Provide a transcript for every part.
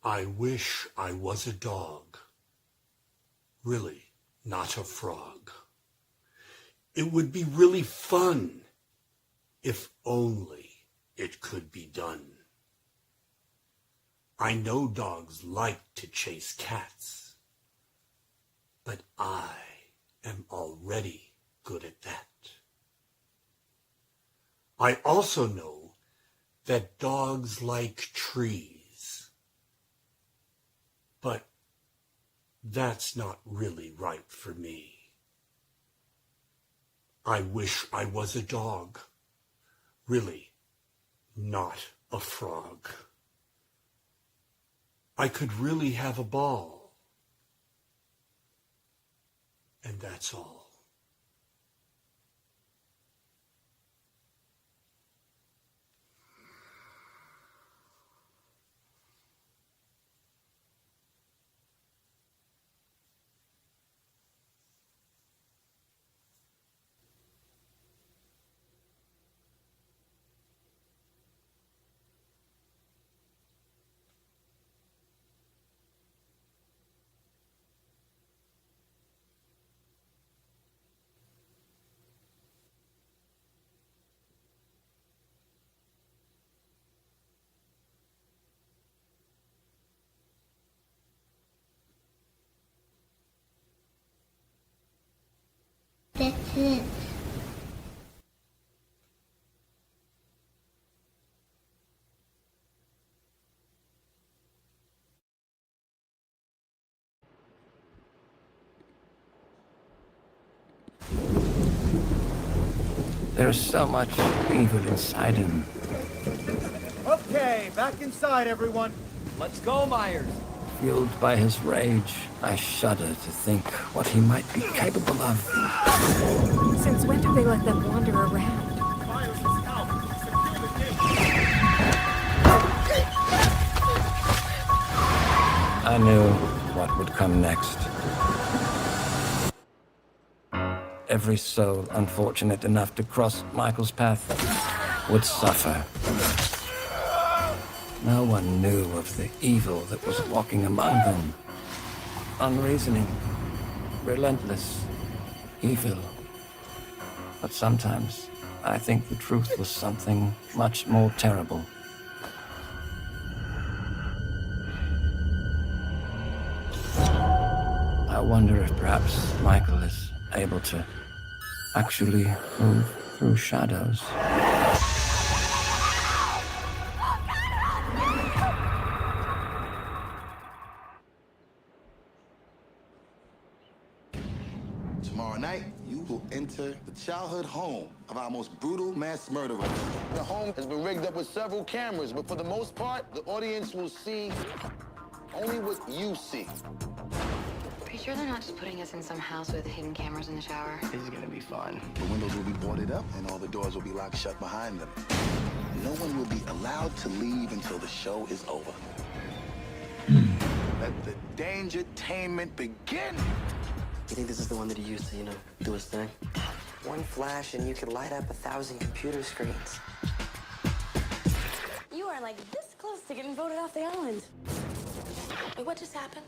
I wish I was a dog. Really, not a frog. It would be really fun if only it could be done. I know dogs like to chase cats, but I am already good at that. I also know that dogs like trees, but that's not really right for me. I wish I was a dog. Really, not a frog. I could really have a ball. And that's all. That's it. There's so much evil inside him. Okay, back inside, everyone. Let's go, Myers. Fueled by his rage, I shudder to think what he might be capable of. Since when do they let them wander around? I knew what would come next. Every soul unfortunate enough to cross Michael's path would suffer. No one knew of the evil that was walking among them. Unreasoning, relentless, evil. But sometimes I think the truth was something much more terrible. I wonder if perhaps Michael is able to actually move through shadows. Tomorrow night, you will enter the childhood home of our most brutal mass murderer. The home has been rigged up with several cameras, but for the most part, the audience will see only what you see. Are you sure they're not just putting us in some house with hidden cameras in the shower? This is gonna be fun. The windows will be boarded up, and all the doors will be locked shut behind them. No one will be allowed to leave until the show is over. Let the dangertainment begin! You think this is the one that he used to, do his thing? One flash and you could light up 1,000 computer screens. You are like this close to getting voted off the island. Wait, what just happened?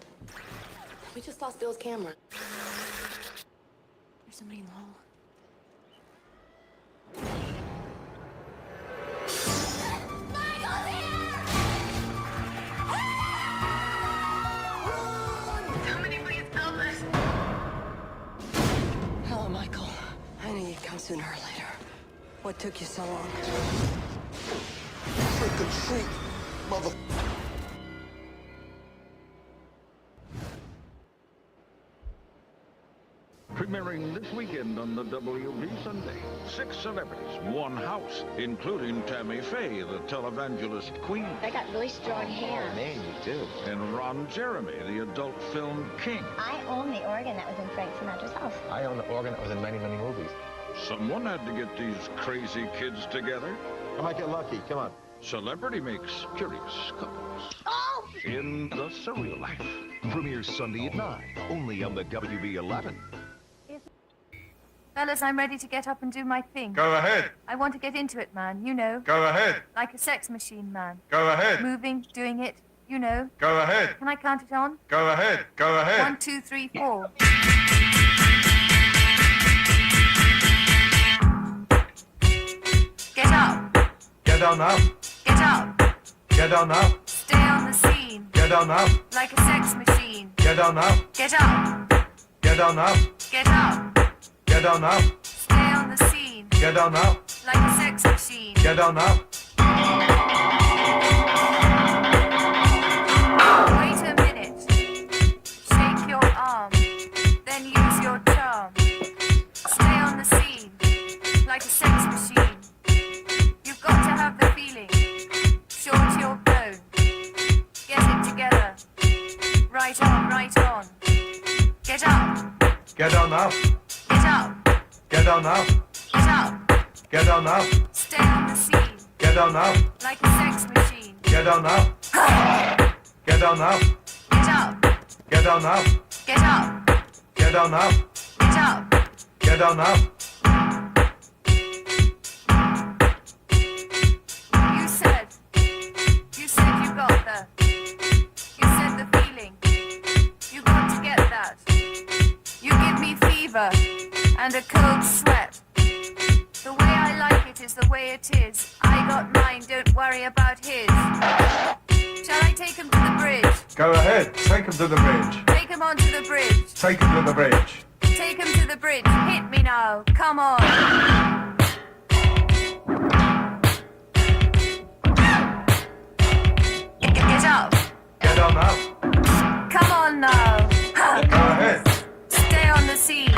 We just lost Bill's camera. There's somebody in the hall. Somebody please help us. Hello, Michael. I knew you'd come sooner or later. What took you so long? Trick or treat, mother... Premier Airing this weekend on the WB Sunday. 6 celebrities, 1 house, including Tammy Faye, the televangelist queen. I got really strong hair. Man, you do. And Ron Jeremy, the adult film king. I own the organ that was in Frank Sinatra's house. I own the organ that was in many, many movies. Someone had to get these crazy kids together. I might get lucky. Come on. Celebrity makes curious couples. Oh! In the Surreal Life. Premieres Sunday at 9, only on the WB 11. Fellas, I'm ready to get up and do my thing. Go ahead. I want to get into it, man, you know. Go ahead. Like a sex machine, man. Go ahead. Moving, doing it, you know. Go ahead. Can I count it on? Go ahead. Go ahead. 1, 2, 3, 4. Get up. Get on up. Get up. Get on up. Stay on the scene. Get on up. Like a sex machine. Get on up. Get up. Get on up. Get up. Get on up. Stay on the scene. Get on up. Like a sex machine. Get on up. Wait a minute. Shake your arm. Then use your charm. Stay on the scene. Like a sex machine. You've got to have the feeling. Short your bone. Get it together. Right on, right on. Get up. Get on up. Get up. Get on up. Get up. Get on up. Stay on the scene. Get on up. Like a sex machine. Get on up. Get on up. Get up. Get on up. Get up. Get on up. Get up. Get on up. You said you got the. You said the feeling. You got to get that. You give me fever and a cold sweat. The way I like it is the way it is. I got mine, don't worry about his. Shall I take him to the bridge? Go ahead. Take him to the bridge. Take him onto the bridge. Take him to the bridge. Take him to the bridge. Hit me now. Come on. Get up. Get on up. Come on now. Go ahead. Stay on the scene.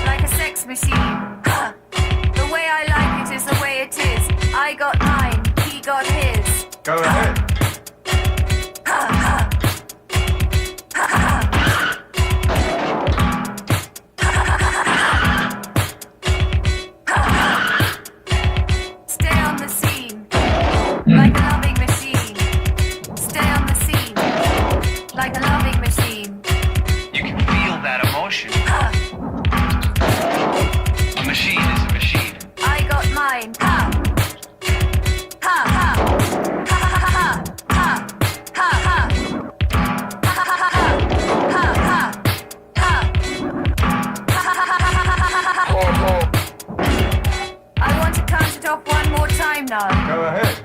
Like a sex machine. The way I like it is the way it is. I got mine. He got his. Go ahead. Stay on the scene. Like a loving machine. Stay on the scene. Like a loving machine. You can feel that emotion. A machine is a machine. I got mine. Ha. Ha ha. Ha ha ha ha. Ha ha. Ha ha ha ha. Ha ha. Ha. I want to count it off one more time now. Go ahead.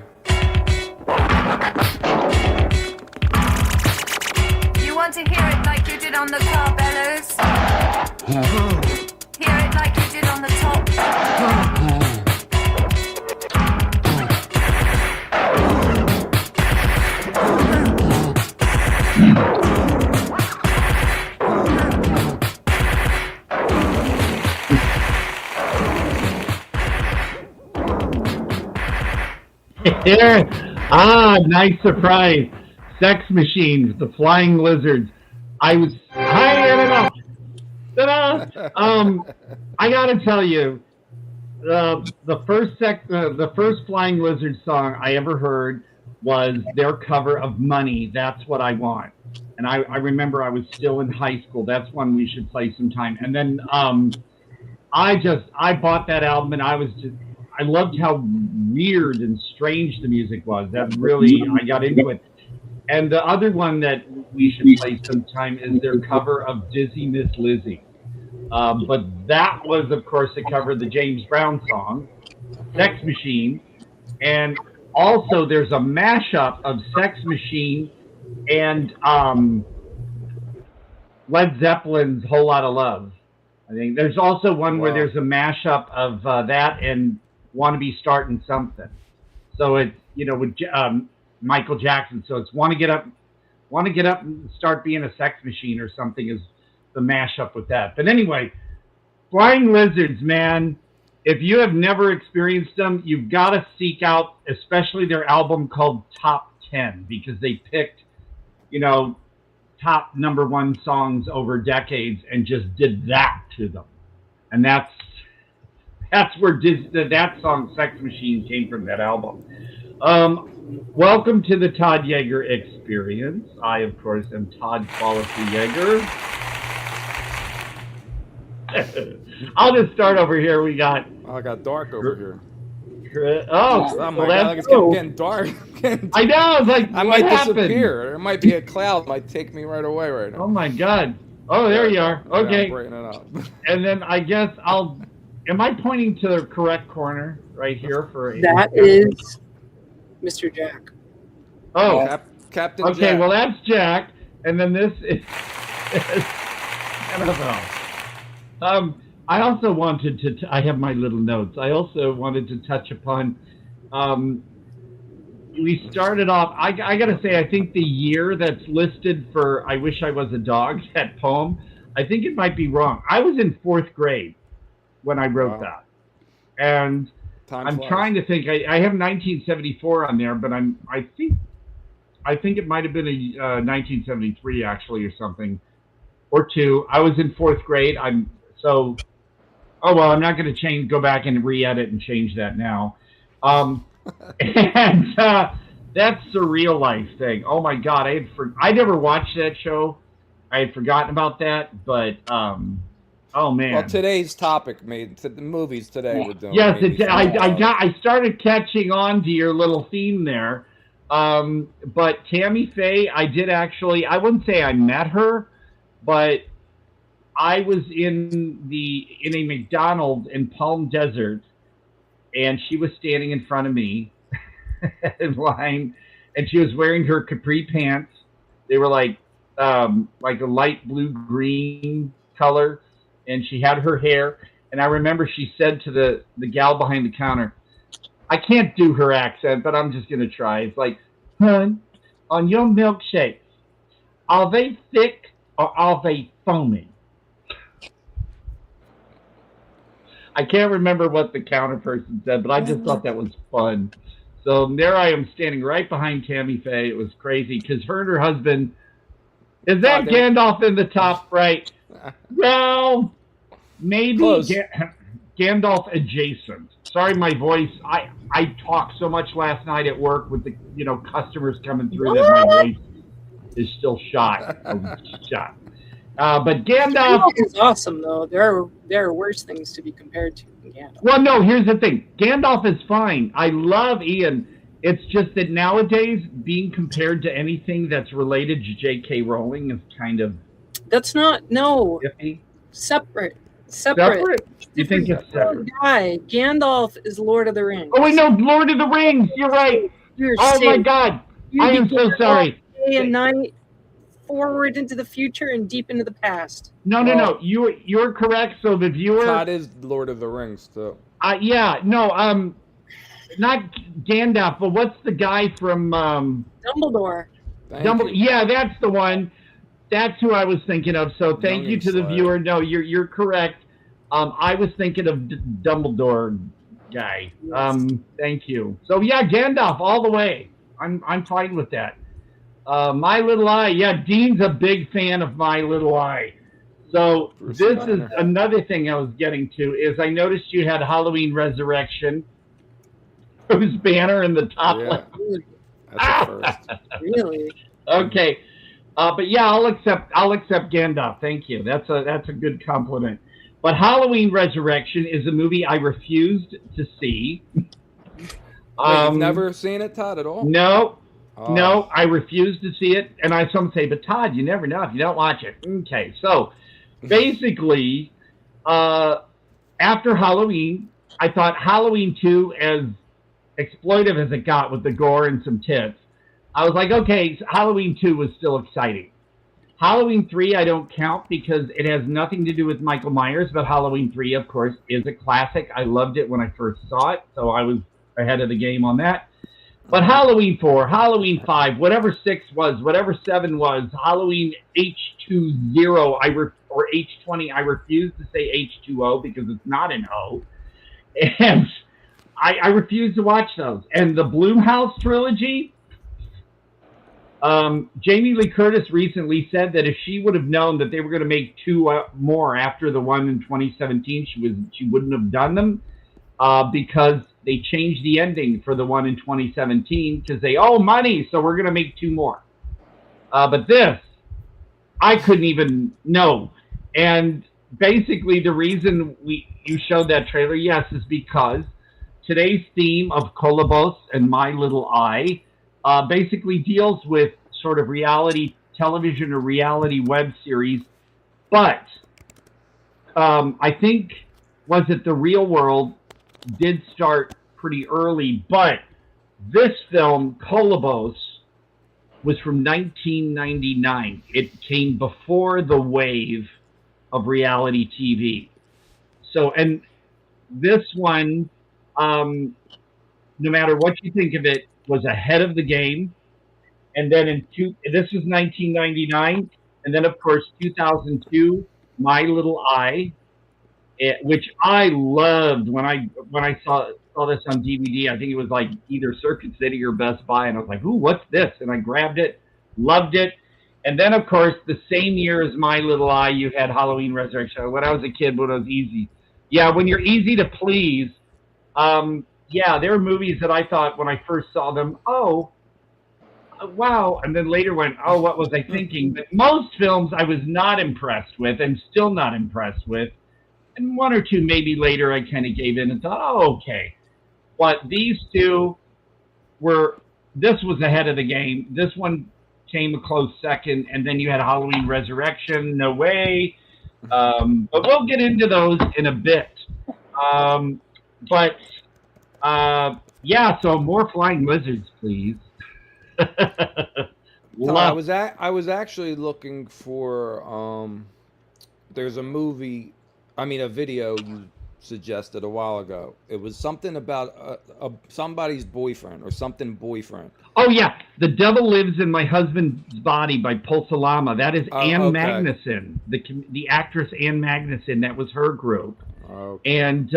You want to hear it like you did on the car bellows? Hear it like you did on the top? Nice surprise. Sex machines, the flying lizards. I gotta tell you, the first flying lizard song I ever heard was their cover of Money, That's What I Want. And I remember I was still in high school. That's one we should play sometime. And then I bought that album, and I loved how weird and strange the music was. That really, I got into it. And the other one that we should play sometime is their cover of Dizzy Miss Lizzy. But that was, of course, a cover of the James Brown song, Sex Machine. And also there's a mashup of Sex Machine and Led Zeppelin's Whole Lotta Love. I think there's also one where there's a mashup of that and Wanna Be Startin' Something. So it's, with Michael Jackson. So it's Wanna Get Up and Start Being a Sex Machine or something is the mashup with that. But anyway, Flying Lizards, man. If you have never experienced them, you've got to seek out, especially their album called Top 10, because they picked, you know, top #1 songs over decades and just did that to them. And that's where that song Sex Machine came from, that album. Welcome to the Todd Jaeger experience. I, of course, am Todd Quality Jaeger. I'll just start over here. We got... Oh, I got dark over here. Oh my God, it's getting dark. I know, it's like, I might disappear. There might be a cloud might take me right away right now. Oh my God. Oh, there you are. Okay. I'm breaking it up. And then I guess am I pointing to the correct corner right here for... That is Mr. Jack. Oh. Captain okay, Jack. well, that's Jack. And then this is... NFL. I also wanted to, I have my little notes. I also wanted to touch upon, we started off, I got to say, I think the year that's listed for I Wish I Was a Dog, that poem, I think it might be wrong. I was in 4th grade when I wrote that. And I'm trying to think, I have 1974 on there, but I think it might have been a 1973 actually or something, or 2. I was in 4th grade. Oh, well, I'm not going to go back and re-edit and change that now. And that's the real life thing. Oh, my God. I never watched that show. I had forgotten about that, but, oh, man. Well, today's topic made the movies today we're doing. Yes, I started catching on to your little theme there. But Tammy Faye, I wouldn't say I met her, but I was in a McDonald's in Palm Desert, and she was standing in front of me in line, and she was wearing her capri pants. They were like a light blue-green color, and she had her hair. And I remember she said to the gal behind the counter, I can't do her accent, but I'm just going to try. It's like, hun, on your milkshakes, are they thick or are they foamy? I can't remember what the counter person said, but I just thought that was fun. So there I am standing right behind Tammy Faye. It was crazy because her and her husband, is that Gandalf in the top right? Well, maybe Gandalf adjacent. Sorry, my voice. I talked so much last night at work with the customers coming through that my voice is still shot. But Gandalf is awesome, though. There are worse things to be compared to Gandalf. Well, no, here's the thing. Gandalf is fine. I love Ian. It's just that nowadays, being compared to anything that's related to J.K. Rowling is kind of... That's not... No. Iffy. Separate. You think it's separate? Guy. Gandalf is Lord of the Rings. Oh, wait, no, Lord of the Rings. You're right. My God. I am so sorry. Day and night, forward into the future and deep into the past. No. You're correct. So the viewer... Todd is Lord of the Rings, too. Not Gandalf, but what's the guy from... Dumbledore. Yeah, that's the one. That's who I was thinking of. So thank you to the viewer. No, you're correct. I was thinking of Dumbledore guy. Thank you. So yeah, Gandalf all the way. I'm fine with that. My Little Eye. Yeah, Dean's a big fan of My Little Eye. So this is another thing I was getting to is I noticed you had Halloween Resurrection. Whose banner in the top left? That's a first. Really? Okay. But yeah, I'll accept Gandalf. Thank you. That's a good compliment. But Halloween Resurrection is a movie I refused to see. You've never seen it, Todd, at all? No. No, I refused to see it. And some say, but Todd, you never know if you don't watch it. Okay, so basically, after Halloween, I thought Halloween 2, as exploitive as it got with the gore and some tits, I was like, okay, Halloween 2 was still exciting. Halloween 3 I don't count because it has nothing to do with Michael Myers, but Halloween 3, of course, is a classic. I loved it when I first saw it, so I was ahead of the game on that. But Halloween 4, Halloween 5, whatever 6 was, whatever 7 was, Halloween H20, or H20. I refuse to say H2O because it's not an O. And I refuse to watch those. And the Blumhouse trilogy, Jamie Lee Curtis recently said that if she would have known that they were going to make 2 more after the one in 2017, she wouldn't have done them because they changed the ending for the one in 2017 because they owe money, so we're going to make 2 more. But this, I couldn't even know. And basically the reason you showed that trailer, yes, is because today's theme of Kolobos and My Little Eye basically deals with sort of reality television or reality web series. But I think, was it The Real World, did start pretty early. But this film, Kolobos, was from 1999. It came before the wave of reality TV. So, and this one, no matter what you think of it, was ahead of the game. And then this was 1999, and then of course 2002, My Little Eye, which I loved when I saw this on DVD. I think it was like either Circuit City or Best Buy, and I was like, "Ooh, what's this?" And I grabbed it, loved it. And then of course the same year as My Little Eye, you had Halloween Resurrection. When I was a kid, when I was easy, when you're easy to please. There were movies that I thought when I first saw them, oh, wow, and then later went, oh, what was I thinking? But most films I was not impressed with and still not impressed with. And 1 or 2 maybe later I kind of gave in and thought, oh, okay. But these two this was ahead of the game. This one came a close second, and then you had Halloween Resurrection, No Way. But we'll get into those in a bit. So more flying lizards, please. I was actually looking for there's a video you suggested a while ago. It was something about somebody's boyfriend or something boyfriend. Oh yeah, The Devil Lives in My Husband's Body by Pulsalama. That is Ann Magnuson, the actress Ann Magnuson. That was her group. Okay. And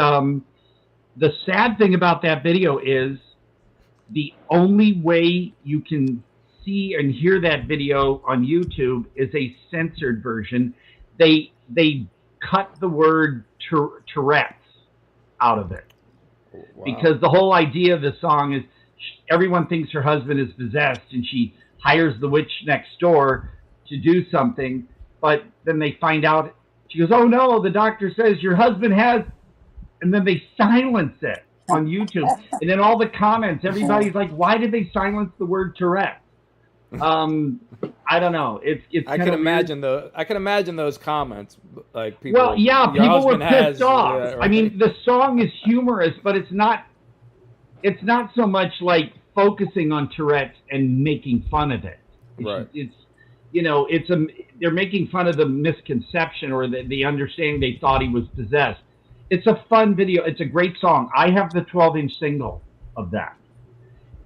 the sad thing about that video is the only way you can see and hear that video on YouTube is a censored version. They cut the word Tourette's out of it. Wow. Because the whole idea of the song is everyone thinks her husband is possessed and she hires the witch next door to do something, but then they find out, she goes, oh no, the doctor says your husband has, and then they silence it on YouTube. And then all the comments, everybody's like, why did they silence the word Tourette? I don't know. It's I can imagine those comments, like people. Well, yeah, people were pissed off. Yeah, right. I mean, the song is humorous, but it's not so much like focusing on Tourette's and making fun of it. They're making fun of the misconception or the understanding they thought he was possessed. It's a fun video. It's a great song. I have the 12-inch single of that.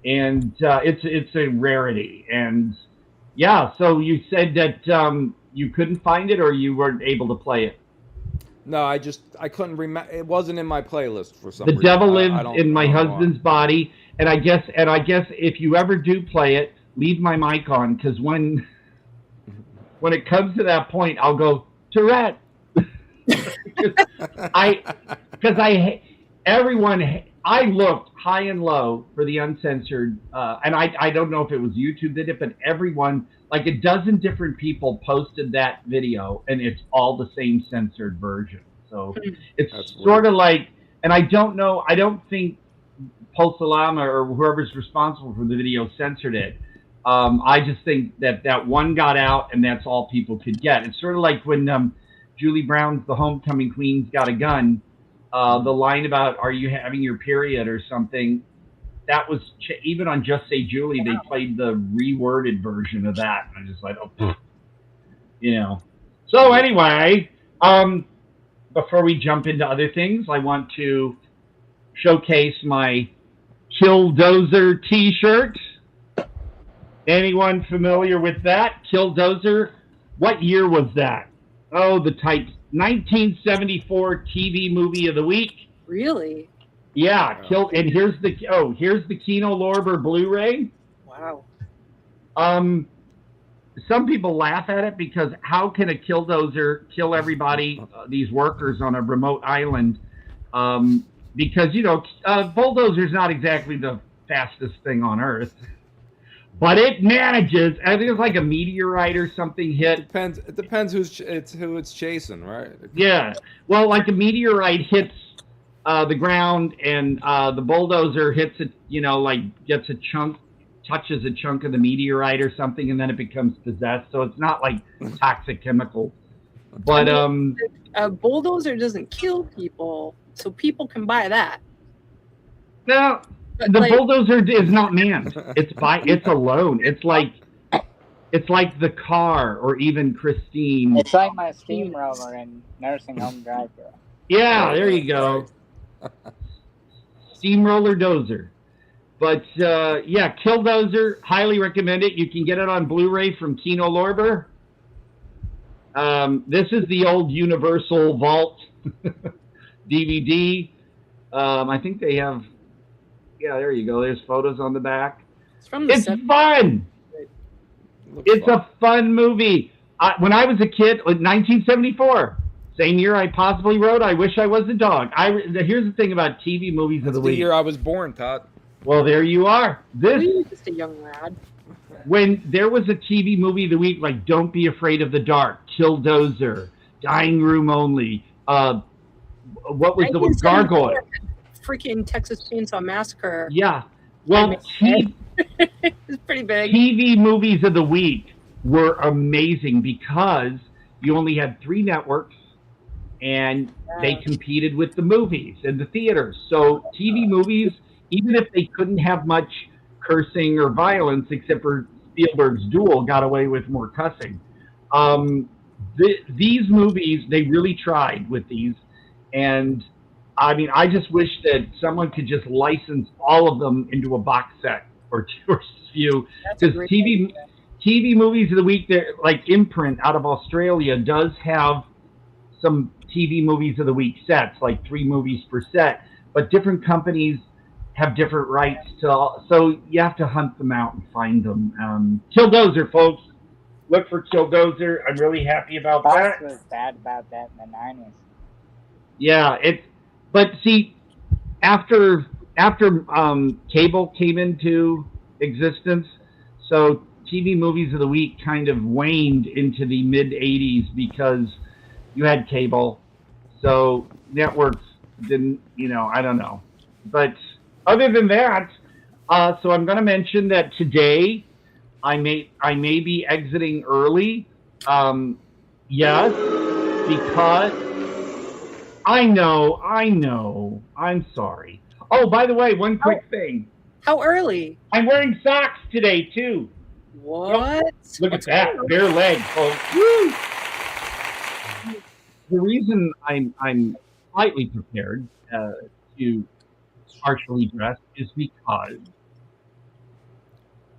And it's a rarity. And yeah, so you said that you couldn't find it or you weren't able to play it? No, I couldn't remember. It wasn't in my playlist for some reason. The Devil Lives in My Husband's Body. And I guess if you ever do play it, leave my mic on, because when it comes to that point, I'll go, Tourette. I looked high and low for the uncensored, and I don't know if it was YouTube did it, but everyone, like a dozen different people posted that video, and it's all the same censored version. So it's sort of like, and I don't think Pulsalama or whoever's responsible for the video censored it. I just think that one got out, and that's all people could get. It's sort of like when Julie Brown's The Homecoming Queen's Got a Gun. The line about, are you having your period or something, that was, even on Just Say Julie, they played the reworded version of that. And I just like, So anyway, before we jump into other things, I want to showcase my Killdozer t-shirt. Anyone familiar with that? Killdozer? What year was that? Oh, the type 1974 TV movie of the week. Really? Yeah, killed. And here's the Kino Lorber Blu-ray. Wow. Some people laugh at it because how can a killdozer kill everybody, these workers on a remote island? Because bulldozer's not exactly the fastest thing on Earth, but it manages. I think it's like a meteorite or something hit. It depends who it's chasing, right? Yeah. Well, like a meteorite hits the ground, and the bulldozer hits it. Gets a chunk, touches a chunk of the meteorite or something, and then it becomes possessed. So it's not like toxic chemical. But a bulldozer doesn't kill people, so people can buy that. No, the bulldozer is not manned. It's alone. It's like the car, or even Christine. It's like my steamroller in Nursing Home Drive-Thru. Yeah, there you go. Steamroller dozer. But yeah, Killdozer, highly recommend it. You can get it on Blu-ray from Kino Lorber. This is the old Universal Vault DVD. I think they have. Yeah, there you go. There's photos on the back. It's fun. It's a fun movie. When I was a kid, 1974, same year I possibly wrote I Wish I Was a Dog. Here's the thing about TV movies of the week. The year I was born, Todd. Well, there you are. You're just a young lad. When there was a TV movie of the week like Don't Be Afraid of the Dark, Killdozer, Dying Room Only, what was the Gargoyle? Freaking Texas Chainsaw Massacre. Yeah. Well, it's pretty big. TV movies of the week were amazing because you only had 3 networks and they competed with the movies and the theaters. So TV movies, even if they couldn't have much cursing or violence, except for Spielberg's Duel got away with more cussing. These movies, they really tried with these. And I mean, I just wish that someone could just license all of them into a box set or 2 or few. Because TV movies of the week, like Imprint out of Australia does have some TV movies of the week sets, like 3 movies per set. But different companies have different rights to, so you have to hunt them out and find them. Killdozer, folks. Look for Killdozer. I'm really happy about that. Fox was bad about that in the 90s. Yeah, but see, after cable came into existence, so TV movies of the week kind of waned into the mid 80s because you had cable, so networks didn't, I don't know. But other than that, so I'm going to mention that today I may be exiting early. Yes, because I know. I'm sorry. Oh, by the way, one quick thing. How early? I'm wearing socks today too. What? Look at that, bare leg, folks. Woo! The reason I'm slightly prepared to partially dressed is because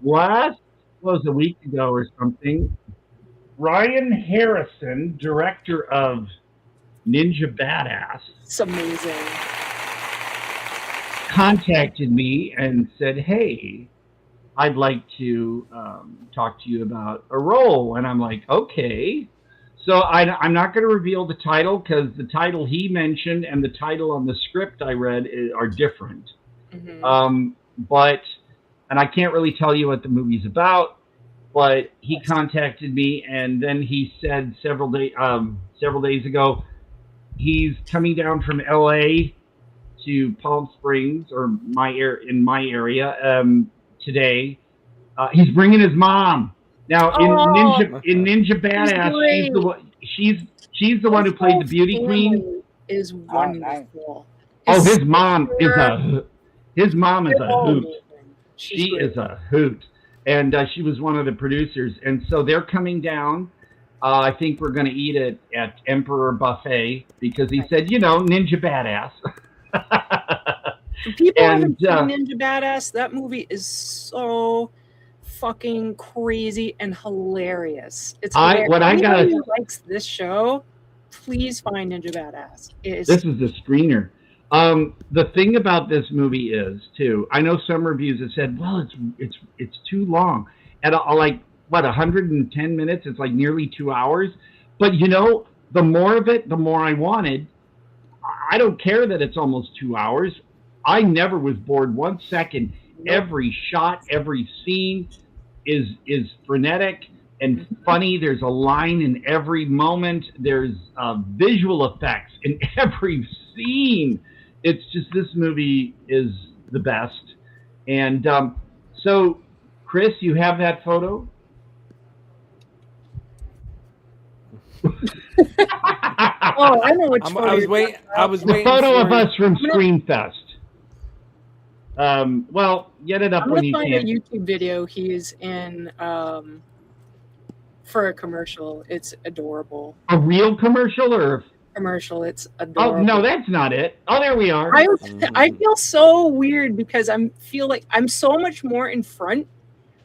last was a week ago or something, Ryan Harrison, director of Ninja Badass, it's amazing, contacted me and said, hey, I'd like to talk to you about a role. And I'm like, okay. So I'm not going to reveal the title because the title he mentioned and the title on the script I read are different. Mm-hmm. And I can't really tell you what the movie's about, but he contacted me and then he said several days ago, he's coming down from LA to Palm Springs or in my area today. He's bringing his mom. Now in Ninja Badass, she's the one who played the beauty queen. Is wonderful. His mom is a hoot. She is a hoot, and she was one of the producers. And so they're coming down. I think we're going to eat it at Emperor Buffet because he said, Ninja Badass. People haven't seen Ninja Badass. That movie is so fucking crazy and hilarious. It's What I Anybody got. who likes this show, please find Ninja Badass. This is the screener. The thing about this movie is too. I know some reviews have said, "Well, it's too long." At like what 110 minutes, it's like nearly 2 hours. But you know, the more of it, the more I wanted. I don't care that it's almost 2 hours. I never was bored 1 second. Every shot, every scene is frenetic and funny. There's a line in every moment. There's visual effects in every scene. It's just, this movie is the best. And so, Chris, you have that photo? Oh, I know which photo. I was waiting. The photo of us from Screenfest. Well, get it up when you I'm can. gonna find a YouTube video he's in for a commercial. It's adorable. A real commercial or? Commercial. It's adorable. Oh no, that's not it. Oh, there we are. I feel so weird because feel like I'm so much more in front,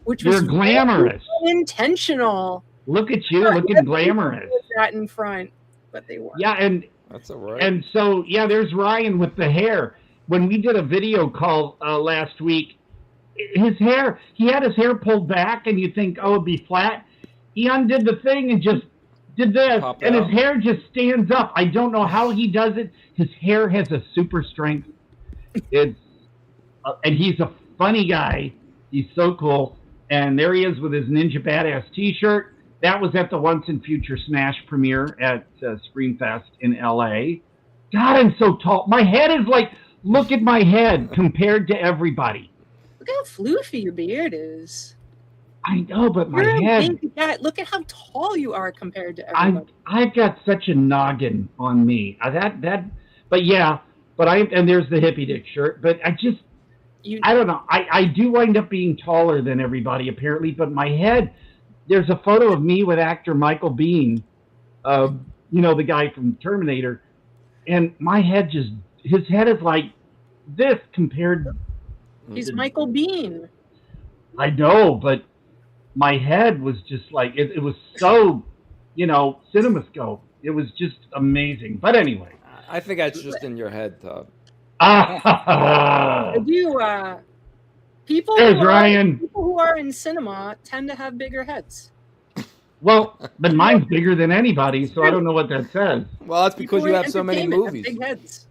which You're was glamorous. intentional. Look at you, looking glamorous. That in front, but they weren't. Yeah, and that's all right. And so yeah, there's Ryan with the hair. When we did a video call last week, his hair, he had his hair pulled back, and you think, oh, it'd be flat. He undid the thing and just did this, and his hair just stands up. I don't know how he does it. His hair has a super strength. It's and he's a funny guy. He's so cool. And there he is with his Ninja Badass T-shirt. That was at the Once and Future Smash premiere at Screenfest in LA. God, I'm so tall. My head is like, look at my head compared to everybody. Look how floofy your beard is. I know, but my You're head. a big guy. Look at how tall you are compared to everybody. I've got such a noggin on me. But yeah, and there's the hippie dick shirt. But I don't know. I do wind up being taller than everybody apparently. But my head, there's a photo of me with actor Michael Biehn, the guy from Terminator, and my head his head is like this compared. He's Michael Biehn. I know, but my head was just like, it was so, CinemaScope. It was just amazing. But anyway. I think that's just in your head, Todd. People who are in cinema tend to have bigger heads. Well, but mine's bigger than anybody, so I don't know what that says. Well, that's because you have so many movies. Big heads.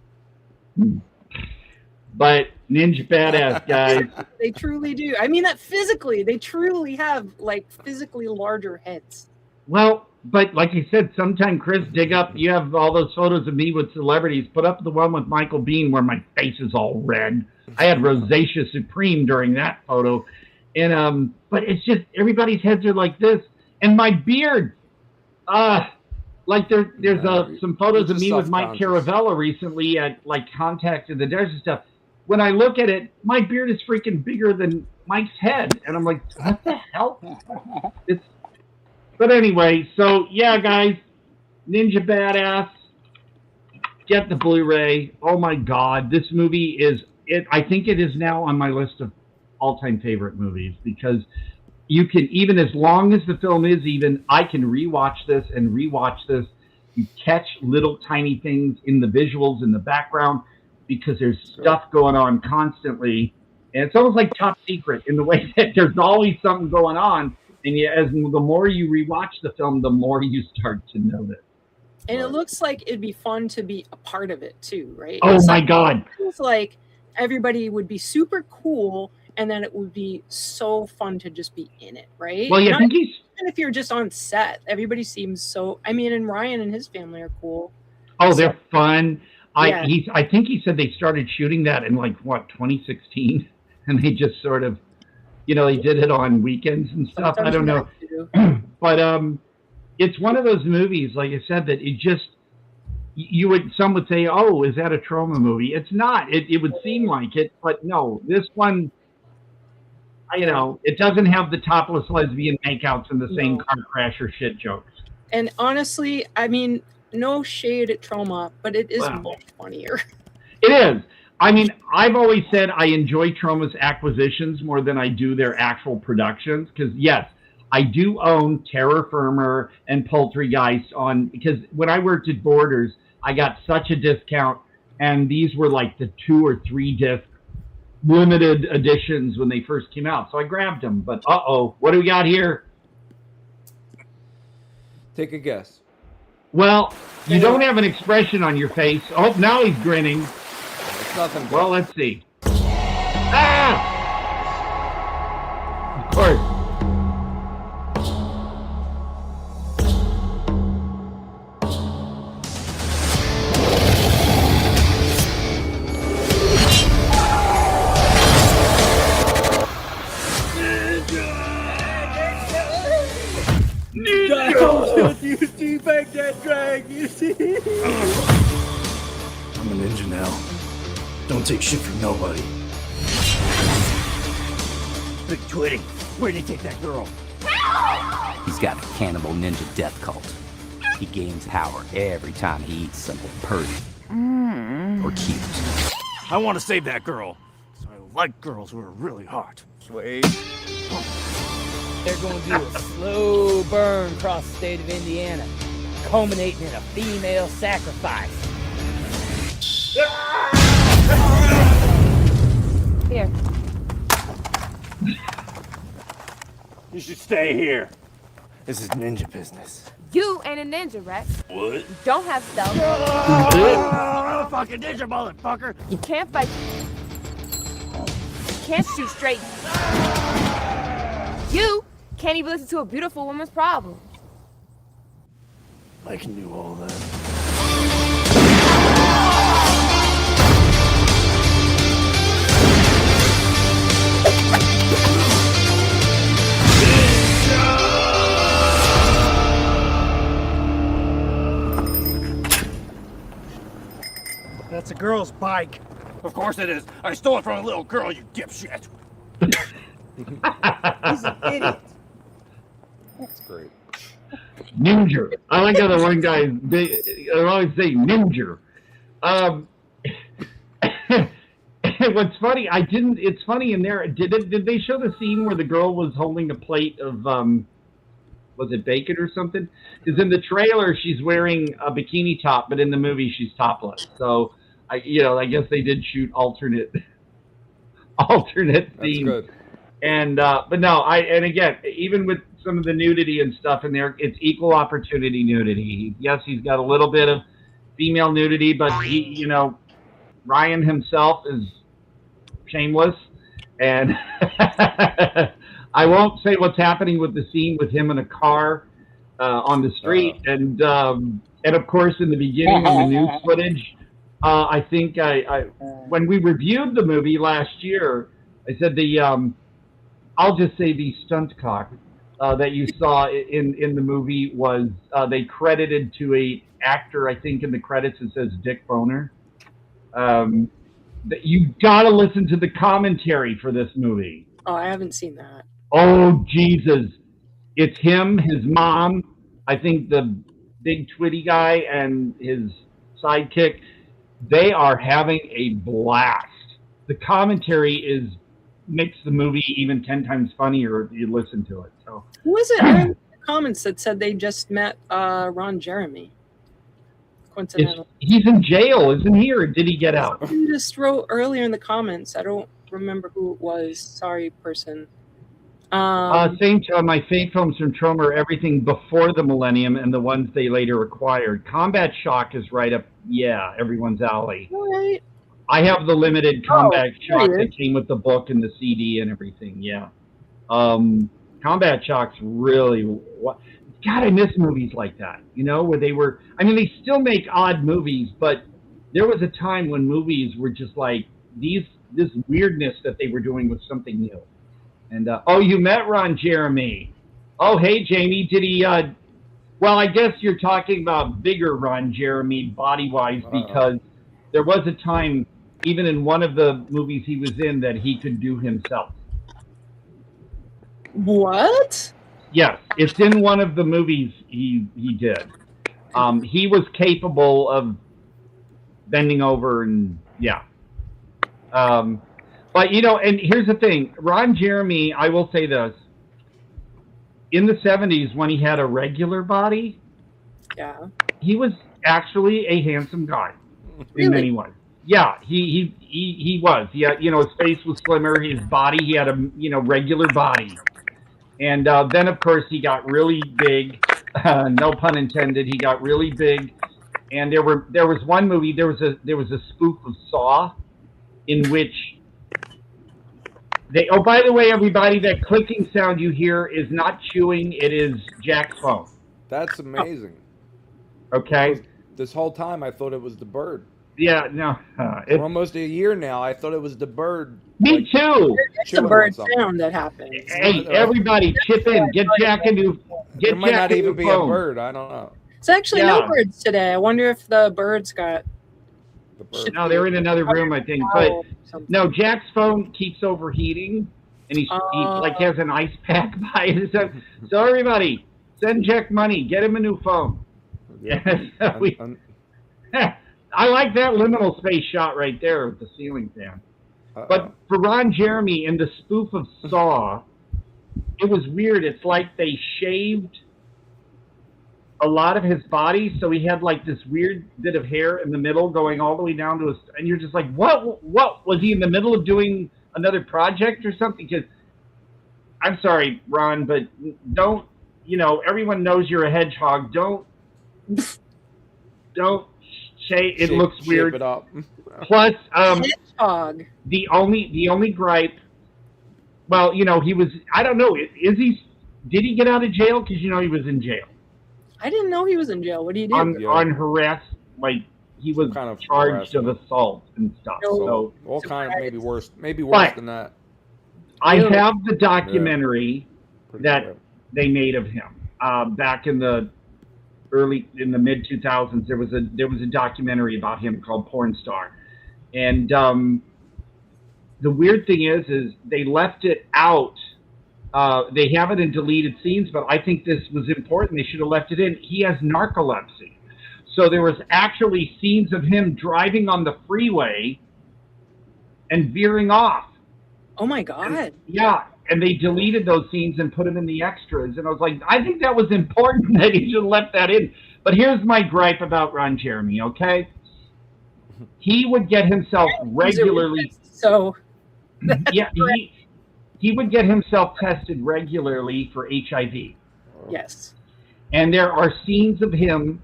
But Ninja Badass, guys. They truly do. I mean that physically. They truly have, physically larger heads. Well, but like you said, sometime, Chris, dig up, you have all those photos of me with celebrities. Put up the one with Michael Biehn where my face is all red. I had rosacea supreme during that photo. And but it's just, everybody's heads are like this. And my beard, there's some photos of me with Mike Caravella recently at Contact in the Desert and stuff. When I look at it, my beard is freaking bigger than Mike's head, and I'm like, what the hell? But anyway, so yeah, guys, Ninja Badass, get the Blu-ray. Oh my God, this movie is it. I think it is now on my list of all-time favorite movies because you can, even as long as the film is even, I can rewatch this and rewatch this. You catch little tiny things in the visuals in the background because there's stuff going on constantly. And it's almost like Top Secret in the way that there's always something going on. And the more you rewatch the film, the more you start to notice. And it looks like it'd be fun to be a part of it too, right? Oh my God. It feels like everybody would be super cool and then it would be so fun to just be in it, right? Well, yeah, even if you're just on set, everybody seems so. I mean, and Ryan and his family are cool. Oh, they're fun. Yeah. I think he said they started shooting that in 2016, and they just sort of, they did it on weekends and stuff. I don't know, but it's one of those movies, like I said, that it just some would say, oh, is that a trauma movie? It's not. It would seem like it, but no, this one. It doesn't have the topless lesbian makeouts and the same car crasher shit jokes. And honestly, I mean, no shade at trauma, but it is much funnier. It is. I mean, I've always said I enjoy Troma's acquisitions more than I do their actual productions. Because yes, I do own Terror Firmer and Poultrygeist because when I worked at Borders, I got such a discount, and these were like the 2 or 3 disc limited editions when they first came out. So I grabbed them. But what do we got here? Take a guess. Well, you don't have an expression on your face. Oh, now he's grinning. It's nothing. Well, let's see. Ah! Of course. You teabag that drag, you see? I'm a ninja now. Don't take shit from nobody. Big Twitty, where'd you take that girl? He's got a cannibal ninja death cult. He gains power every time he eats something purty or cute. I want to save that girl. So I like girls who are really hot. Sweet. They're going to do a slow burn across the state of Indiana, culminating in a female sacrifice. Here. You should stay here. This is ninja business. You ain't a ninja, right? What? You don't have stealth. I'm a fucking ninja, motherfucker. You can't fight. You can't shoot straight. You can't even listen to a beautiful woman's problem. I can do all that. That's a girl's bike. Of course it is. I stole it from a little girl, you dipshit. He's an idiot. That's great. Ninja. I like how the one guy, I always say ninja. What's funny, it's funny in there, did they show the scene where the girl was holding a plate of, was it bacon or something? Because in the trailer, she's wearing a bikini top, but in the movie, she's topless. So, I guess they did shoot alternate scenes. That's good. And but no, and again, even with some of the nudity and stuff in there, it's equal opportunity nudity. Yes, he's got a little bit of female nudity, but he, Ryan himself is shameless. And I won't say what's happening with the scene with him in a car on the street, and of course in the beginning on the news footage. I think when we reviewed the movie last year, I said I'll just say the stunt cock that you saw in the movie was they credited to a actor. I think in the credits it says Dick Boner. You gotta listen to the commentary for this movie. Oh, I haven't seen that. Oh Jesus! It's him, his mom, I think the big Twitty guy, and his sidekick. They are having a blast. The commentary makes the movie even 10 times funnier if you listen to it. So who was it in the comments that said they just met Ron Jeremy? Coincidental. He's in jail, isn't he, or did he get out? He just wrote earlier in the comments. I don't remember who it was. Sorry, person. Same time, my fave films from Troma are everything before the millennium and the ones they later acquired. Combat Shock is right up, everyone's alley. All right. I have the limited Combat Shock that came with the book and the CD and everything, Combat Shock's really... God, I miss movies like that, where they were... I mean, they still make odd movies, but there was a time when movies were just like, this weirdness that they were doing was something new. And, you met Ron Jeremy. Oh, hey, Jamie, did he, well, I guess you're talking about bigger Ron Jeremy body-wise, because there was a time, even in one of the movies he was in, that he could do himself. What? Yes, it's in one of the movies he did. He was capable of bending over and, But and here's the thing, Ron Jeremy. I will say this: in the '70s, when he had a regular body, he was actually a handsome guy in many ways. Yeah, he was. He had, his face was slimmer, his body, he had a regular body, and then of course he got really big. No pun intended. He got really big, and there was one movie. There was a spoof of Saw, in which they. Oh, by the way, everybody, that clicking sound you hear is not chewing. It is Jack's phone. That's amazing. Okay. This whole time I thought it was the bird. Yeah, no. For almost a year now, I thought it was the bird. Me too. It's the bird sound that happens. Hey, everybody, chip in. Get Jack a new. Get There might Jack not a even new be phone. a bird. I don't know. It's actually no birds today. I wonder if the birds got. No, they're in another room, I think. But no, Jack's phone keeps overheating, and he like has an ice pack by it. So everybody, send Jack money. Get him a new phone. Yeah. I like that liminal space shot right there with the ceiling fan. But for Ron Jeremy in the spoof of Saw, it was weird. It's like they shaved a lot of his body, so he had like this weird bit of hair in the middle going all the way down to his, and you're just like, what was he in the middle of doing another project or something? Because I'm sorry, Ron, but don't, everyone knows you're a hedgehog. Don't say it looks weird. Shape it up. Plus, hedgehog. The only gripe, well, he was, I don't know, did he get out of jail? Because he was in jail. I didn't know he was in jail. What did he do? On harass, like he was kind of charged of assault and stuff. So all kind of maybe worse But than that. I have the documentary that they made of him back in the mid 2000s. There was a documentary about him called Porn Star, and the weird thing is they left it out. They have it in deleted scenes, but I think this was important. They should have left it in. He has narcolepsy, so there was actually scenes of him driving on the freeway and veering off. Oh my God! And they deleted those scenes and put them in the extras. And I was like, I think that was important that he should have left that in. But here's my gripe about Ron Jeremy. Okay, he would get himself regularly. So yeah, he would get himself tested regularly for HIV. Yes. And there are scenes of him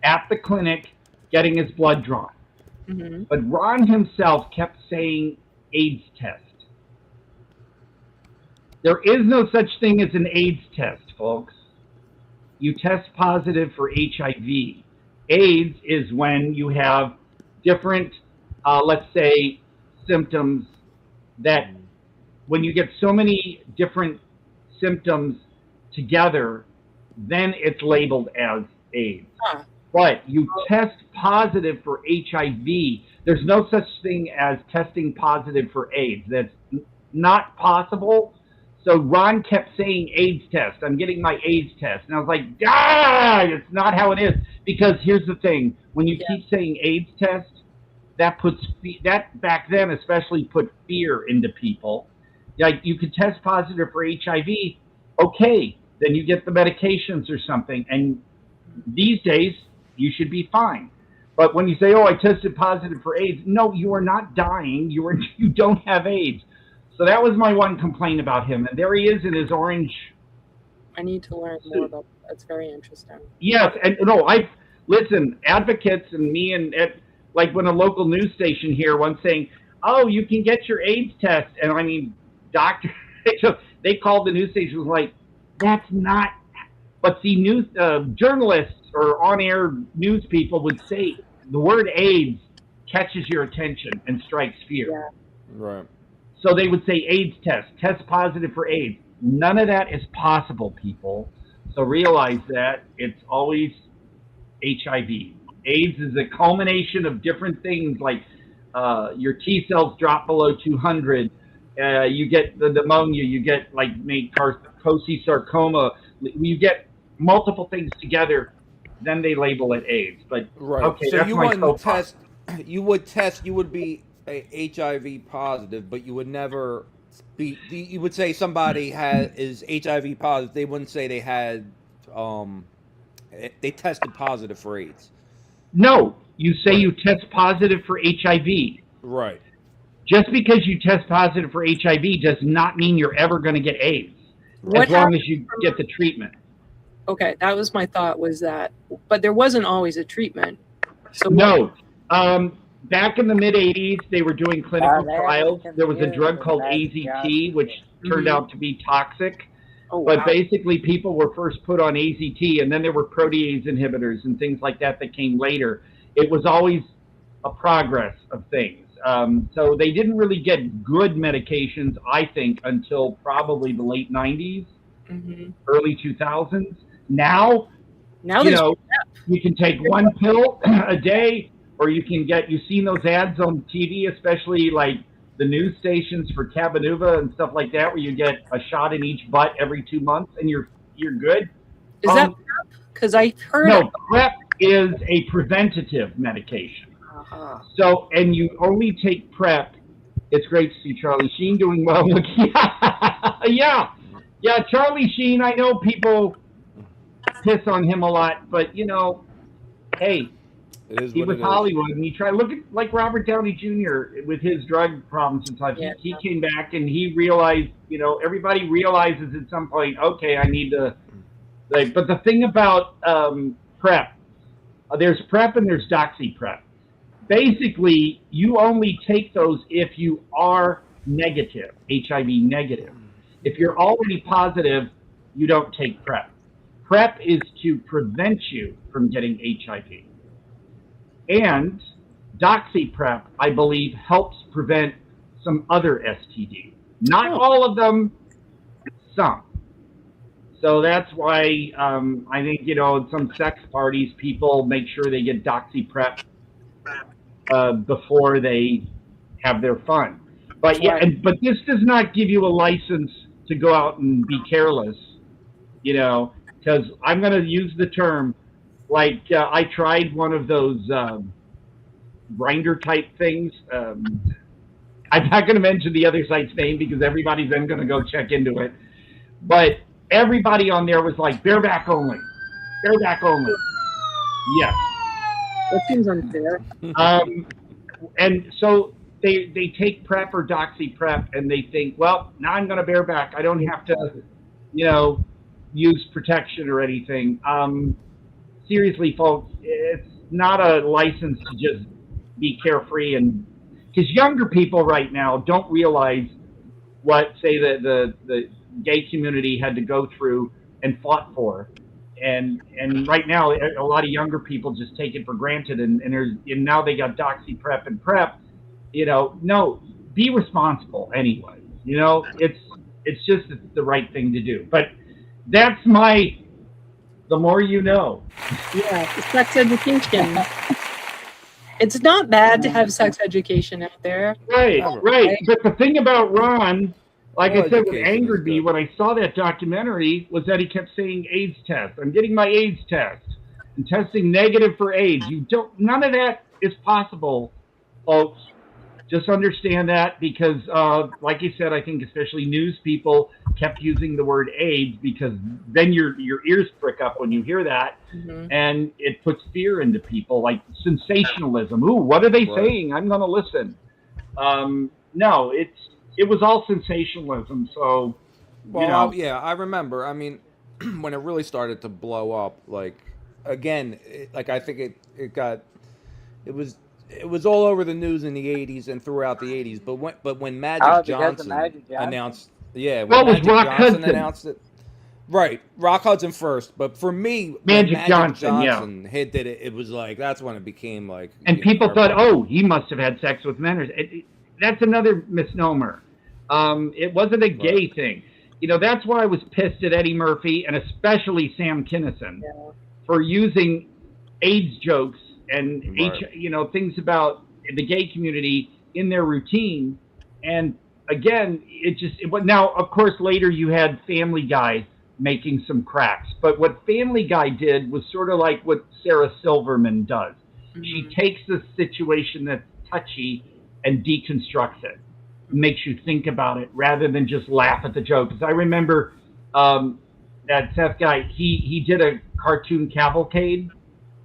at the clinic getting his blood drawn. Mm-hmm. But Ron himself kept saying AIDS test. There is no such thing as an AIDS test, folks. You test positive for HIV. AIDS is when you have different, let's say, symptoms that when you get so many different symptoms together, then it's labeled as AIDS. But you test positive for HIV. There's no such thing as testing positive for AIDS. That's not possible. So Ron kept saying AIDS test. I'm getting my AIDS test. And I was like, it's not how it is. Because here's the thing. When you keep saying AIDS test, that back then especially put fear into people. Like, you could test positive for HIV, okay, then you get the medications or something, and these days you should be fine. But when you say, I tested positive for AIDS, no, you are not dying. You don't have AIDS. So that was my one complaint about him. And there he is in his orange. I need to learn more about that. That's very interesting. Yes, and listen, advocates and me and like when a local news station here once saying, you can get your AIDS test, and I mean, doctor, they called the news station, was like, that's not. But see, news journalists or on-air news people would say the word AIDS catches your attention and strikes fear. Yeah. Right. So they would say AIDS test positive for AIDS. None of that is possible, people. So realize that it's always HIV. AIDS is a culmination of different things, like your T cells drop below 200. You get the pneumonia. You get like Kaposi sarcoma. You get multiple things together. Then they label it AIDS. But right. okay, So that's you my wouldn't test. You would test. You would be HIV positive, but you would never you would say somebody is HIV positive. They wouldn't say they had they tested positive for AIDS. No, you say you test positive for HIV. Right. Just because you test positive for HIV does not mean you're ever going to get AIDS, as long as you get the treatment. Okay, that was my thought, was that, but there wasn't always a treatment. So No. Back in the mid-'80s, they were doing clinical trials. There was a drug called AZT, which turned out to be toxic. But basically, people were first put on AZT, and then there were protease inhibitors and things like that came later. It was always a progress of things. So they didn't really get good medications, I think, until probably the late 90s, early 2000s. Now you know, you can take one pill a day, or you can get, you've seen those ads on TV, especially like the news stations for Cabenuva and stuff like that, where you get a shot in each butt every 2 months and you're good. Is that PrEP? Because I heard No, PrEP is a preventative medication. So, and you only take PrEP. It's great to see Charlie Sheen doing well. Look, yeah, Charlie Sheen. I know people piss on him a lot, but you know, hey, he was Hollywood, and he tried. Look at like Robert Downey Jr. with his drug problems and such. Yeah. He came back and he realized, you know, everybody realizes at some point, okay, I need to. Like, but the thing about PrEP, there's PrEP and there's doxyprep. Basically, you only take those if you are negative, HIV negative. If you're already positive, you don't take PrEP. PrEP is to prevent you from getting HIV. And doxyprep, I believe, helps prevent some other STDs. Not all of them, some. So that's why I think, you know, at some sex parties, people make sure they get doxyprep before they have their fun. But yeah, but this does not give you a license to go out and be careless, you know, because I'm going to use the term, like I tried one of those grinder type things. I'm not going to mention the other site's name because everybody's then going to go check into it. But everybody on there was like, bareback only. Bareback only. Yes. That seems unfair. And so they take PrEP or doxyprep and they think, well, now I'm going to bareback. I don't have to, you know, use protection or anything. Seriously, folks, it's not a license to just be carefree. And because younger people right now don't realize what, say, the gay community had to go through and fought for. And right now, a lot of younger people just take it for granted, and now they got doxyprep and PrEP. You know, no, be responsible anyway. You know, it's just the right thing to do. But that's the more you know. Yeah, sex education. It's not bad to have sex education out there. Right. But the thing about Ron, like I said, what angered me when I saw that documentary was that he kept saying AIDS test. I'm getting my AIDS test and testing negative for AIDS. None of that is possible, folks. Just understand that because, like you said, I think especially news people kept using the word AIDS because then your ears prick up when you hear that, and it puts fear into people, like sensationalism. Ooh, what are they saying? I'm going to listen. No, it was all sensationalism. So, well, you know. yeah, I remember. I mean, when it really started to blow up, like again, I think it was all over the news in the 80s and throughout the 80s. But when Magic Johnson announced, when Magic Johnson announced it, right, Rock Hudson first. But for me, when Magic Johnson did it, it was like that's when it became like. And people thought, oh, he must have had sex with men. That's another misnomer. It wasn't a gay thing. You know, that's why I was pissed at Eddie Murphy and especially Sam Kinison for using AIDS jokes and you know, things about the gay community in their routine. And again, now, of course, later you had Family Guy making some cracks. But what Family Guy did was sort of like what Sarah Silverman does. She takes a situation that's touchy and deconstructs it, makes you think about it rather than just laugh at the joke. Because I remember that Seth guy, he did a cartoon cavalcade,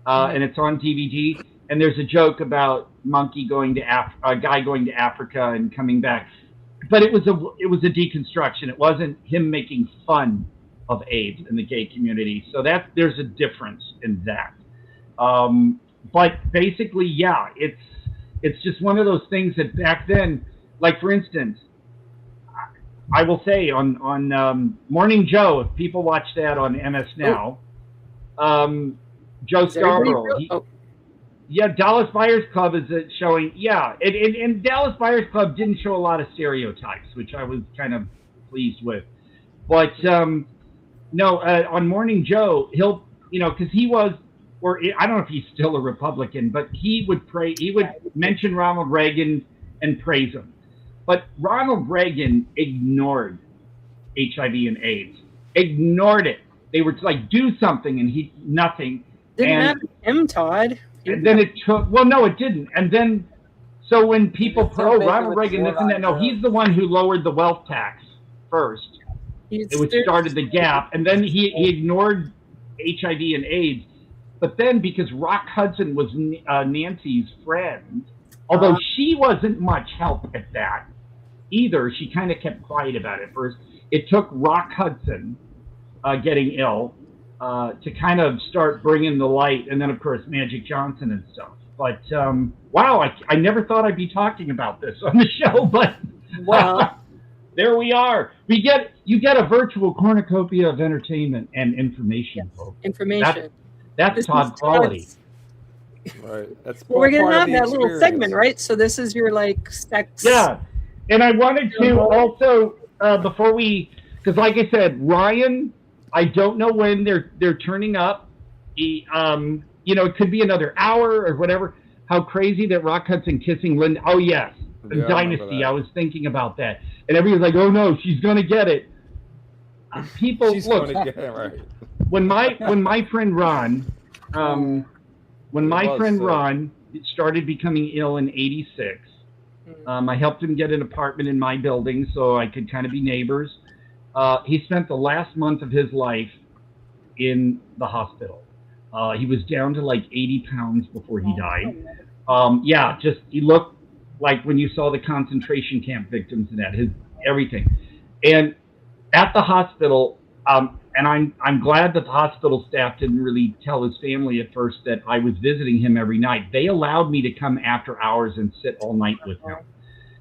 and it's on DVD. And there's a joke about monkey going to a guy going to Africa and coming back, but it was a deconstruction. It wasn't him making fun of AIDS in the gay community. So there's a difference in that. But basically, yeah, it's just one of those things that back then, like for instance, I will say on Morning Joe, if people watch that on MS Now, Joe Scarborough. Yeah, Dallas Buyers Club is showing, yeah. And Dallas Buyers Club didn't show a lot of stereotypes, which I was kind of pleased with. But, no, on Morning Joe, he'll, because he was, or I don't know if he's still a Republican, but he would mention Ronald Reagan and praise him. But Ronald Reagan ignored HIV and AIDS. Ignored it. They were like, do something, and nothing. Didn't happen to him, Todd. And then it took, well, no, it didn't. And then, so when people, Ronald Reagan, this and that, no, he's the one who lowered the wealth tax first. It started the gap. And then he ignored HIV and AIDS. But then because Rock Hudson was Nancy's friend, although she wasn't much help at that either, she kind of kept quiet about it first. It took Rock Hudson getting ill to kind of start bringing the light, and then of course Magic Johnson and stuff. But wow, I never thought I'd be talking about this on the show, but wow, there we are. You get a virtual cornucopia of entertainment and information, folks. Information. That's Todd quality. Right. That's well, we're gonna have that little segment, right? So this is your like sex. Yeah, and I wanted to also before we, because like I said, Ryan. I don't know when they're turning up. It could be another hour or whatever. How crazy that Rock Hudson kissing Linda. Oh, yes. Yeah, Dynasty. I was thinking about that. And everyone's like, oh, no, she's going to get it. People, She's look, gonna get it, right. when my friend Ron, Ron started becoming ill in 86, I helped him get an apartment in my building so I could kind of be neighbors. He spent the last month of his life in the hospital. He was down to like 80 pounds before he died. He looked like when you saw the concentration camp victims and that, everything. And at the hospital, and I'm glad that the hospital staff didn't really tell his family at first that I was visiting him every night. They allowed me to come after hours and sit all night with him.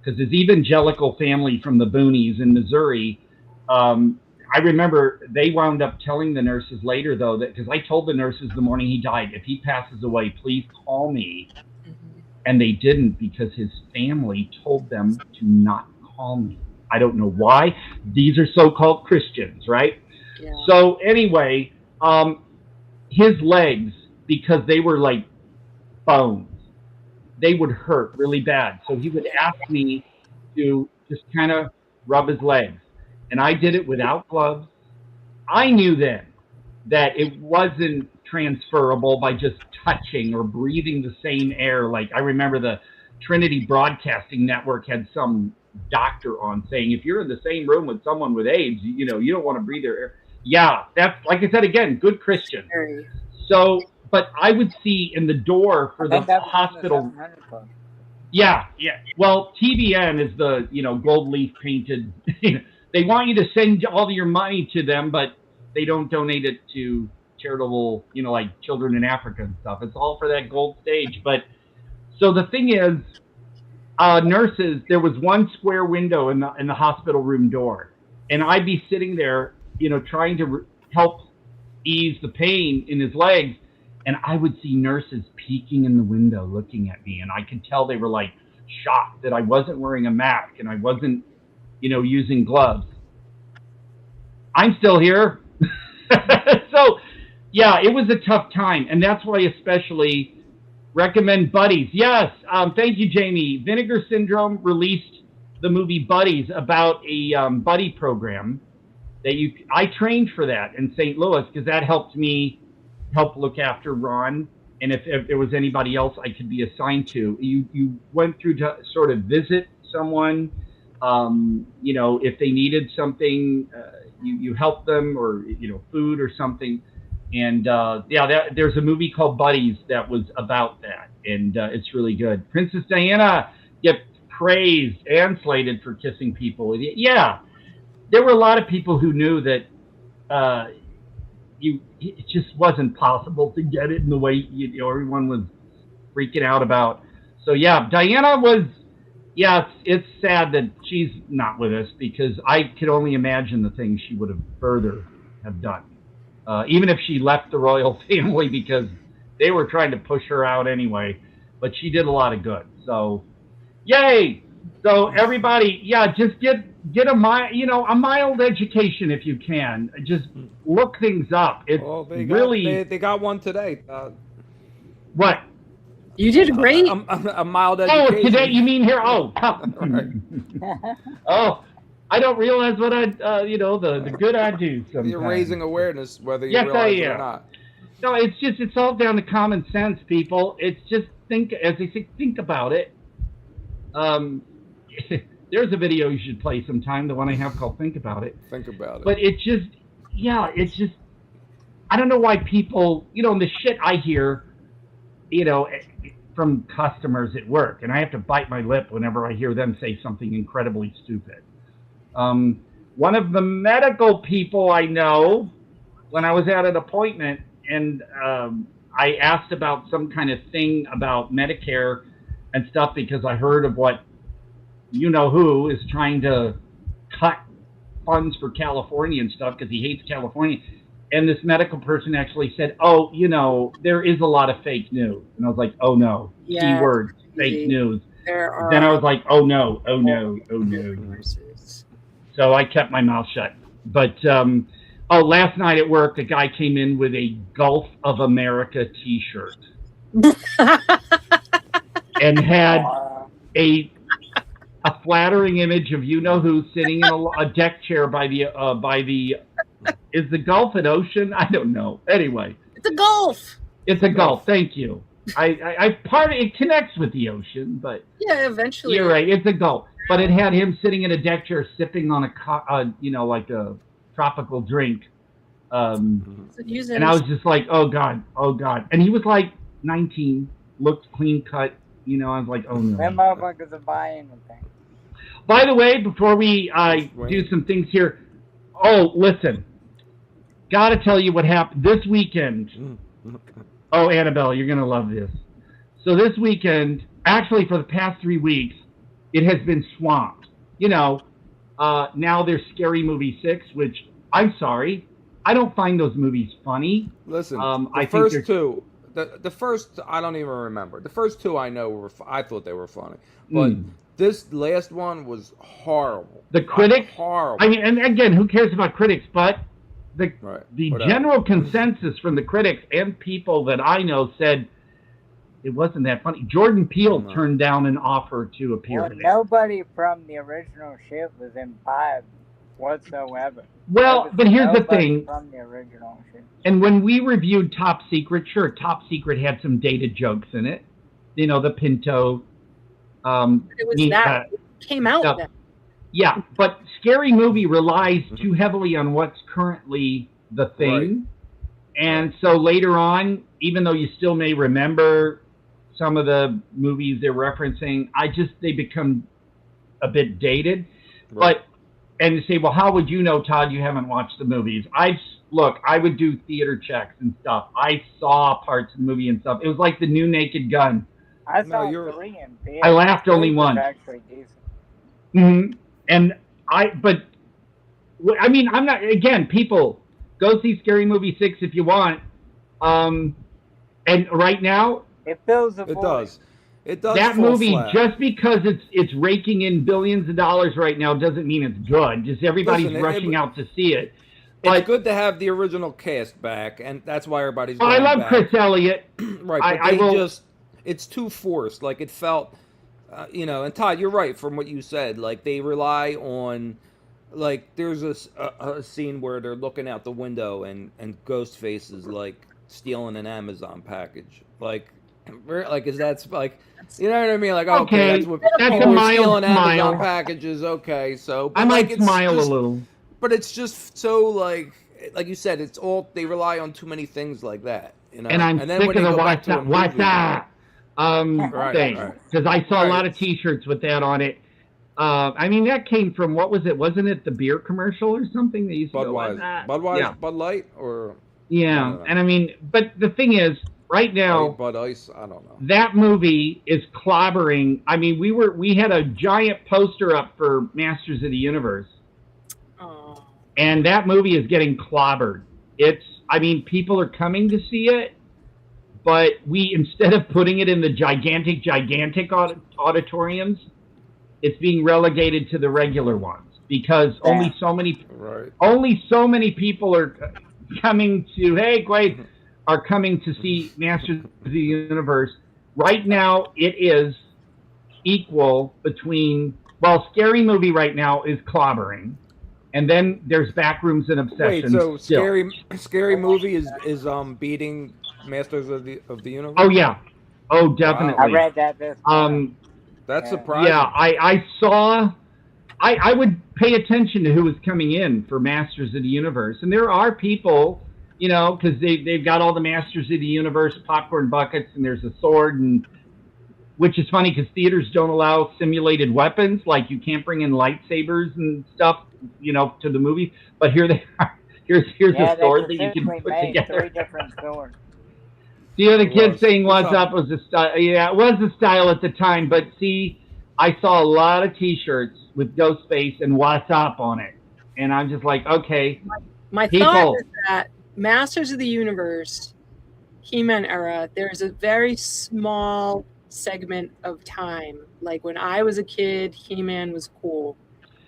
Because his evangelical family from the boonies in Missouri, I remember they wound up telling the nurses later, though, that because I told the nurses the morning he died, if he passes away, please call me. And they didn't because his family told them to not call me. I don't know why. These are so-called Christians, right? Yeah. So anyway, his legs, because they were like bones, they would hurt really bad. So he would ask me to just kind of rub his legs. And I did it without gloves. I knew then that it wasn't transferable by just touching or breathing the same air. Like I remember the Trinity Broadcasting Network had some doctor on saying, if you're in the same room with someone with AIDS, you don't want to breathe their air. Yeah, that's, like I said, again, good Christian. So, but I would see in the door for the hospital. Yeah. Well, TBN is the, gold leaf painted. They want you to send all your money to them, but they don't donate it to charitable, like children in Africa and stuff. It's all for that gold stage. But so the thing is, nurses, there was one square window in the hospital room door, and I'd be sitting there, trying to help ease the pain in his legs, and I would see nurses peeking in the window looking at me, and I could tell they were like shocked that I wasn't wearing a mask and I wasn't, using gloves. I'm still here. So, yeah, it was a tough time, and that's why I especially recommend Buddies. Yes, thank you, Jamie. Vinegar Syndrome released the movie Buddies about a buddy program that I trained for that in St. Louis because that helped me look after Ron and if there was anybody else I could be assigned to. You went through to sort of visit someone, you know, if they needed something, you helped them, or, you know, food or something. And there's a movie called Buddies that was about that, and it's really good. Princess Diana get praised and slated for kissing people. Yeah, there were a lot of people who knew that it just wasn't possible to get it in the way everyone was freaking out about. So yeah, Diana was. Yeah, it's sad that she's not with us, because I could only imagine the things she would have further have done. Even if she left the royal family, because they were trying to push her out anyway. But she did a lot of good. So, yay! So everybody, yeah, just get a mild education if you can. Just look things up. It's they got one today. What? You did great. A mild education. Oh, today you mean here? Oh, right. Oh, I don't realize what the good I do sometimes. You're raising awareness, whether you yes, realize I am. it or not. No, it's all down to common sense, people. It's just think about it. There's a video you should play sometime, the one I have called Think About It. Think about it. But it's just, I don't know why people, the shit I hear, from customers at work, and I have to bite my lip whenever I hear them say something incredibly stupid. One of the medical people I know, when I was at an appointment, and I asked about some kind of thing about Medicare and stuff, because I heard of what who is trying to cut funds for California and stuff because he hates California. And this medical person actually said, oh, there is a lot of fake news. And I was like, oh no, Yeah, keyword, fake news. There are Then I was like, oh no. So I kept my mouth shut. But, last night at work, the guy came in with a Gulf of America t-shirt. And had a flattering image of who sitting in a deck chair by the is the Gulf an ocean? I don't know. Anyway, it's a Gulf. It's a Gulf. Thank you. It connects with the ocean, but yeah, eventually. You're right. It's a Gulf, but it had him sitting in a deck chair sipping on like a tropical drink. And I was just like, oh god. And he was like 19, looked clean cut. I was like, oh no. Them motherfuckers are buying anything. By the way, before we do some things here, listen. Gotta tell you what happened this weekend. Oh, Annabelle, you're gonna love this. So this weekend, actually for the past 3 weeks, it has been swamped. Now there's Scary Movie 6, which, I'm sorry, I don't find those movies funny. Listen, I first think two, the first, I don't even remember. The first two I know I thought they were funny. But this last one was horrible. The critics? Horrible. I mean, and again, who cares about critics? But the general consensus from the critics and people that I know said it wasn't that funny. Jordan Peele turned down an offer to appear in it. Nobody from the original shit was imbibed whatsoever. Well, but here's the thing. From the original shit. And when we reviewed Top Secret, sure, Top Secret had some dated jokes in it. The Pinto. It was that came out then. Yeah, but Scary Movie relies too heavily on what's currently the thing. Right. And so later on, even though you still may remember some of the movies they're referencing, they become a bit dated. Right. And you say, well, how would you know, Todd, you haven't watched the movies? I would do theater checks and stuff. I saw parts of the movie and stuff. It was like The New Naked Gun. I saw 3 in theater. I laughed only once. Actually decent. Mm-hmm. And I'm not, again, people, go see Scary Movie 6 if you want. And right now, it fills the void. It does. That movie, just because it's raking in billions of dollars right now, doesn't mean it's good. Just everybody's rushing out to see it. It's good to have the original cast back, and that's why everybody's going I love back. Chris Elliott. Right, but it's too forced. Like, it felt, and Todd, you're right from what you said. Like, they rely on, like, there's a scene where they're looking out the window and Ghostface is, like, stealing an Amazon package. Like, is that like, you know what I mean? Like, okay, Okay, that's what that's people a are mild stealing Amazon smile. packages. Okay, so but I might like, it's smile just, a little. but it's just so like you said, it's all they rely on too many things like that, you know. And I'm then sick when of they the go back to a what's movie, that thing, right. because I saw a Right. lot of T-shirts with that on it. I mean, that came from, what was it? Wasn't it the beer commercial or something? They used to go, what's that? Yeah. Bud Light, or Yeah, and I mean, but the thing is, right now, Bud Ice, I don't know. that movie is clobbering. I mean, we had a giant poster up for Masters of the Universe, and that movie is getting clobbered. I mean, people are coming to see it, but instead of putting it in the gigantic auditoriums, it's being relegated to the regular ones because only so many people are coming to are coming to see Masters of the Universe. Right now, it is equal between, Scary Movie right now is clobbering, and then there's Backrooms and Obsessions. Wait, so still. Scary Movie is beating Masters of the Universe? Oh yeah, oh definitely. I read that this morning. That's surprising. Yeah, I saw. I would pay attention to who was coming in for Masters of the Universe, and there are people, you know, because they've got all the Masters of the Universe popcorn buckets, and there's a sword, and which is funny because theaters don't allow simulated weapons, like you can't bring in lightsabers and stuff, you know, to the movie. But here they are. Here's a sword that you can put together. 3 different swords. The other kid saying "What's up" was a style. Yeah, it was a style at the time. But see, I saw a lot of T-shirts with Ghostface and "What's up" on it, and I'm just like, okay. My thought is that Masters of the Universe, He-Man era, there's a very small segment of time. Like when I was a kid, He-Man was cool.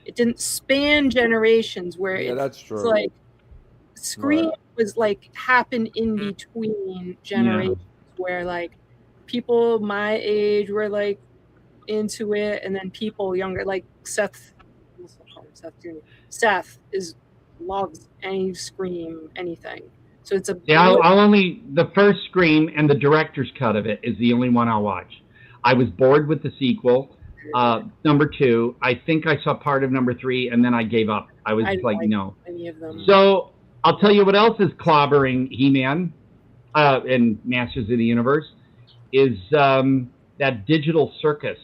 It didn't span generations where that's true. It's like Scream was like happened in between generations where like people my age were like into it, and then people younger like Seth loves any Scream anything. So it's a I'll only the first Scream and the director's cut of it is the only one I'll watch. I was bored with the sequel. Number 2, I think I saw part of number 3, and then I gave up. I was like, no. Any of them. So I'll tell you what else is clobbering He-Man and Masters of the Universe is that digital circus.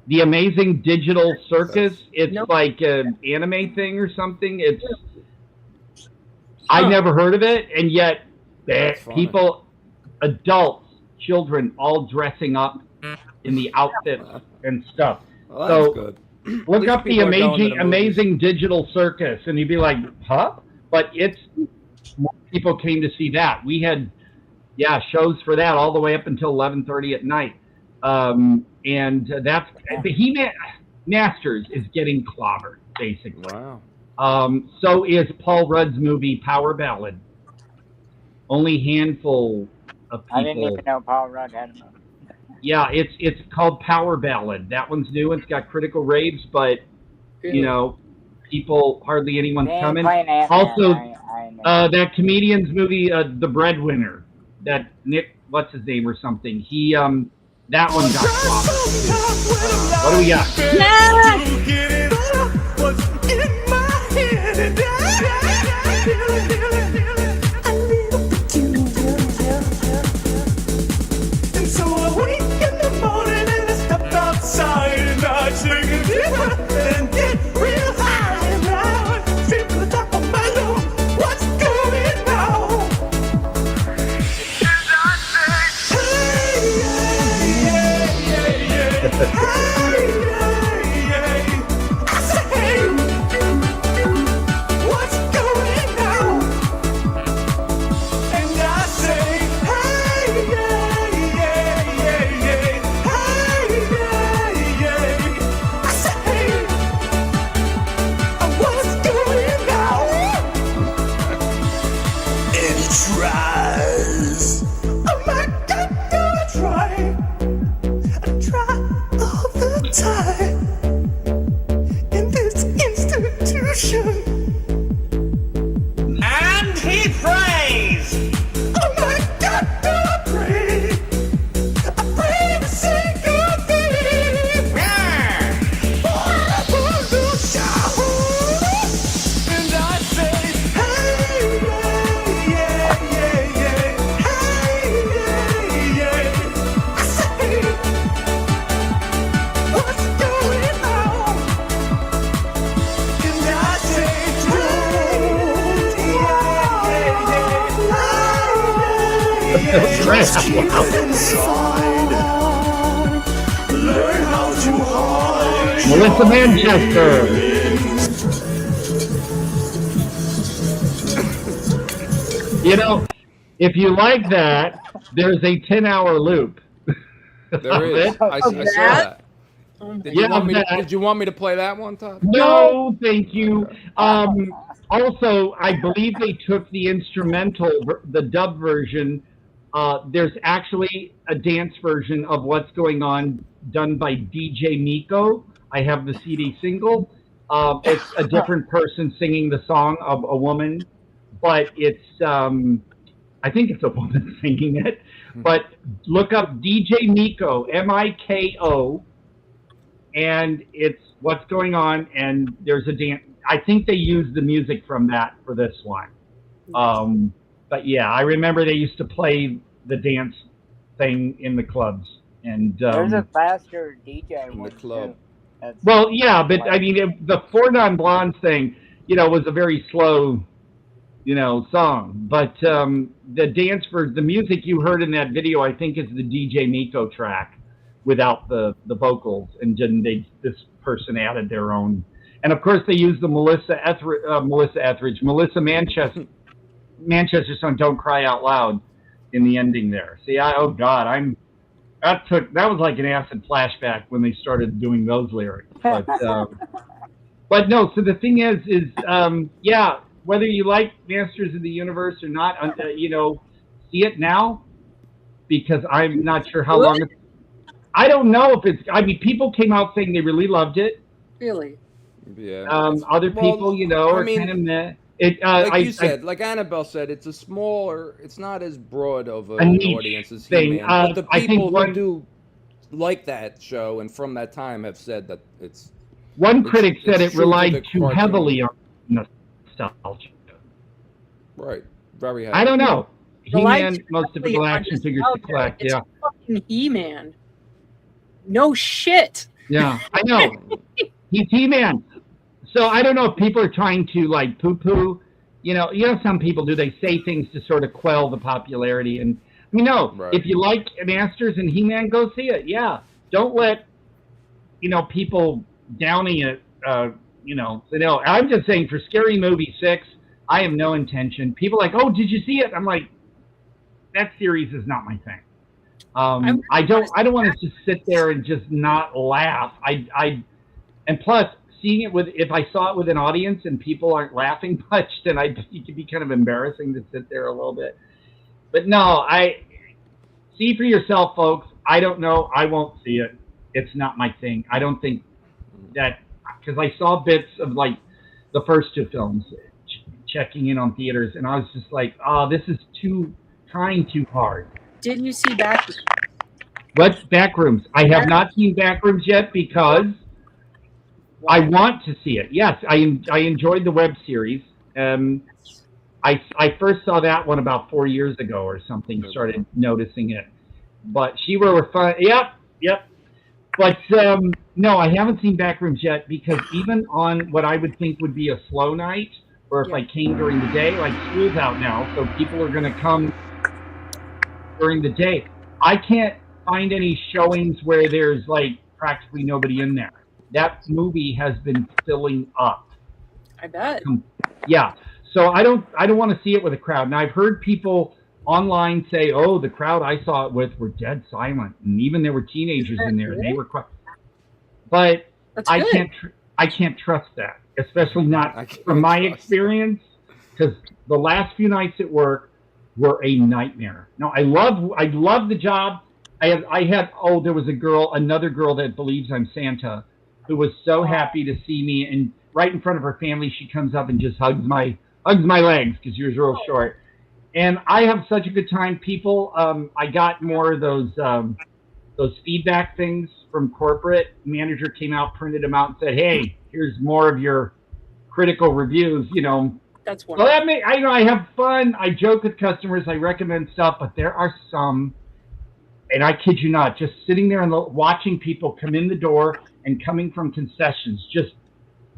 The Amazing Digital Circus. It's like an anime thing or something. I never heard of it, and yet people, adults, children, all dressing up in the outfits and stuff. Well, that's good. Look up the Amazing Digital Circus, and you'd be like, huh? But more people came to see that. We had, shows for that all the way up until 11:30 at night. And that's the He-Man Masters is getting clobbered, basically. Wow. So is Paul Rudd's movie Power Ballad. Only handful of people. I didn't even know Paul Rudd had a movie. Yeah, it's called Power Ballad. That one's new. It's got critical raves, but you know, hardly anyone's coming. Also, that comedian's movie, The Breadwinner, that Nick, what's his name or something. He that one got clobbered. What do we got? And he prays! Oh my God! Learn how to hide. Melissa Manchester. You know, if you like that, there's a 10-hour loop. There is. I saw that. Did you want me to play that one, Todd? No, thank you. Also, I believe they took the instrumental, the dub version. There's actually a dance version of What's Going On done by DJ Miko. I have the CD single. It's a different person singing the song of a woman, but it's, I think it's a woman singing it. But look up DJ Miko, Miko, and it's What's Going On, and there's a dance. I think they used the music from that for this one. But yeah, I remember they used to play the dance thing in the clubs. And there's a faster DJ in the club. Well, yeah, but I mean, the Four Non-Blondes thing, was a very slow, song. But the dance for the music you heard in that video, I think, is the DJ Miko track without the vocals, and then this person added their own. And of course, they used the Melissa Manchester song "Don't Cry Out Loud" in the ending there. See, that was like an acid flashback when they started doing those lyrics. But no. So the thing is, yeah, whether you like Masters of the Universe or not, see it now, because I'm not sure how long. I don't know if it's. I mean, people came out saying they really loved it. Really? Yeah. Other people, are kind of meh. Like you said, like Annabelle said, it's it's not as broad of an audience as He-Man. But the people who do like that show and from that time have said that it's. One critic said it relied too heavily on nostalgia. Right. Very heavy. I don't know. He-Man, most typical action figures to collect. It's fucking He-Man. No shit. Yeah, I know. He's He-Man. So I don't know if people are trying to like poo-poo. Some people do. They say things to sort of quell the popularity. And if you like Masters and He-Man, go see it. Yeah, don't let people downing it. I'm just saying for Scary Movie 6, I have no intention. People are like, oh, did you see it? I'm like, that series is not my thing. I don't want to just sit there and just not laugh. And plus, seeing it if I saw it with an audience and people aren't laughing much, then it could be kind of embarrassing to sit there a little bit. But no, see for yourself, folks. I don't know. I won't see it. It's not my thing. I don't think that, because I saw bits of like the first two films, checking in on theaters, and I was just like, oh, this is trying too hard. Did you see Backrooms? What's Backrooms? I have not seen Backrooms yet because I want to see it. Yes, I enjoyed the web series. I first saw that one about 4 years ago or something. Started noticing it, but she were fun. Yep. But no, I haven't seen Backrooms yet because even on what I would think would be a slow night, or if I came during the day, like school's out now, so people are going to come during the day. I can't find any showings where there's like practically nobody in there. That movie has been filling up. I bet. Yeah. So I don't want to see it with a crowd. Now I've heard people online say, "Oh, the crowd I saw it with were dead silent, and even there were teenagers in there, and they were quiet." But I can't trust that, especially not from my experience, because the last few nights at work were a nightmare. No, I love the job. There was another girl that believes I'm Santa, who was so happy to see me, and right in front of her family, she comes up and just hugs my legs because yours are real short. And I have such a good time. People, I got more of those feedback things from corporate. Manager came out, printed them out, and said, "Hey, here's more of your critical reviews." That's wonderful. So I have fun. I joke with customers. I recommend stuff, but there are some, and I kid you not, just sitting there and watching people come in the door and coming from concessions, just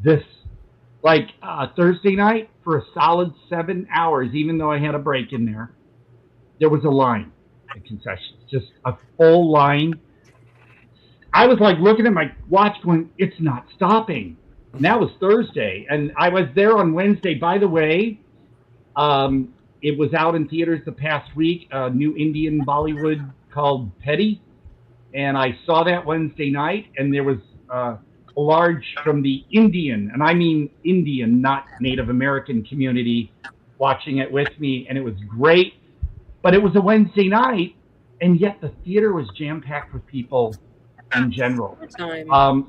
this, Thursday night for a solid 7 hours, even though I had a break in there. there was a line at concessions, just a full line. I was like looking at my watch going, it's not stopping. And that was Thursday. And I was there on Wednesday. By the way, it was out in theaters the past week, a new Indian Bollywood called Petty. And I saw that Wednesday night, and there was a large from the Indian, and I mean Indian, not Native American community, watching it with me, and it was great. But it was a Wednesday night, and yet the theater was jam-packed with people in general.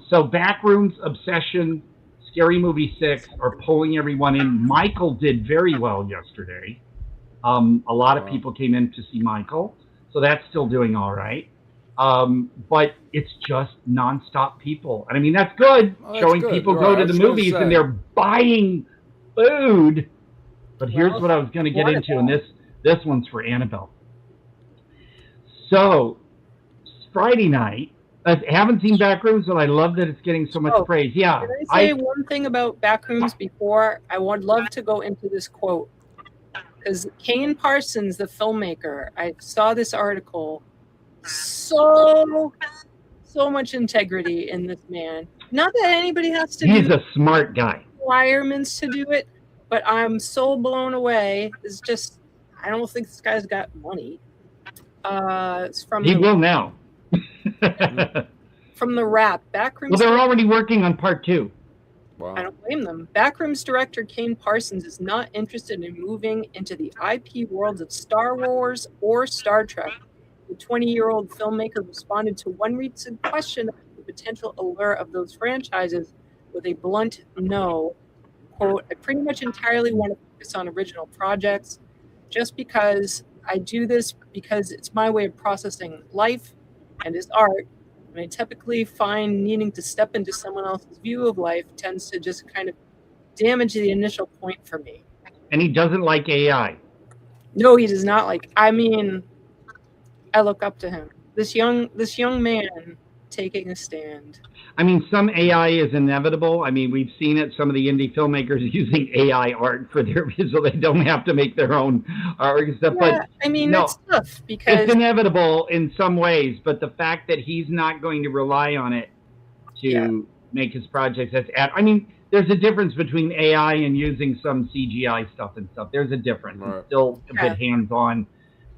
So Backrooms, Obsession, Scary Movie 6 are pulling everyone in. Michael did very well yesterday. A lot of people came in to see Michael, so that's still doing all right. But it's just nonstop people. And I mean, that's good, showing good, people right. go I to was the gonna movies say. and they're buying food. But here's what I was going to get into, and this one's for Annabelle. So, Friday night, I haven't seen Backrooms, but I love that it's getting so much praise. Yeah. Can I say one thing about Backrooms before? I would love to go into this quote. Because Kane Parsons, the filmmaker, I saw this article. So much integrity in this man. Not that anybody has to He's do a smart guy. requirements to do it, but I'm so blown away. It's just, I don't think this guy's got money. It's from He will now. From the Wrap. Backrooms. Well, they're already working on part 2. Wow. I don't blame them. Backrooms director Kane Parsons is not interested in moving into the IP worlds of Star Wars or Star Trek. The 20-year-old filmmaker responded to one recent question about the potential allure of those franchises with a blunt no. Quote, I pretty much entirely want to focus on original projects just because I do this because it's my way of processing life and his art. And I typically find needing to step into someone else's view of life tends to just kind of damage the initial point for me. And he doesn't like AI. No, he does not like. I mean, I look up to him. This young man taking a stand. I mean, some AI is inevitable. I mean, we've seen it. Some of the indie filmmakers using AI art for their so they don't have to make their own art and stuff. Yeah, but I mean, no, it's tough because it's inevitable in some ways. But the fact that he's not going to rely on it to make his projects, I mean, there's a difference between AI and using some CGI stuff and stuff. There's a difference. It's still a bit hands-on.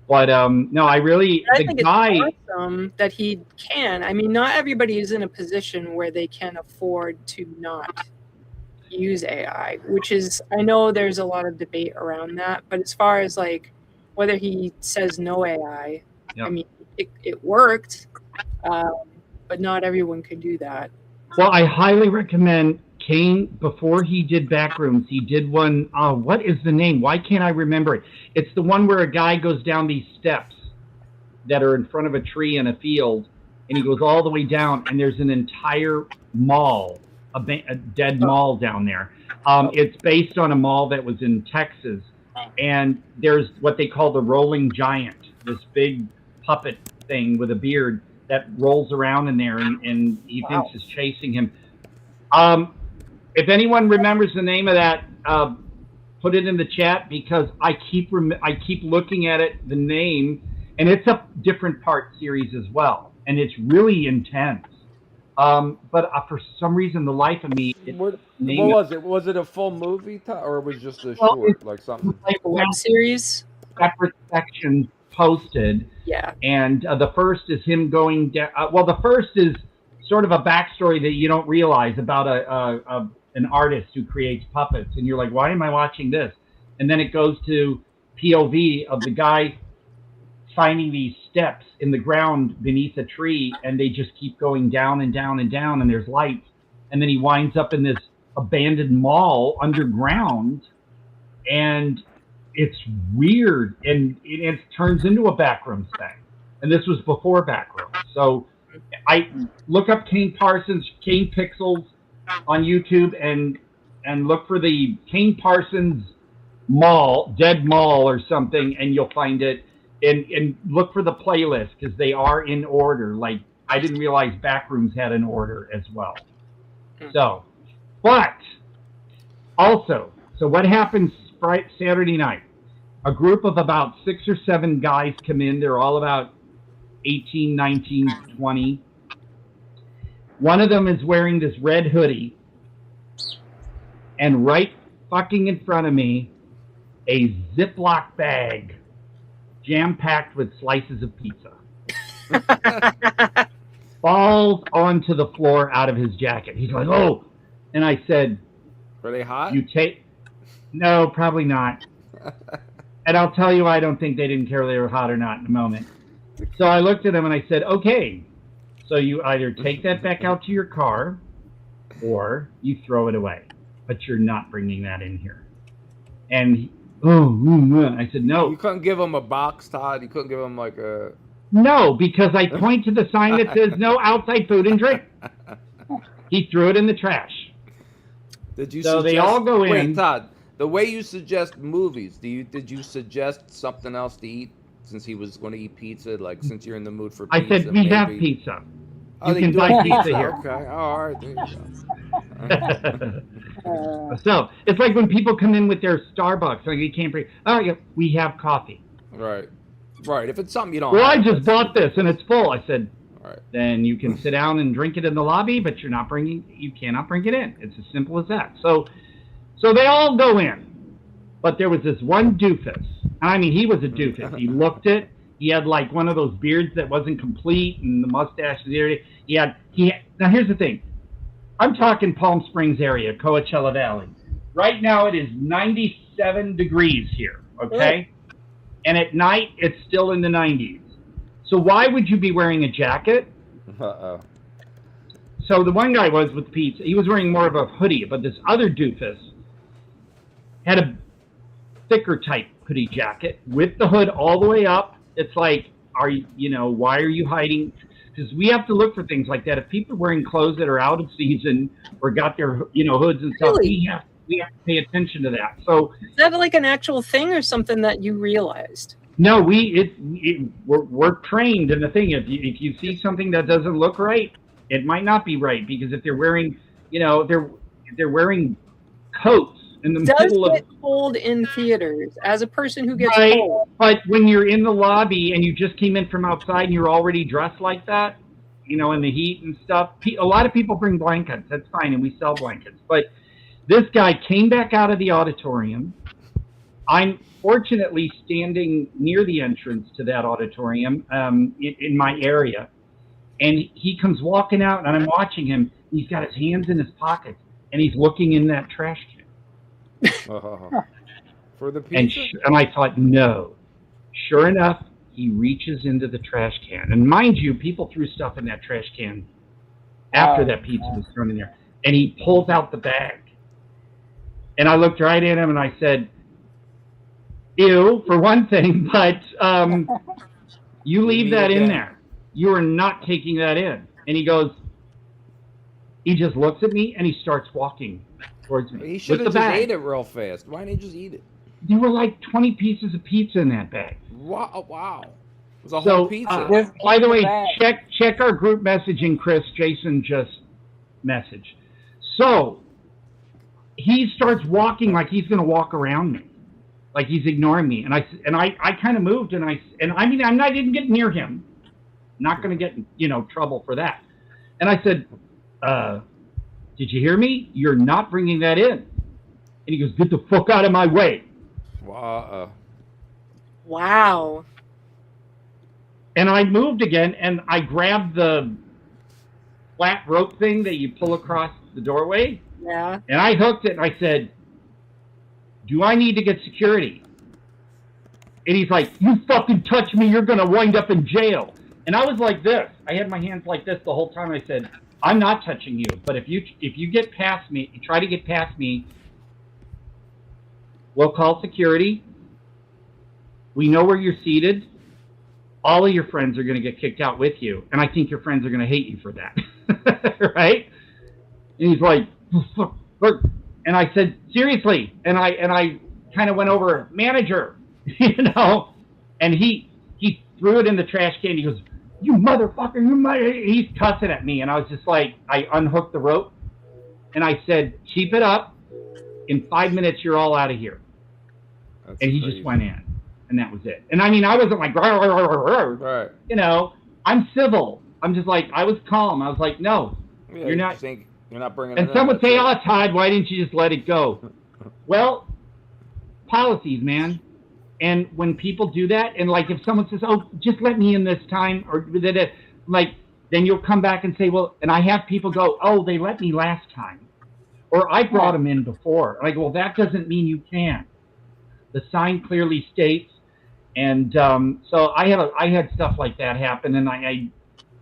But no, I think it's awesome that he can. I mean, not everybody is in a position where they can afford to not use AI, which is, I know there's a lot of debate around that. But as far as like whether he says no AI, I mean, it worked, but not everyone could do that. Well, I highly recommend Kane, before he did Backrooms, he did one, what is the name? Why can't I remember it? It's the one where a guy goes down these steps that are in front of a tree in a field, and he goes all the way down, and there's an entire mall, a dead mall down there. It's based on a mall that was in Texas, and there's what they call the rolling giant, this big puppet thing with a beard that rolls around in there, and he thinks is chasing him. If anyone remembers the name of that, put it in the chat, because I keep looking at it, the name, and it's a different part series as well, and it's really intense. But for some reason, the life of me, what was it? Was it a full movie, or it was just a short, like something? Like a web series? Separate sections posted. Yeah. And the first is him going down. Well, the first is sort of a backstory that you don't realize about an artist who creates puppets, and you're like, why am I watching this? And then it goes to POV of the guy finding these steps in the ground beneath a tree, and they just keep going down and down and down, and there's lights, and then he winds up in this abandoned mall underground, and it's weird, and it turns into a Backrooms thing. And this was before Backrooms. So I look up Kane Parsons, Kane Pixels on YouTube, and look for the Kane Parsons Mall, Dead Mall or something, and you'll find it. And look for the playlist, because they are in order. Like, I didn't realize Backrooms had an order as well. So, but also, so what happens Saturday night? a group of about 6 or 7 guys come in. They're all about 18, 19, 20. One of them is wearing this red hoodie, and right fucking in front of me, a Ziploc bag jam-packed with slices of pizza falls onto the floor out of his jacket. He's like, oh. And I said, were they hot? No, probably not. And I'll tell you, I don't think they didn't care if they were hot or not in a moment. So I looked at him and I said, okay, so you either take that back out to your car or you throw it away, but you're not bringing that in here. And I said, no. You couldn't give him a box, Todd? You couldn't give him like a... No, because I point to the sign that says no outside food and drink. He threw it in the trash. Did you so they all go in. Wait, Todd, the way you suggest movies, did you suggest something else to eat since he was going to eat pizza? Like, since you're in the mood for pizza, I said, we have pizza. Oh, you can buy pizza here. Okay, all right. There you go. So it's like when people come in with their Starbucks, like you can't bring. Oh, yeah, we have coffee. Right. If it's something you don't. Well, have, I just bought this and it's full. I said, all right. Then you can sit down and drink it in the lobby, but you cannot bring it in. It's as simple as that. So they all go in, but there was this one doofus. I mean, he was a doofus. He looked it. He had like one of those beards that wasn't complete, and the mustache was there. Now here's the thing. I'm talking Palm Springs area, Coachella Valley. Right now it is 97 degrees here, okay? And at night it's still in the 90s. So why would you be wearing a jacket? Uh-oh. So the one guy was with pizza. He was wearing more of a hoodie, but this other doofus had a thicker type hoodie jacket with the hood all the way up. It's like, why are you hiding? Because we have to look for things like that. If people are wearing clothes that are out of season or got their, hoods and stuff, Really? we have to pay attention to that. So Is that like an actual thing or something that you realized? no, we're trained in the thing. If you see something that doesn't look right, it might not be right, because if they're wearing, they're wearing coats in the middle of. Does get cold in theaters as a person who gets Right, cold. but when you're in the lobby and you just came in from outside and you're already dressed like that, in the heat and stuff, a lot of people bring blankets. That's fine, and we sell blankets. But this guy came back out of the auditorium. I'm fortunately standing near the entrance to that auditorium in my area. And he comes walking out, and I'm watching him. He's got his hands in his pockets, and he's looking in that trash can. For the pizza? And I thought, no. Sure enough, he reaches into the trash can. And mind you, people threw stuff in that trash can after that pizza was thrown in there. And he pulls out the bag. And I looked right at him, and I said, ew, for one thing, but you leave that in there. You are not taking that in. And he just looks at me, and he starts walking towards me. He should have just ate it real fast. Why didn't he just eat it? There were like 20 pieces of pizza in that bag. Wow. It was a whole pizza. By the way, check our group messaging, Chris. Jason just messaged. So he starts walking like he's going to walk around me, like he's ignoring me. And I kind of moved, and I didn't get near him. Not going to get trouble for that. And I said, did you hear me? You're not bringing that in. And he goes, get the fuck out of my way. Wow. And I moved again, and I grabbed the flat rope thing that you pull across the doorway. Yeah. And I hooked it, and I said, do I need to get security? And he's like, you fucking touch me, you're going to wind up in jail. And I was like this. I had my hands like this the whole time. I said, I'm not touching you, but if you get past me, you try to get past me, we'll call security. We know where you're seated. All of your friends are going to get kicked out with you, and I think your friends are going to hate you for that. Right? And he's like, and I said, seriously. And I kind of went over, manager, and he threw it in the trash can. He goes, you motherfucker, he's cussing at me. And I was just like, I unhooked the rope, and I said, keep it up. In 5 minutes, you're all out of here. And he just went in. And that was it. And I mean, I wasn't like, right. You know, I'm civil. I'm just like, I was calm. I was like, no, Yeah, you're not. You're not bringing And it some in, would say, that's oh, Todd, why didn't you just let it go? Well, policies, man. And when people do that, and like if someone says, oh, just let me in this time, or like, then you'll come back and say, well, and I have people go, oh, they let me last time. Or I brought them in before. And I go, well, that doesn't mean you can. The sign clearly states. And so I had stuff like that happen. And I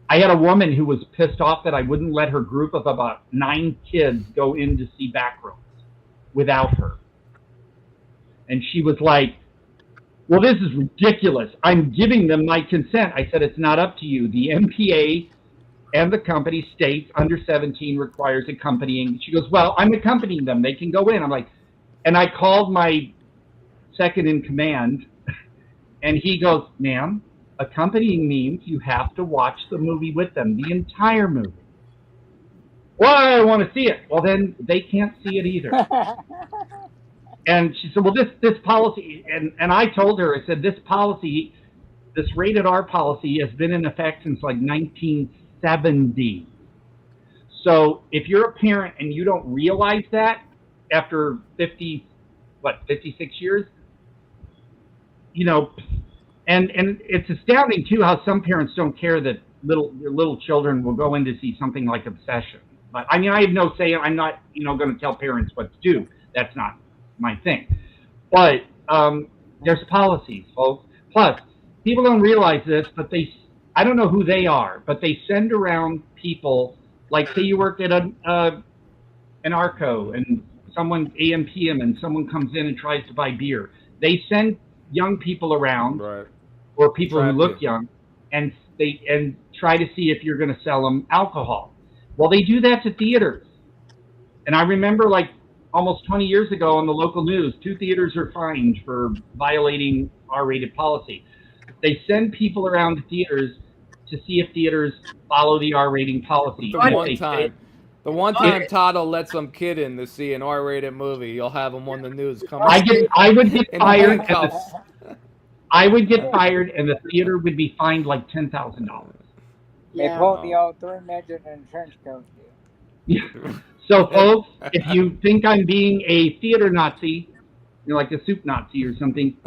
had a woman who was pissed off that I wouldn't let her group of about 9 kids go in to see Backrooms without her. And she was like, well, this is ridiculous. I'm giving them my consent. I said, it's not up to you. The MPA and the company states under 17 requires accompanying. She goes, well, I'm accompanying them. They can go in. I'm like, and I called my second in command, and he goes, ma'am, accompanying means you have to watch the movie with them, the entire movie. Well, I want to see it. Well, then they can't see it either. And she said, well, this policy, and I told her, I said, this policy, this rated R policy has been in effect since like 1970. So if you're a parent and you don't realize that after 56 years, you know, and it's astounding too how some parents don't care that their little children will go in to see something like Obsession. But I mean, I have no say. I'm not, going to tell parents what to do. That's not my thing. But there's policies, folks. Plus, people don't realize this, but I don't know who they are, but they send around people, like say you work at an ARCO and someone AMPM and someone comes in and tries to buy beer. They send young people around, or people who look young, and try to see if you're going to sell them alcohol. Well, they do that to theaters. And I remember like almost 20 years ago on the local news, 2 theaters are fined for violating R-rated policy. They send people around to theaters to see if theaters follow the R-rating policy. The one time Todd will let some kid in to see an R-rated movie, you'll have him on the news. I would get fired. I would get fired, and the theater would be fined like $10,000. They pulled the old 3 midget insurance code. So, folks, if you think I'm being a theater Nazi, like a soup Nazi or something,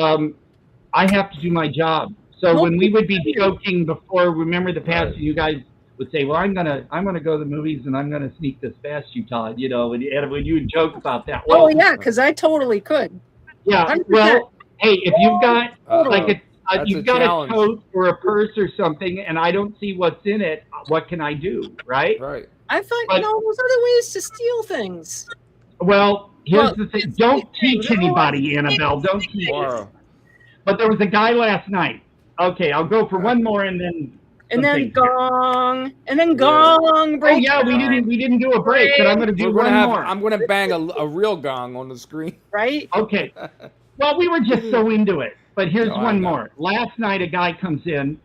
I have to do my job. So when we would be joking before, remember the past, you guys would say, well, I'm gonna go to the movies and I'm gonna sneak this past you, Todd. When you would joke about that. Well, oh yeah, because I totally could. Yeah. 100%. Well, hey, if you've got you've got challenge. a coat or a purse or something, and I don't see what's in it, what can I do? Right. Right. I thought there's other ways to steal things. Well, here's the thing. Don't teach anybody, Annabelle. Don't teach. But there was a guy last night. Okay, I'll go for one more and then. And then gong. And then gong. Break. Oh yeah, we didn't do a break, but I'm going to do one more. I'm going to bang a real gong on the screen. Right. Okay. Well, we were just so into it. But here's one more. Last night, a guy comes in,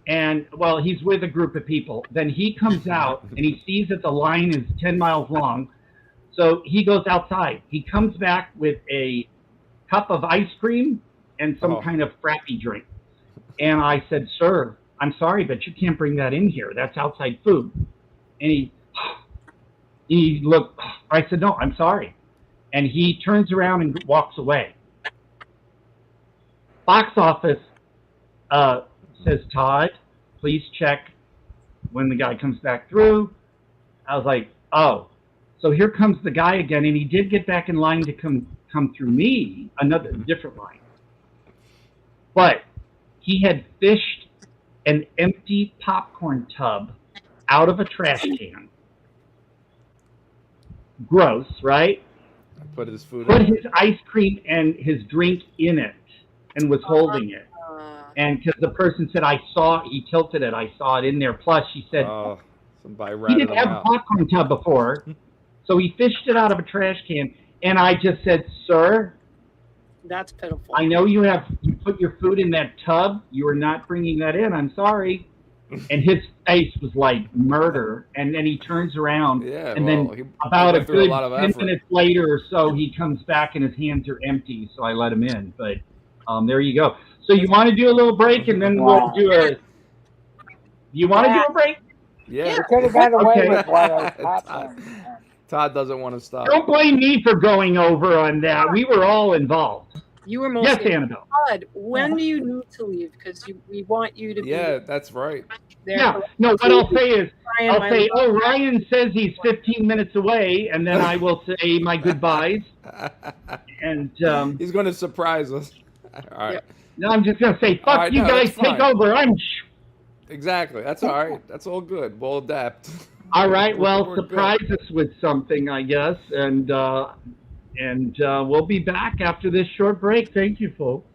and, well, he's with a group of people. Then he comes out, and he sees that the line is 10 miles long. So he goes outside. He comes back with a cup of ice cream and some kind of frappy drink. And I said, sir, I'm sorry, but you can't bring that in here. That's outside food. And he looked. I said, no, I'm sorry. And he turns around and walks away. Box office says, Todd, please check when the guy comes back through. I was like, oh. So here comes the guy again, and he did get back in line to come through me, another different line. But he had fished an empty popcorn tub out of a trash can. Gross, right? Put his food Put his ice cream and his drink in it and was holding it. And because the person said, he tilted it, I saw it in there. Plus, she said, he didn't have a popcorn tub before. So he fished it out of a trash can. And I just said, sir, that's pitiful. I know you put your food in that tub. You are not bringing that in. I'm sorry. And his face was like murder. And then he turns around. Yeah, and then about a good 10 minutes later or so, he comes back and his hands are empty. So I let him in. But There you go. So you want to do a little break, and then we'll do a. You want to do a break? Yeah. We could have got away Okay. with one of those popcorn. Todd doesn't want to stop. Don't blame me for going over on that. We were all involved. You were mostly. Yes, Annabelle. Todd, when do you need to leave? Because we want you to be. Yeah, that's right. There. Yeah. No, what I'll say is, I'll say, oh, Ryan says he's 15 minutes away, and then I will say my goodbyes. And he's going to surprise us. All right. No, I'm just going to say, fuck right, you guys, take over. Exactly. That's all right. That's all good. We'll adapt. All right. Well, We're surprise good. us with something, I guess, and we'll be back after this short break. Thank you, folks.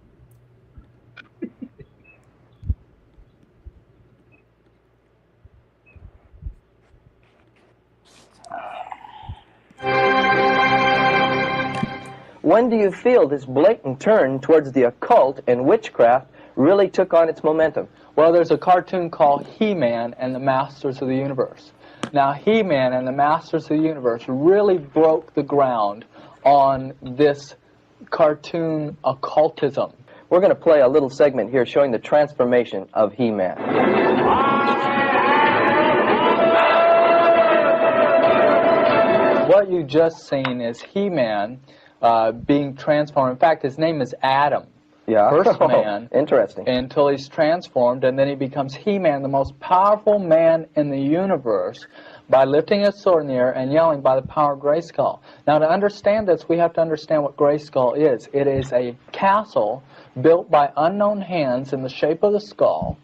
When do you feel this blatant turn towards the occult and witchcraft really took on its momentum? Well, there's a cartoon called He-Man and the Masters of the Universe. Now, He-Man and the Masters of the Universe really broke the ground on this cartoon occultism. We're going to play a little segment here showing the transformation of He-Man. What you just seen is He-Man being transformed. In fact, his name is Adam. Yeah. First man. Interesting. Until he's transformed, and then he becomes He-Man, the most powerful man in the universe, by lifting his sword in the air and yelling by the power of Grayskull. Now, to understand this, we have to understand what Grayskull is. It is a castle built by unknown hands in the shape of the skull,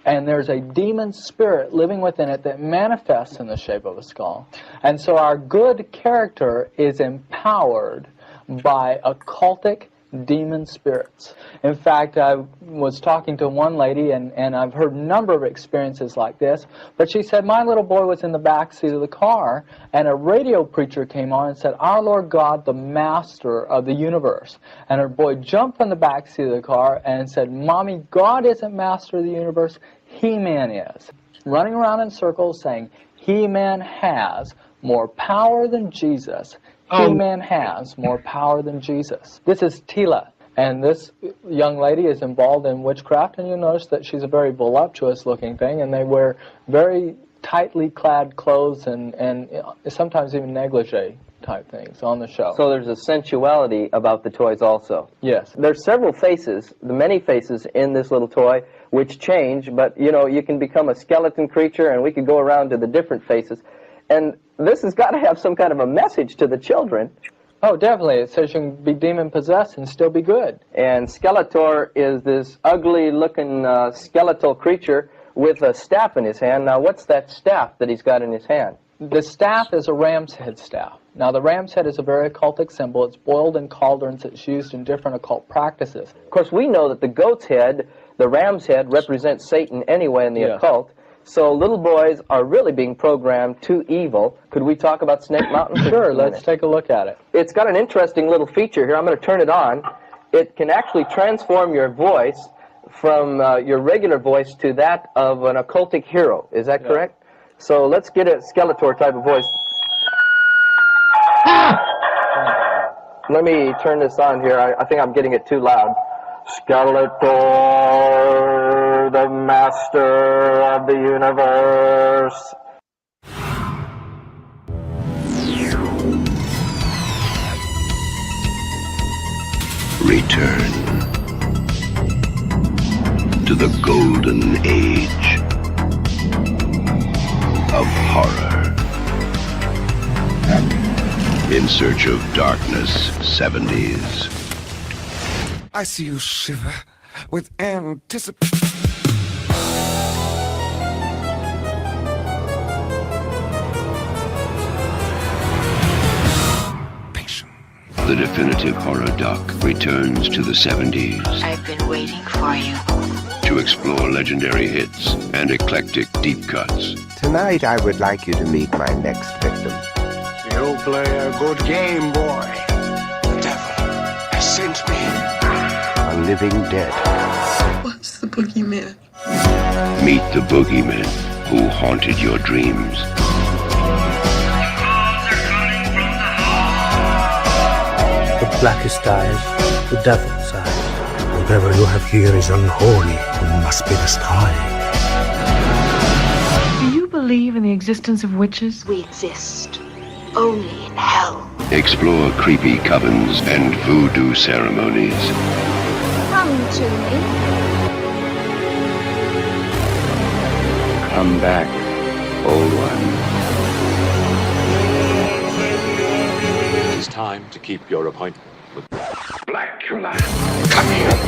and there's a demon spirit living within it that manifests in the shape of a skull. And so our good character is empowered by occultic demon spirits. In fact, I was talking to one lady, and I've heard a number of experiences like this, but she said, my little boy was in the back seat of the car, and a radio preacher came on and said, our Lord God, the master of the universe. And her boy jumped from the back seat of the car and said, Mommy, God isn't master of the universe, He-Man is. Running around in circles saying, He-Man has more power than Jesus. He-Man has more power than Jesus. This is Tila, and this young lady is involved in witchcraft, and you'll notice that she's a very voluptuous-looking thing, and they wear very tightly clad clothes and sometimes even negligee type things on the show. So there's a sensuality about the toys also. Yes. There's several faces, the many faces in this little toy, which change, but you know, you can become a skeleton creature, and we could go around to the different faces. And this has got to have some kind of a message to the children. Oh, definitely. It says you can be demon-possessed and still be good. And Skeletor is this ugly-looking skeletal creature with a staff in his hand. Now, what's that staff that he's got in his hand? The staff is a ram's head staff. Now, the ram's head is a very occultic symbol. It's boiled in cauldrons. It's used in different occult practices. Of course, we know that the goat's head, the ram's head, represents Satan anyway in the occult. So little boys are really being programmed to evil. Could we talk about Snake Mountain? Sure, let's take a look at it. It's got an interesting little feature here. I'm going to turn it on. It can actually transform your voice from your regular voice to that of an occultic hero. Is that correct? So let's get a Skeletor type of voice. Let me turn this on here. I think I'm getting it too loud. Skeletor, the master of the universe. Return to the golden age of horror. In Search of Darkness 70s. I see you shiver with anticipation. The definitive horror doc returns to the 70s I've been waiting for you. to explore legendary hits and eclectic deep cuts. Tonight, I would like you to meet my next victim. You play a good game, boy. The devil has sent me. A living dead. What's the boogeyman? Meet the boogeymen who haunted your dreams. The blackest eyes, the devil's eyes. Whatever you have here is unholy and must be destroyed. Do you believe in the existence of witches? We exist only in hell. Explore creepy covens and voodoo ceremonies. Come to me. Come back, old one. It's time to keep your appointment with Blackula. Come here.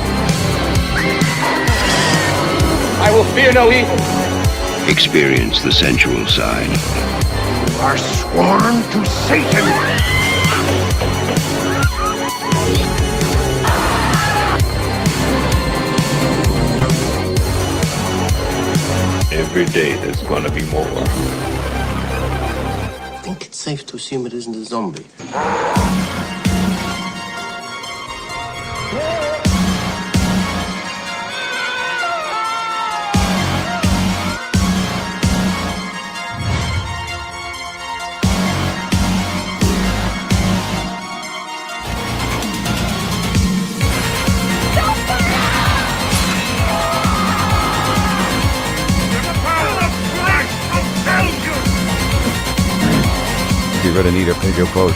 I will fear no evil. Experience the sensual side. You are sworn to Satan. Every day there's gonna be more. I think it's safe to assume it isn't a zombie. You're gonna need a bigger boat.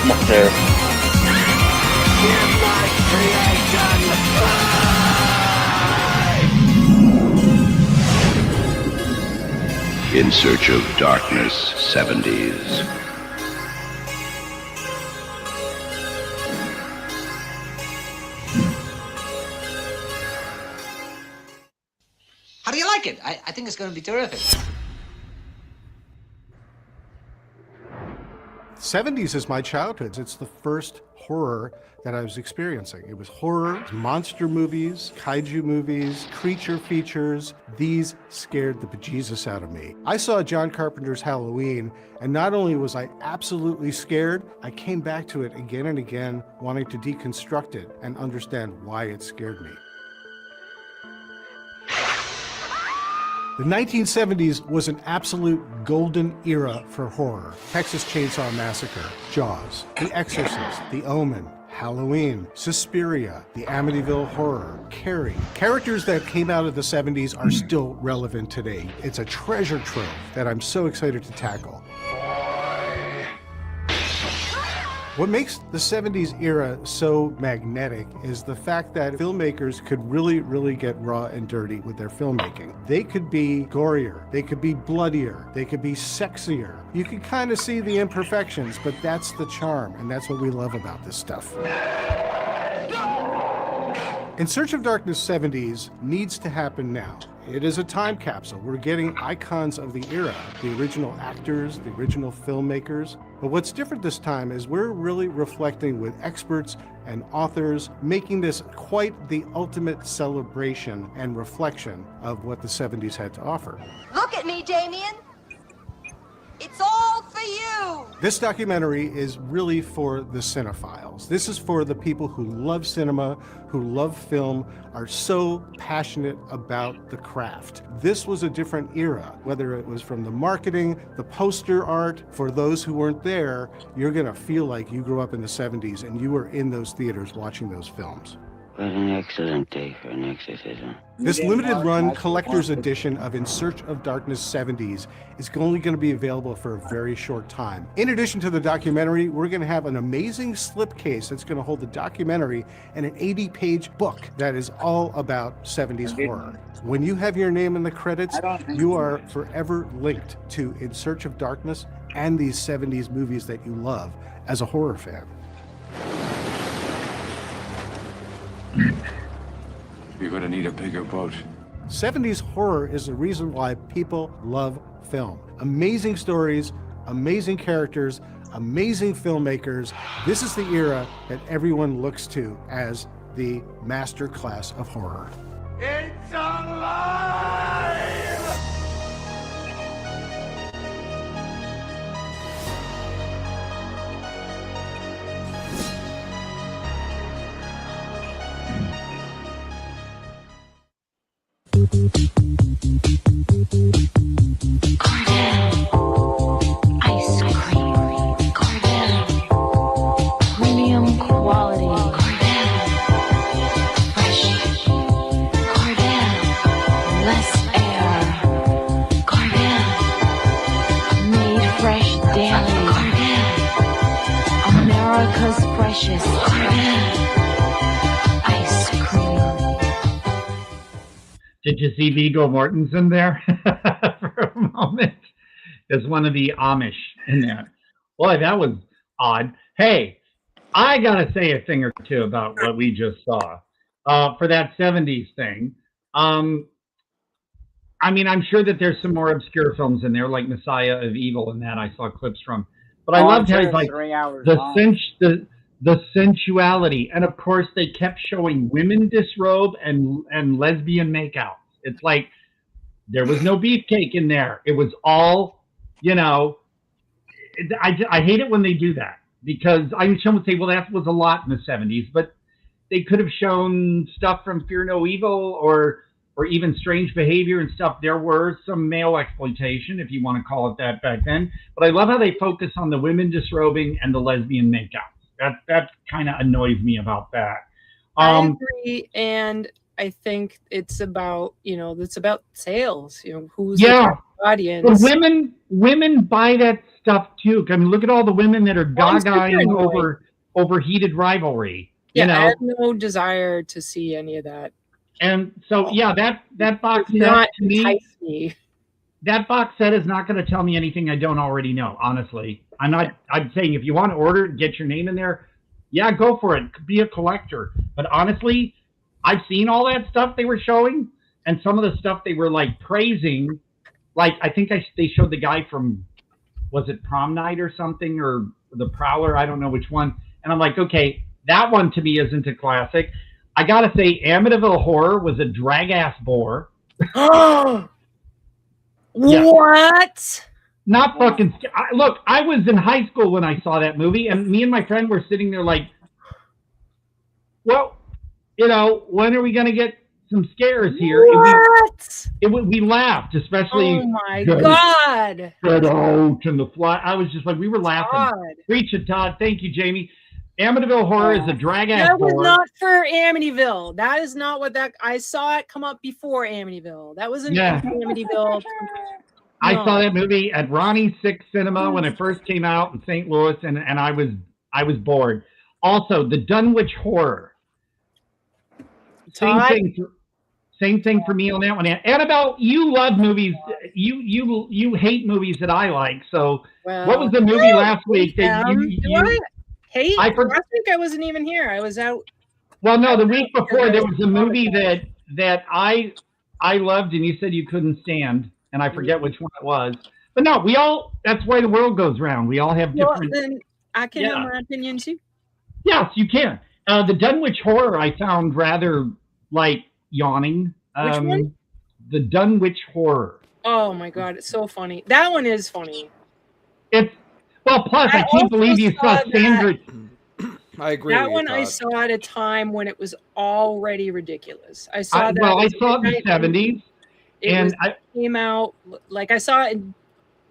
Mother. In Search of Darkness 70s. How do you like it? I think it's going to be terrific. 70s is my childhood. It's the first horror that I was experiencing. It was horror, monster movies, kaiju movies, creature features. These scared the bejesus out of me. I saw John Carpenter's Halloween, and not only was I absolutely scared, I came back to it again and again, wanting to deconstruct it and understand why it scared me. The 1970s was an absolute golden era for horror. Texas Chainsaw Massacre, Jaws, The Exorcist, The Omen, Halloween, Suspiria, the Amityville Horror, Carrie. Characters that came out of the 70s are still relevant today. It's a treasure trove that I'm so excited to tackle. What makes the 70s era so magnetic is the fact that filmmakers could really get raw and dirty with their filmmaking. They could be gorier, they could be bloodier, they could be sexier. You can kind of see the imperfections, but that's the charm, and that's what we love about this stuff. In Search of Darkness 70s needs to happen now. It is a time capsule. We're getting icons of the era, the original actors, the original filmmakers. But what's different this time is we're really reflecting with experts and authors, making this quite the ultimate celebration and reflection of what the 70s had to offer. Look at me, Damien. It's all for you. This documentary is really for the cinephiles. This is for the people who love cinema, who love film, are so passionate about the craft. This was a different era, whether it was from the marketing, the poster art. For those who weren't there, you're gonna feel like you grew up in the 70s and you were in those theaters watching those films. What an excellent day for an exorcism. This limited run collector's edition of In Search of Darkness 70s is only going to be available for a very short time. In addition to the documentary, we're going to have an amazing slipcase that's going to hold the documentary and an 80-page book that is all about 70s horror. When you have your name in the credits, you are forever linked to In Search of Darkness and these 70s movies that you love as a horror fan. You're gonna need a bigger boat. 70s horror is the reason why people love film. Amazing stories, amazing characters, amazing filmmakers. This is the era that everyone looks to as the master class of horror. It's alive! Ice cream. Premium quality. Fresh. Less air. Made fresh daily. America's precious. Ice cream. Did you see Viggo Mortensen there for a moment? As one of the Amish in that. Boy, that was odd. Hey, I got to say a thing or two about what we just saw for that 70s thing. I mean, I'm sure that there's some more obscure films in there, like Messiah of Evil and that I saw clips from. But I loved how it's like 3 hours the long. the sensuality. And of course, they kept showing women disrobe and lesbian makeout. It's like there was no beefcake in there. It was all, you know, I hate it when they do that, because some would say, well, that was a lot in the 70s, but they could have shown stuff from Fear No Evil or even Strange Behavior and stuff. There were some male exploitation, if you want to call it that, back then. But I love how they focus on the women disrobing and the lesbian makeouts. That kind of annoys me about that. I agree, and I think it's about, it's about sales. Who's the audience? But women buy that stuff too. I mean, look at all the women that are gagaing over overheated rivalry. Yeah, I have no desire to see any of that. And so, yeah, that box set not to me, entice me. That box set is not going to tell me anything I don't already know. Honestly, I'm saying if you want to order it, get your name in there. Yeah, go for it. Be a collector. But honestly, I've seen all that stuff they were showing, and some of the stuff they were like praising. Like I think they showed the guy from, was it Prom Night or something, or The Prowler? I don't know which one. And I'm like, okay, that one to me isn't a classic. I gotta say, Amityville Horror was a drag-ass bore. What? Not fucking. Look, I was in high school when I saw that movie, and me and my friend were sitting there like, well, when are we gonna get some scares here? What? We laughed, especially. Oh my God! Get out and the fly. I was just like, we were laughing. God. Preach it, Todd. Thank you, Jamie. Amityville Horror is a drag-ass That was horror. not for Amityville. That is not what I saw it come up before Amityville. That wasn't Amityville. I saw that movie at Ronnie Six Cinema when it first came out in St. Louis, and I was bored. Also, the Dunwich Horror. Same thing for me on that one. Annabelle, you love movies. You hate movies that I like. So, what was the movie last week that Hey, last week I wasn't even here. I was out. Well, no, the week before there was a movie that I loved, and you said you couldn't stand, and I forget which one it was. But no, that's why the world goes round. We all have different. Then I can have my opinion too. Yes, you can. The Dunwich Horror I found rather like yawning. Which one? The Dunwich Horror. Oh my God, it's so funny. That one is funny. Plus, I can't believe you saw Sandra. I agree. That with one you, I Todd. saw at a time when it was already ridiculous. I saw that. Well, I saw it in the 70s. It came out, like I saw it in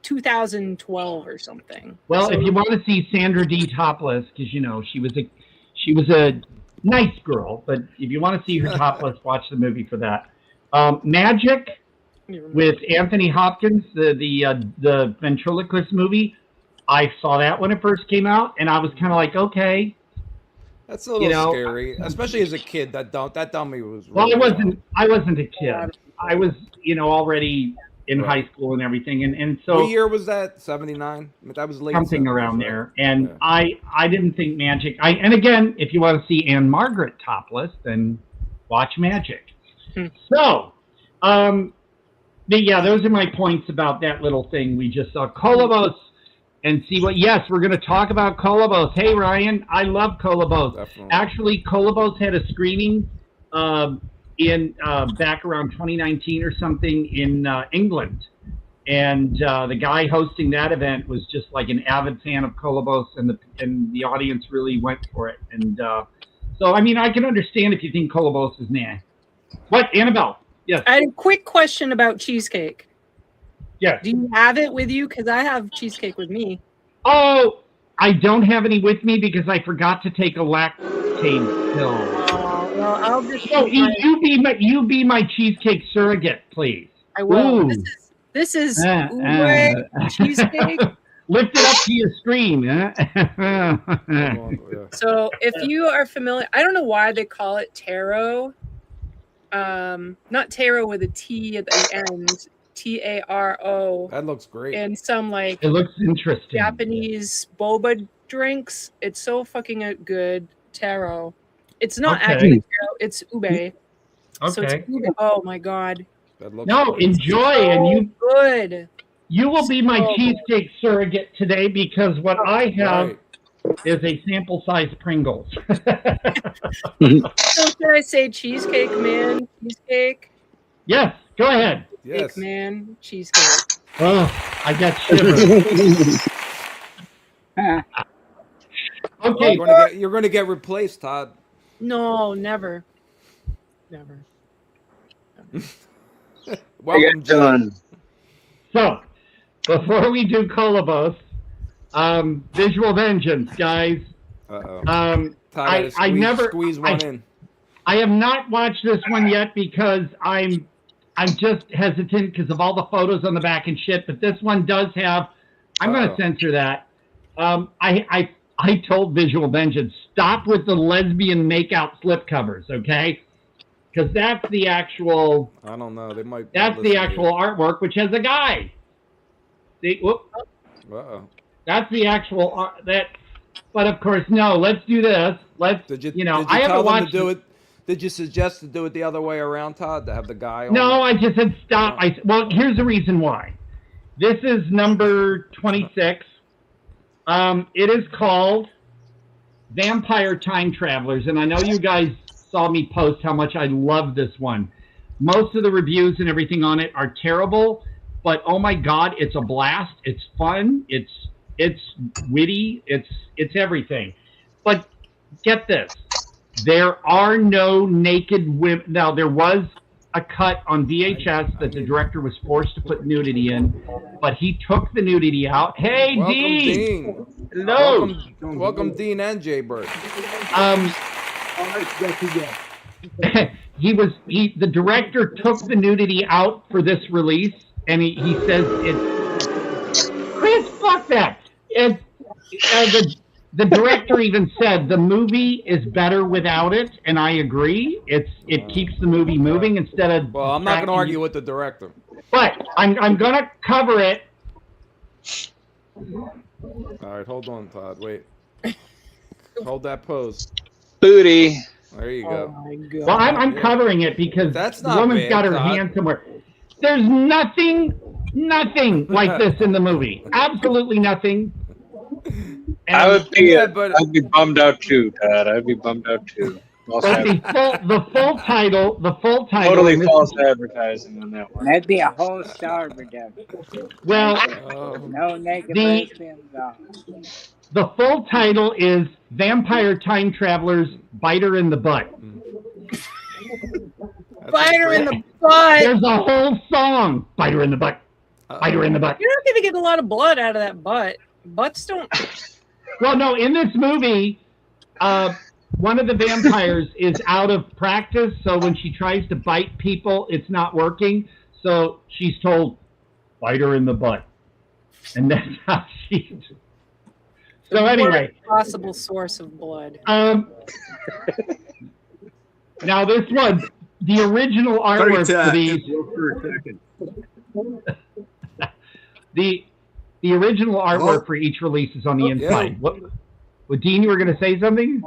2012 or something. Well, if you want to see Sandra Dee topless, because she was a nice girl, but if you want to see her topless, watch the movie for that. Magic with Anthony Hopkins, the ventriloquist movie. I saw that when it first came out, and I was kind of like, okay. That's a little scary, especially as a kid. That dummy was. Well, really I wasn't a kid. I was, already in high school and everything, and so. What year was that? 79. That was late. Something around there, and I didn't think Magic. And again, if you want to see Anne Margaret topless, then watch Magic. So, but yeah, those are my points about that little thing we just saw. Kolobos. And see what? Yes, we're going to talk about Kolobos. Hey, Ryan, I love Kolobos. Definitely. Actually, Kolobos had a screening in back around 2019 or something in England, and the guy hosting that event was just like an avid fan of Kolobos, and the audience really went for it. And so, I mean, I can understand if you think Kolobos is nah. What, Annabelle? Yes. I had a quick question about cheesecake. Yeah. Do you have it with you? Because I have cheesecake with me. Oh, I don't have any with me because I forgot to take a lactate pill. Well, I'll just. So you be my cheesecake surrogate, please. I will. Ooh. This is cheesecake. Lift it up to your screen. So if you are familiar, I don't know why they call it taro. Not taro with a T at the end. Taro. That looks great. And some like it looks interesting. Japanese boba drinks. It's so fucking good. Taro. It's not Okay. actually taro. It's ube. Okay. So it's ube. Oh my god. That looks No, great. enjoy, so and you good. You will be my So cheesecake surrogate today because what I have is a sample size Pringles. So should I say cheesecake man? Cheesecake? Yes, go ahead. Cheesecake man, cheesecake. Oh, I got shivers. Okay. You're going to get replaced, Todd. No, never. Never. Welcome, John. So, before we do Kolobos, Visual Vengeance, guys. Uh-oh. I never squeeze one in. I have not watched this one yet because I'm just hesitant because of all the photos on the back and shit. But this one does have. I'm going to censor that. I told Visual Vengeance, stop with the lesbian makeout slipcovers, okay? Because that's the actual. I don't know. They might. That's the actual artwork, which has a guy. See, whoop. Uh-oh. That's the actual art. But of course, no. Let's do this. Let's. Did you I haven't watched. To do it? Did you suggest to do it the other way around, Todd? To have the guy on? No, I just said stop. Well, here's the reason why. This is number 26. It is called Vampire Time Travelers, and I know you guys saw me post how much I love this one. Most of the reviews and everything on it are terrible, but oh my god, it's a blast. It's fun. It's witty. It's everything. But get this. There are no naked women. Now, there was a cut on VHS that the director was forced to put nudity in, but he took the nudity out. Hey, Welcome, Dean. Hello. Welcome, Dean and Jay Bird. The director took the nudity out for this release, and he says it's Chris, fuck that. The director even said the movie is better without it, and I agree. It keeps the movie moving instead of. Well, I'm not going to argue with the director. But I'm going to cover it. All right, hold on, Todd. Wait. Hold that pose. Booty. There you go. Oh my God. Well, I'm covering it because the woman's got her hand somewhere. There's nothing like this in the movie. Absolutely nothing. And I would be, I'd be bummed out too, Todd. I'd be bummed out too. But the full title. Totally false advertising on that one. That'd be a whole star production. Well, no naked lesbians on. The full title is Vampire Time Travelers: Bite Her in the Butt. Bite her in the butt. There's a whole song. Bite her in the butt. Bite her in the butt. You're not going to get a lot of blood out of that butt. Butts don't. Well, no, in this movie, one of the vampires is out of practice, so when she tries to bite people, it's not working. So she's told, bite her in the butt. And that's how she... So anyway. Possible source of blood. Now this one, the original artwork for these... The original artwork for each release is on the inside. What, Dean, you were going to say something?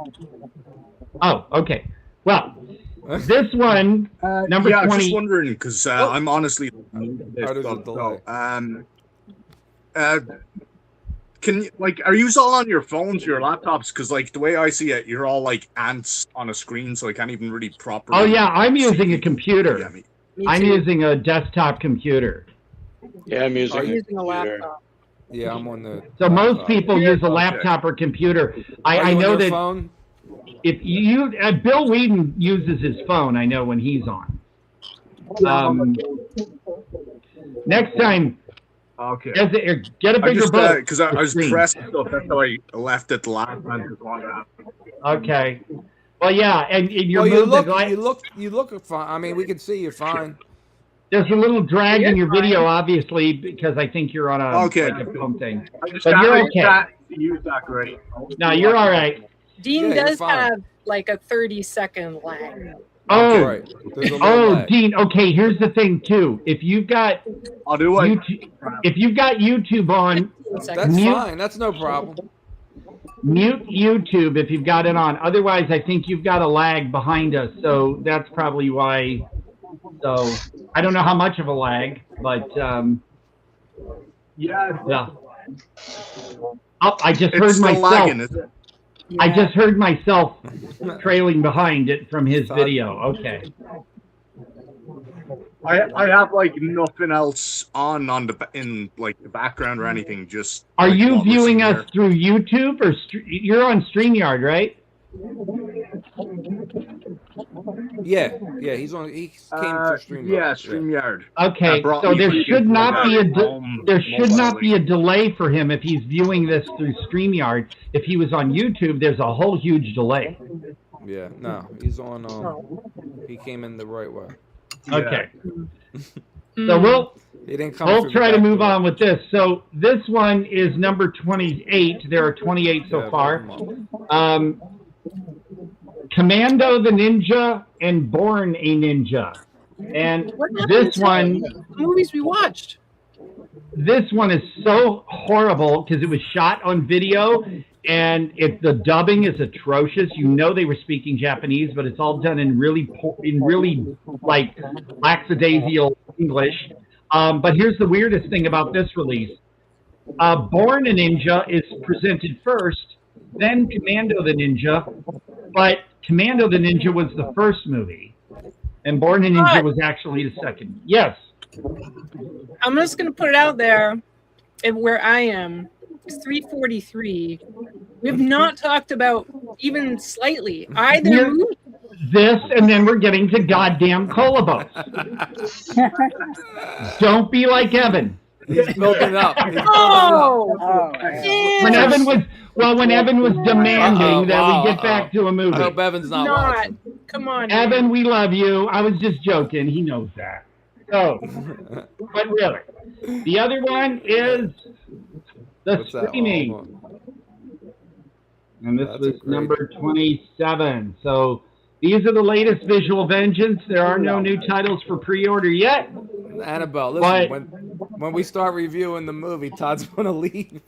Oh, okay. Well, this one, number 20. I'm just wondering, because I'm honestly... can you, are you all on your phones, your laptops? Because, the way I see it, you're all like ants on a screen, so I can't even really properly... Oh, yeah, I'm using a computer. Yeah, I'm using a desktop computer. Yeah, I'm using a laptop. Yeah, I'm on the... So most people use a laptop or computer. I know that... Phone? If you... Bill Whedon uses his phone, I know, when he's on. Next time, Okay. get a bigger boat. Because I was pressing stuff. That's how I left it last time. Okay. Well, yeah, and your Well, movement, you look fine. I mean, we can see you fine. there's a little drag in your video, obviously, because I think you're on a, like a film thing. But you're okay. No, you're all right. Dean Yeah, does have like a 30-second lag. Oh, right. There's a little lag. Dean. Okay, here's the thing too. If you've got YouTube on, That's fine. That's no problem. Mute YouTube if you've got it on. Otherwise, I think you've got a lag behind us, so that's probably why. So I don't know how much of a lag, but yeah. Oh, I just heard myself. Lagging, is it? Yeah. I just heard myself trailing behind it from his video. Okay. I have like nothing else on in like the background or anything. Just. Are like, you viewing us here. through YouTube or you're on StreamYard, right? Yeah, he's on. He came to StreamYard. Yeah, StreamYard. Okay, so there should not be a delay for him if he's viewing this through StreamYard. If he was on YouTube, there's a whole huge delay. Yeah, no, he's on. He came in the right way. Okay. So we'll try to move on with this. So this one is number 28. There are 28 so far. Commando the Ninja and Born a Ninja. And this one, movies we watched. This one is so horrible because it was shot on video and the dubbing is atrocious. You know they were speaking Japanese, but it's all done in really like lackadaisical English. But here's the weirdest thing about this release. Born a Ninja is presented first, then Commando the Ninja, but Commando the Ninja was the first movie, and Born a Ninja was actually the second. Yes. I'm just going to put it out there. Where I am, it's 3:43. We have not talked about even slightly either movie. This, and then we're getting to goddamn Kolobos. Don't be like Evan. He's building up. When Evan was demanding that we get back to a movie. I hope Evan's not watching. Come on, Evan, we love you. I was just joking. He knows that. So, but really, the other one is the streaming, and this was number 27. So these are the latest Visual Vengeance. There are no new titles for pre-order yet. Annabelle, listen, when we start reviewing the movie, Todd's gonna leave.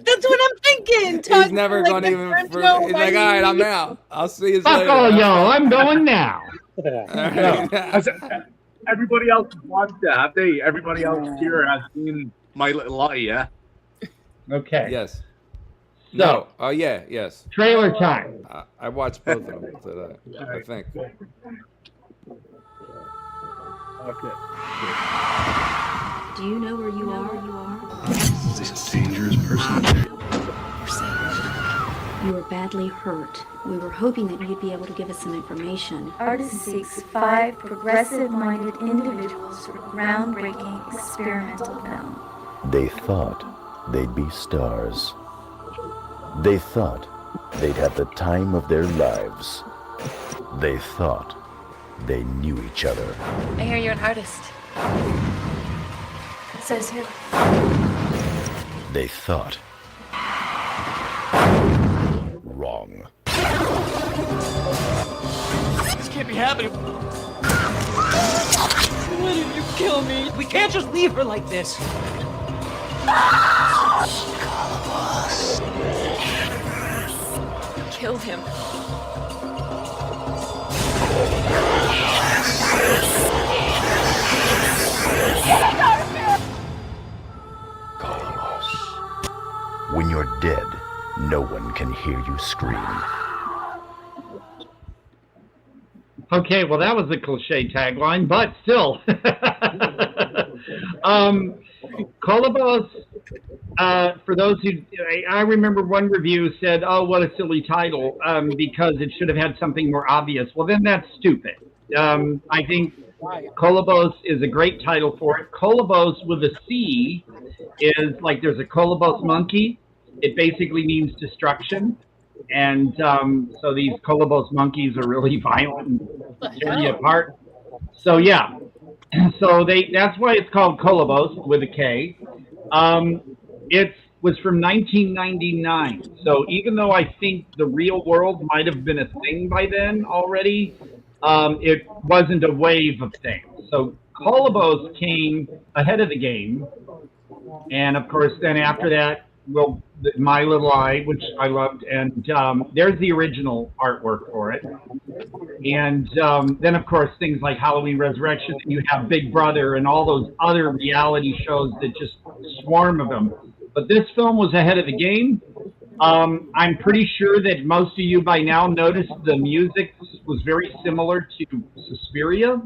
That's what I'm thinking. He's never gonna even. He's like, all right, I'm out. I'll see you later. Fuck all y'all. I'm going now. Everybody else has watched that, have they? Everybody else here has seen My Little Lie, yeah? Okay. Yes. So, oh yeah, yes. Trailer time. I watched both of them today, I think. Okay. Do you know where you are? This is a dangerous person. You were badly hurt. We were hoping that you'd be able to give us some information. Artist seeks 5 progressive-minded individuals for groundbreaking experimental film. They thought they'd be stars. They thought they'd have the time of their lives. They thought they knew each other. I hear you're an artist. Says who? They thought wrong. This can't be happening. Why did you kill me? We can't just leave her like this. Killed him. Kolobos. When you're dead, no one can hear you scream. Okay, well, that was a cliche tagline, but still. Kolobos, for those who, I remember one review said, oh, what a silly title, because it should have had something more obvious. Well, then that's stupid. I think Kolobos is a great title for it. Kolobos with a C is like there's a Kolobos monkey. It basically means destruction. And so these Kolobos monkeys are really violent and tear you apart. So yeah, so that's why it's called Kolobos with a K. It was from 1999. So even though I think the real world might have been a thing by then already, it wasn't a wave of things. So Kolobos came ahead of the game. And of course, then after that, well, My Little Eye, which I loved, and there's the original artwork for it. And then, of course, things like Halloween Resurrection, you have Big Brother and all those other reality shows that just swarm of them. But this film was ahead of the game. I'm pretty sure that most of you by now noticed the music was very similar to Suspiria.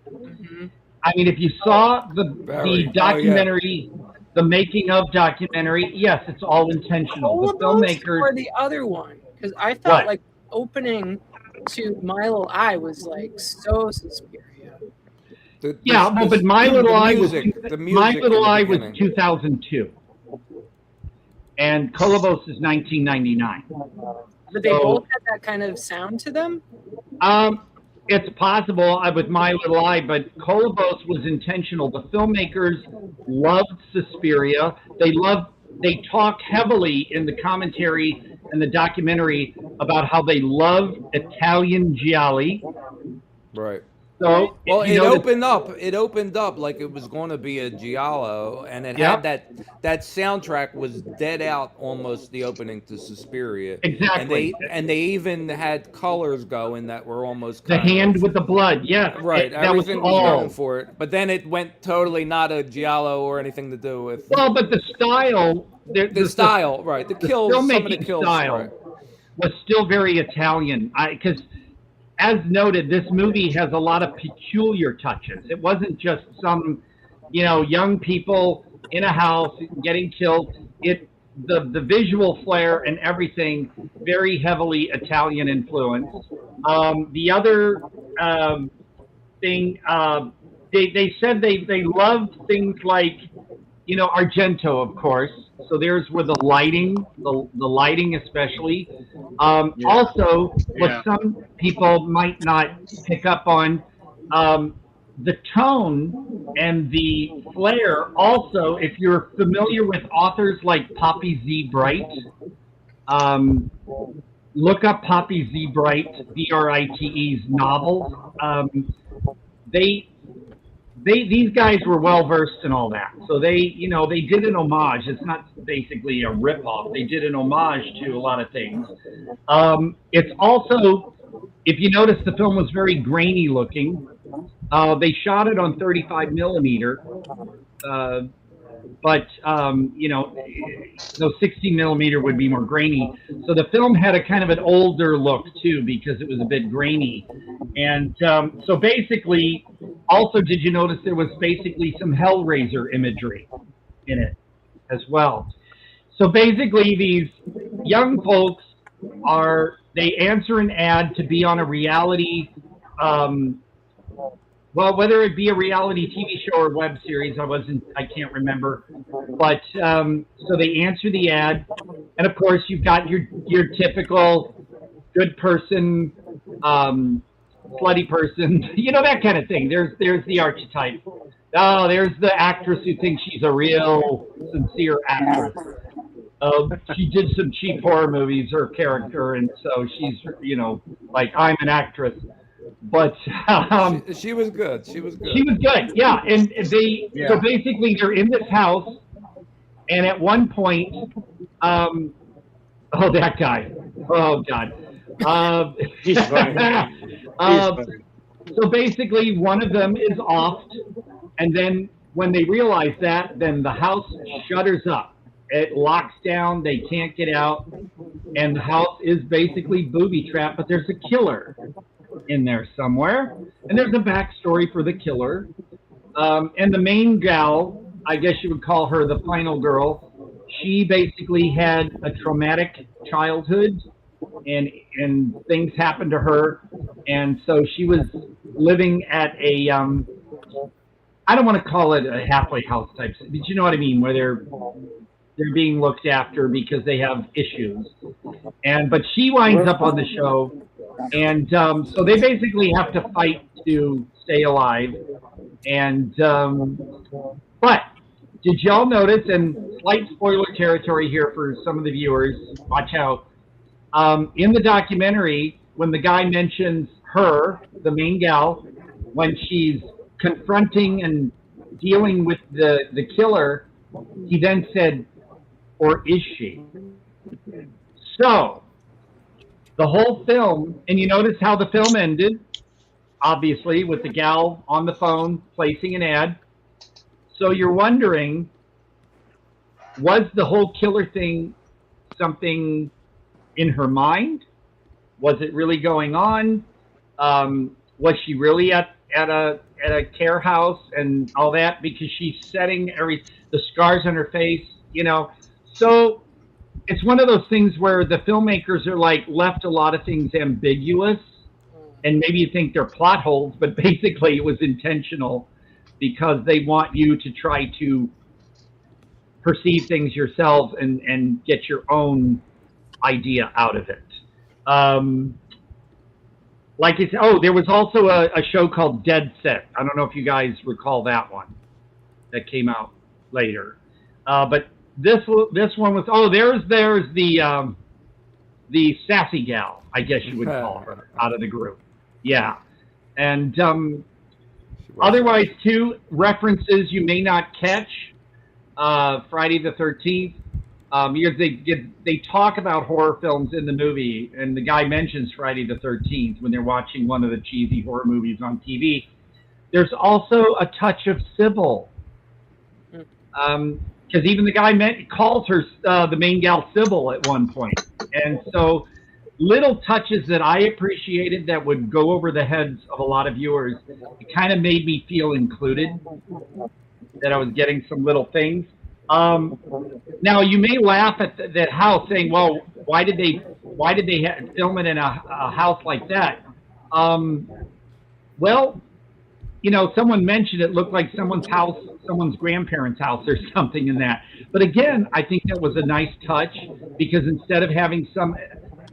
Mm-hmm. I mean, if you saw the documentary, the making of documentary, yes, it's all intentional. The filmmakers or the other one, because I thought like opening to My Little Eye was like so Suspiria. But My Little Eye was 2002, and Kolobos is 1999. But they both had that kind of sound to them. It's possible with My Little Eye, but Kolobos was intentional. The filmmakers loved Suspiria. They talk heavily in the commentary and the documentary about how they love Italian gialli. Right. So it opened up like it was going to be a giallo, and it had that soundtrack was dead out almost the opening to Suspiria. Exactly. And they even had colors going that were almost the hand with the blood. Yeah. Right. That Everything was all going for it, but then it went totally not a giallo or anything to do with. Well, but the style. The style, right? The kills. Some of the kills style was still very Italian. Because. As noted, this movie has a lot of peculiar touches. It wasn't just some, young people in a house getting killed. The visual flair and everything, very heavily Italian influenced. The other thing, they said they loved things like, Argento, of course. So there's where the lighting especially. Also, what some people might not pick up on, the tone and the flair. Also, if you're familiar with authors like Poppy Z. Bright, look up Poppy Z. Bright, B-R-I-T-E's novels. These guys were well versed in all that, so they did an homage. It's not basically a ripoff. They did an homage to a lot of things. It's also, if you notice, the film was very grainy looking. They shot it on 35 millimeter, but 60 millimeter would be more grainy. So the film had a kind of an older look too, because it was a bit grainy. And so basically, also, did you notice there was basically some Hellraiser imagery in it as well? So basically, these young folks they answer an ad to be on a reality, whether it be a reality TV show or web series, I can't remember. But so they answer the ad, and of course you've got your typical good person, slutty person, that kind of thing. There's the archetype. Oh, there's the actress who thinks she's a real sincere actress. She did some cheap horror movies, her character, and so she's like, I'm an actress. But she was good. She was good. She was good, yeah. And so basically they're in this house, and at one point, that guy. Oh God. He's funny. So basically, one of them is offed, and then when they realize that, then the house shutters up. It locks down. They can't get out, and the house is basically booby trapped. But there's a killer in there somewhere, and there's a backstory for the killer. And the main gal, I guess you would call her the final girl, she basically had a traumatic childhood, and things happened to her, and so she was living at a I don't want to call it a halfway house type, but you know what I mean, where they're being looked after because they have issues. But she winds up on the show, and so they basically have to fight to stay alive. And but did y'all notice, and slight spoiler territory here for some of the viewers, watch out, in the documentary, when the guy mentions her, the main gal, when she's confronting and dealing with the killer, he then said, or is she? So the whole film, and you notice how the film ended, obviously, with the gal on the phone placing an ad. So you're wondering, was the whole killer thing something in her mind? Was it really going on? Was she really at a care house and all that? Because she's setting the scars on her face, you know. So it's one of those things where the filmmakers are like left a lot of things ambiguous, and maybe you think they're plot holes, but basically it was intentional because they want you to try to perceive things yourself and get your own idea out of it. Like I said, there was also a show called Dead Set. I don't know if you guys recall that one that came out later. But this one was, there's the sassy gal, I guess you would call her, out of the group. Yeah. And otherwise, two references you may not catch, Friday the 13th. Because they talk about horror films in the movie, and the guy mentions Friday the 13th when they're watching one of the cheesy horror movies on TV. There's also a touch of Sybil, because even the guy calls her the main gal Sybil at one point, and so little touches that I appreciated that would go over the heads of a lot of viewers. It kind of made me feel included, that I was getting some little things. Now you may laugh at that house, saying, "Well, why did they film it in a house like that?" Well, you know, someone mentioned it looked like someone's house, someone's grandparents' house, or something in that. But again, I think that was a nice touch, because instead of having some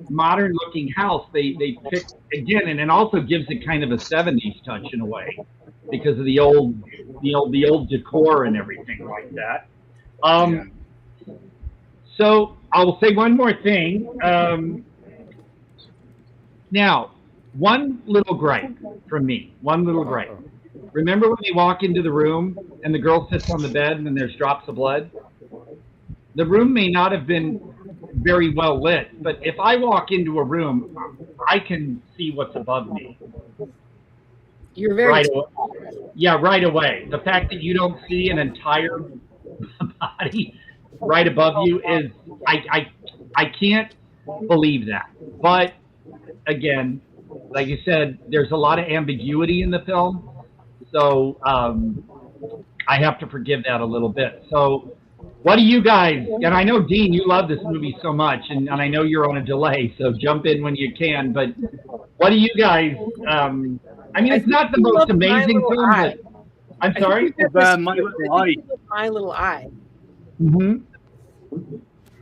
modern-looking house, they picked again, and it also gives it kind of a '70s touch in a way, because of the old decor and everything like that. So I will say one more thing. Now, one little gripe from me. One little gripe. Remember when they walk into the room and the girl sits on the bed and then there's drops of blood? The room may not have been very well lit, but if I walk into a room, I can see what's above me. You're very right away. The fact that you don't see an entire body right above you is I can't believe that. But again, like you said, there's a lot of ambiguity in the film, so I have to forgive that a little bit. So what do you guys, and I know Dean, you love this movie so much, and I know you're on a delay, so jump in when you can, but what do you guys, I mean, it's not the most amazing film, but I'm sorry? My Little Eye. My Little Eye. Mm-hmm.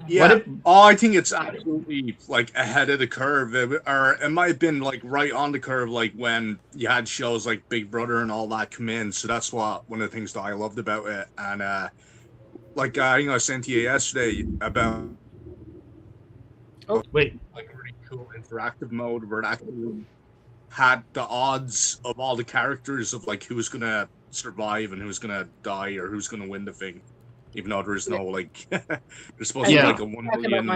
Yeah. I think it's absolutely like ahead of the curve, or it might have been like right on the curve, like when you had shows like Big Brother and all that come in. So that's one of the things that I loved about it. And like I think I sent you yesterday about like a really cool interactive mode where it actually had the odds of all the characters of like who's gonna survive and who's gonna die or who's gonna win the thing, even though there's no like there's supposed to be like a $1 million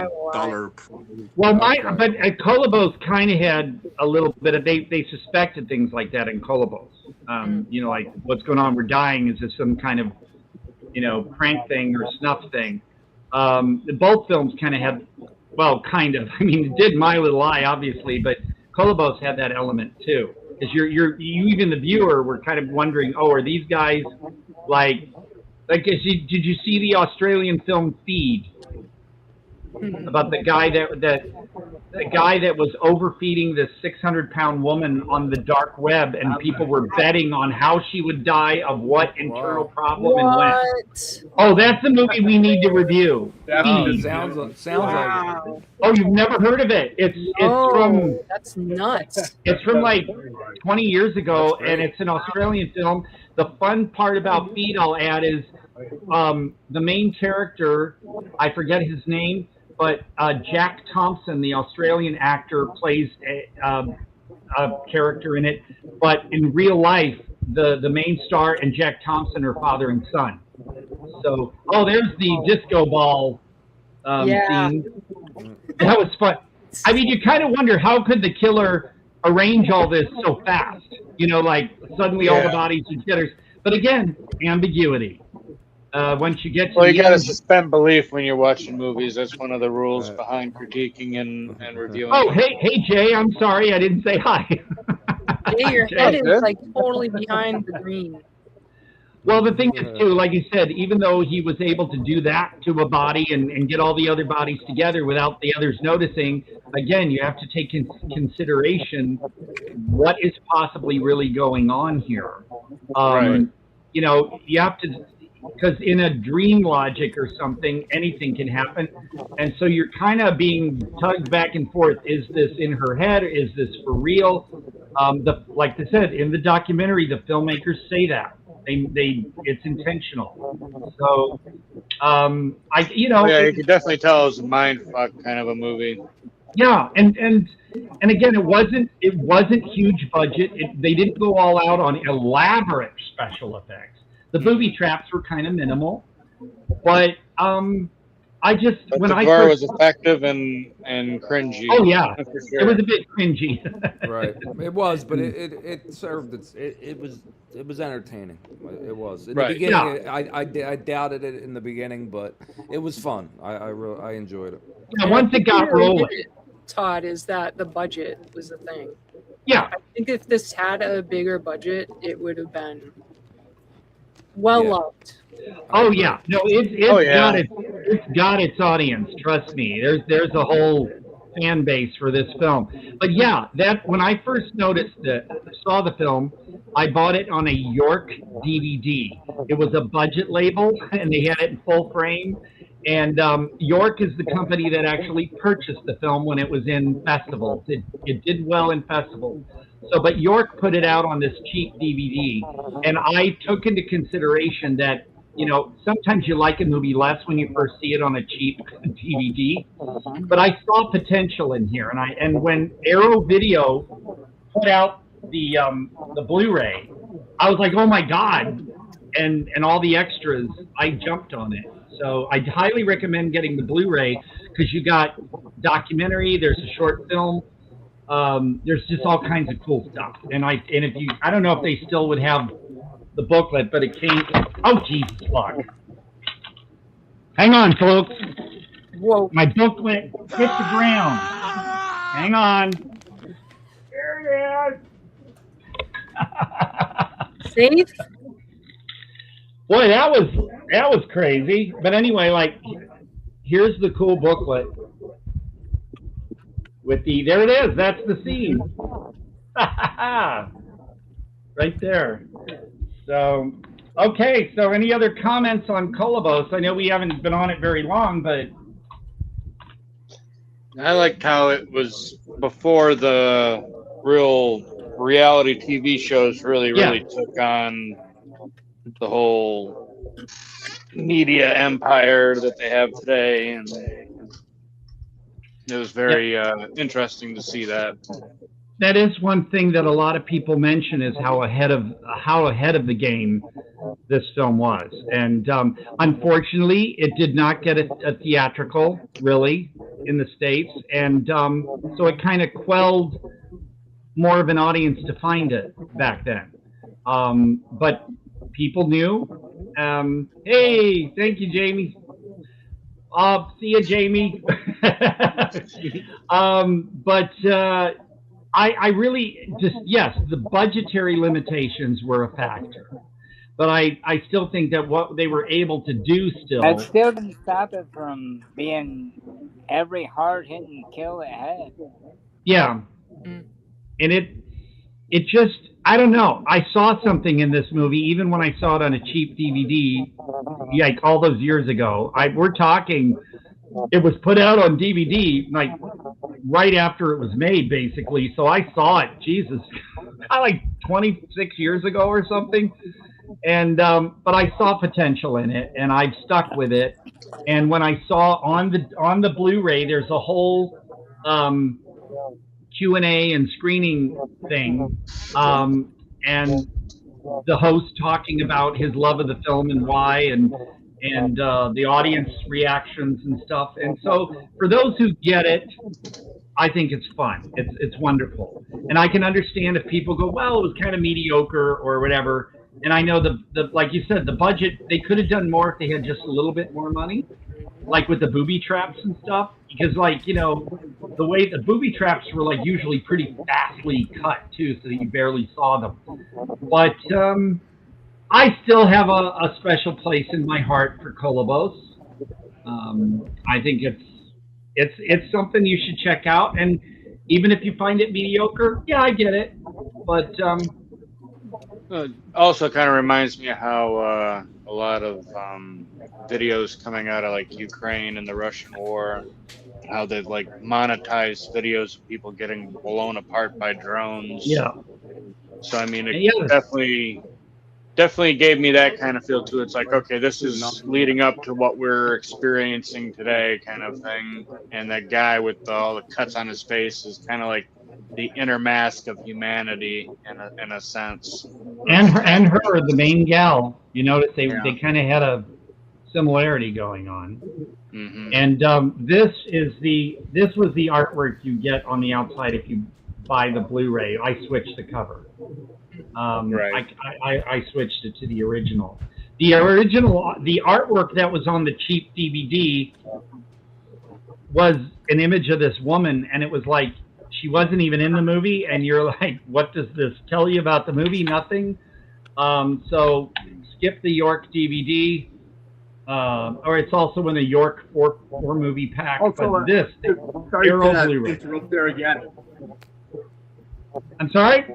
well, but Kolobos kind of had a little bit of they suspected things like that in Kolobos. You know, like what's going on? We're dying. Is this some kind of prank thing or snuff thing? Both films kind of had, well, kind of. I mean, it did My Little Eye, obviously, but Kolobos had that element too, because you even the viewer were kind of wondering, oh, are these guys like did you see the Australian film Feed? about the guy that was overfeeding this 600-pound woman on the dark web, and people were betting on how she would die of what internal problem and when. Oh, that's the movie we need to review. Oh, sounds like it. Oh, you've never heard of it? It's from that's nuts. It's from like 20 years ago, and it's an Australian film. The fun part about Feed, I'll add, is the main character, I forget his name, but Jack Thompson, the Australian actor, plays a character in it. But in real life, the main star and Jack Thompson are father and son. So, there's the disco ball scene. That was fun. I mean, you kind of wonder, how could the killer arrange all this so fast? You know, like suddenly all the bodies are together. But again, ambiguity. Once you get to you got to suspend belief when you're watching movies. That's one of the rules behind critiquing and reviewing. Oh, hey, Jay, I'm sorry I didn't say hi. Jay, your head is like totally behind the green. Well, the thing is, too, like you said, even though he was able to do that to a body and get all the other bodies together without the others noticing, again, you have to take into consideration what is possibly really going on here. You know, you have to, because in a dream logic or something, anything can happen. And so you're kind of being tugged back and forth. Is this in her head? Is this for real? Like I said, in the documentary, the filmmakers say that. It's intentional. So, you can definitely tell it was a mind fuck kind of a movie. Yeah, and again, it wasn't huge budget. They didn't go all out on elaborate special effects. The booby traps were kind of minimal, but the gore was effective and cringy. Oh yeah, for sure. It was a bit cringy. Right, it was, but it served it was entertaining. It was in the beginning. I doubted it in the beginning, but it was fun. I enjoyed it. Yeah, once it got rolling, Todd, is that the budget was the thing. Yeah, I think if this had a bigger budget, it would have been well loved. Oh yeah, no, it's got its audience. Trust me, there's a whole fan base for this film. But yeah, that when I first saw the film, I bought it on a York DVD. It was a budget label, and they had it in full frame. And York is the company that actually purchased the film when it was in festivals. It did well in festivals. So, but York put it out on this cheap DVD, and I took into consideration that, you know, sometimes you like a movie less when you first see it on a cheap DVD, but I saw potential in here, and when Arrow Video put out the Blu-ray, I was like, oh my God, and all the extras, I jumped on it. So I highly recommend getting the Blu-ray, because you got documentary, there's a short film. There's just all kinds of cool stuff, and I don't know if they still would have the booklet, but it came. Oh Jesus fuck! Hang on, folks. Whoa! My booklet hit the ground. Hang on. There it is. Safe. Boy, that was crazy. But anyway, like, here's the cool booklet. There it is. That's the scene. Right there. So, okay. So, any other comments on Kolobos? I know we haven't been on it very long, but I liked how it was before the real reality TV shows really took on the whole media empire that they have today, and it was very interesting to see that. That is one thing that a lot of people mention, is how ahead of the game this film was. And unfortunately, it did not get a theatrical, really, in the States. And so it kind of quelled more of an audience to find it back then. But people knew. Hey, thank you, Jamie. See you, Jamie. I really just, yes, the budgetary limitations were a factor. but I still think that what they were able to do That still didn't stop it from being every hard-hitting kill it had. Yeah. And it just, I don't know. I saw something in this movie, even when I saw it on a cheap DVD, like all those years ago. We're talking, it was put out on DVD, like right after it was made, basically. So I saw it, Jesus, like 26 years ago or something. And, but I saw potential in it, and I've stuck with it. And when I saw on the Blu-ray, there's a whole, Q&A and screening thing, and the host talking about his love of the film and why, and the audience reactions and stuff. And so for those who get it, I think it's fun. It's wonderful. And I can understand if people go, well, it was kind of mediocre or whatever. And I know the like you said, the budget, they could have done more if they had just a little bit more money, like with the booby traps and stuff. Because, like, you know, the way the booby traps were, like, usually pretty fastly cut, too, so that you barely saw them. But I still have a special place in my heart for Kolobos. I think it's something you should check out. And even if you find it mediocre, yeah, I get it. But also kind of reminds me of how a lot of videos coming out of like Ukraine and the Russian war, how they've like monetized videos of people getting blown apart by drones. Yeah. So I mean, it definitely gave me that kind of feel too. It's like, okay, this is leading up to what we're experiencing today, kind of thing. And that guy with all the cuts on his face is kind of like the inner mask of humanity in a sense. And her, the main gal, you notice they kind of had a similarity going on. Mm-hmm. And this was the artwork you get on the outside if you buy the Blu-ray. I switched the cover. Right. I switched it to the original. The artwork that was on the cheap DVD was an image of this woman, and it was like she wasn't even in the movie, and you're like, what does this tell you about the movie? Nothing. So skip the York DVD. Or it's also in the York four movie pack. Also, but this, sorry they're all to Blu-ray. interrupt there again. I'm sorry?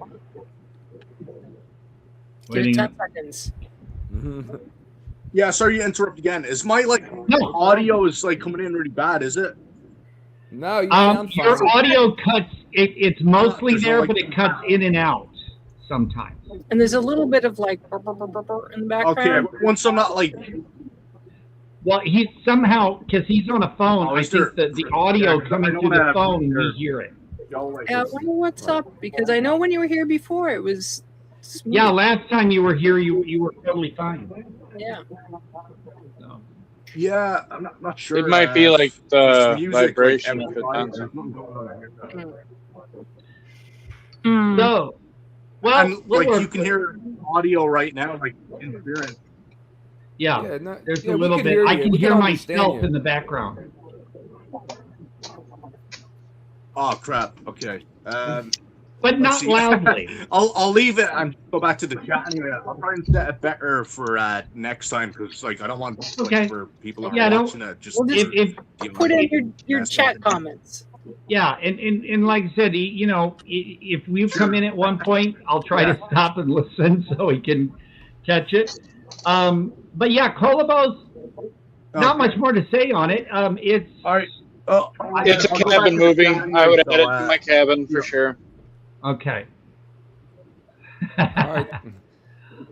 Give it 10 seconds. Yeah, sorry to interrupt again. Is my audio is like coming in really bad? Is it? No, you sound fine. Your audio cuts. It's mostly there, like, but it cuts in and out sometimes. And there's a little bit of like burr, burr, burr, burr, burr in the background. Okay, once I'm not like. Well, he somehow, because he's on a phone, I think that the audio coming through the phone, we hear it. I wonder what's up, because I know when you were here before, it was smooth. Yeah, last time you were here, you were totally fine. Yeah. So. Yeah, I'm not sure. It might be like the music, vibration like, of the So, well, and, like you can hear audio right now, like interference. Yeah, there's a little bit. I can hear myself in the background. Oh crap! Okay. But not loudly. I'll leave it and go back to the chat anyway. I'll try and set it better for next time, because like I don't want for people who are watching it just put in your chat comments. Yeah, and like I said, you know, if we've come in at one point, I'll try to stop and listen so we can catch it. But yeah, Kolobos, not much more to say on it. It's all right. It's a cabin movie. I would add it to my cabin for sure. Okay.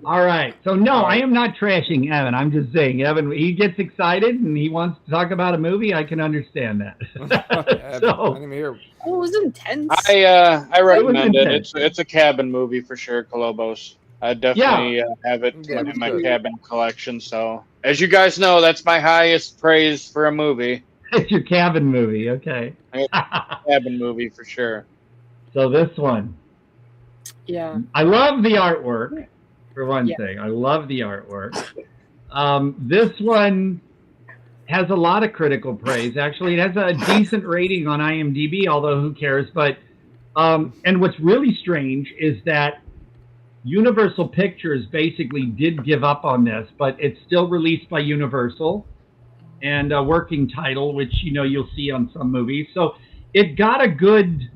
All right. So no, I am not trashing Evan. I'm just saying, Evan, he gets excited and he wants to talk about a movie. I can understand that. I didn't hear. Oh, it was intense. I recommend it. It's a cabin movie for sure, Kolobos. I definitely have it in my cabin collection. So, as you guys know, that's my highest praise for a movie. It's your cabin movie, okay? Cabin movie for sure. So this one, I love the artwork. For one thing, I love the artwork. This one has a lot of critical praise. Actually, it has a decent rating on IMDb, although who cares? But and what's really strange is that Universal Pictures basically did give up on this, but it's still released by Universal and a working title, which you'll see on some movies. So it got a good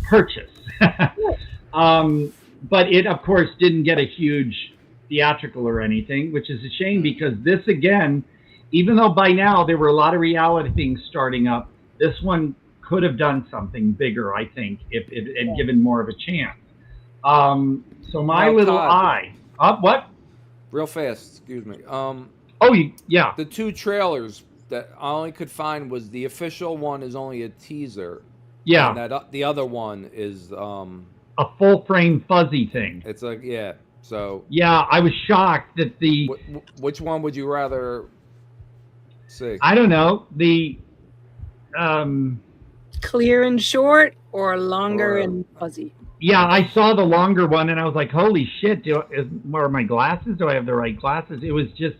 purchase. But it of course didn't get a huge theatrical or anything, which is a shame because this again, even though by now there were a lot of reality things starting up, this one could have done something bigger, I think, if it had given more of a chance. So My Little Eye. What? Real fast, excuse me. Yeah. The two trailers that I only could find was the official one is only a teaser. Yeah. And that the other one is a full frame fuzzy thing. It's like So yeah, I was shocked that the. Which one would you rather see? I don't know. The. Clear and short or longer and fuzzy? Yeah, I saw the longer one and I was like, holy shit, are my glasses? Do I have the right glasses? It was just,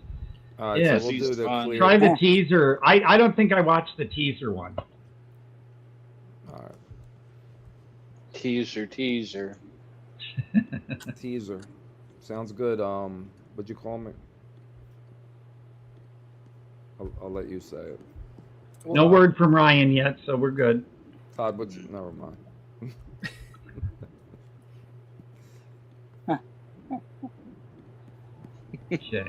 so we'll do the clear. Try the teaser. I don't think I watched the teaser one. All right. Teaser. Teaser. Sounds good. What'd you call me? I'll let you say it. No word from Ryan yet, so we're good. Todd, never mind. Okay.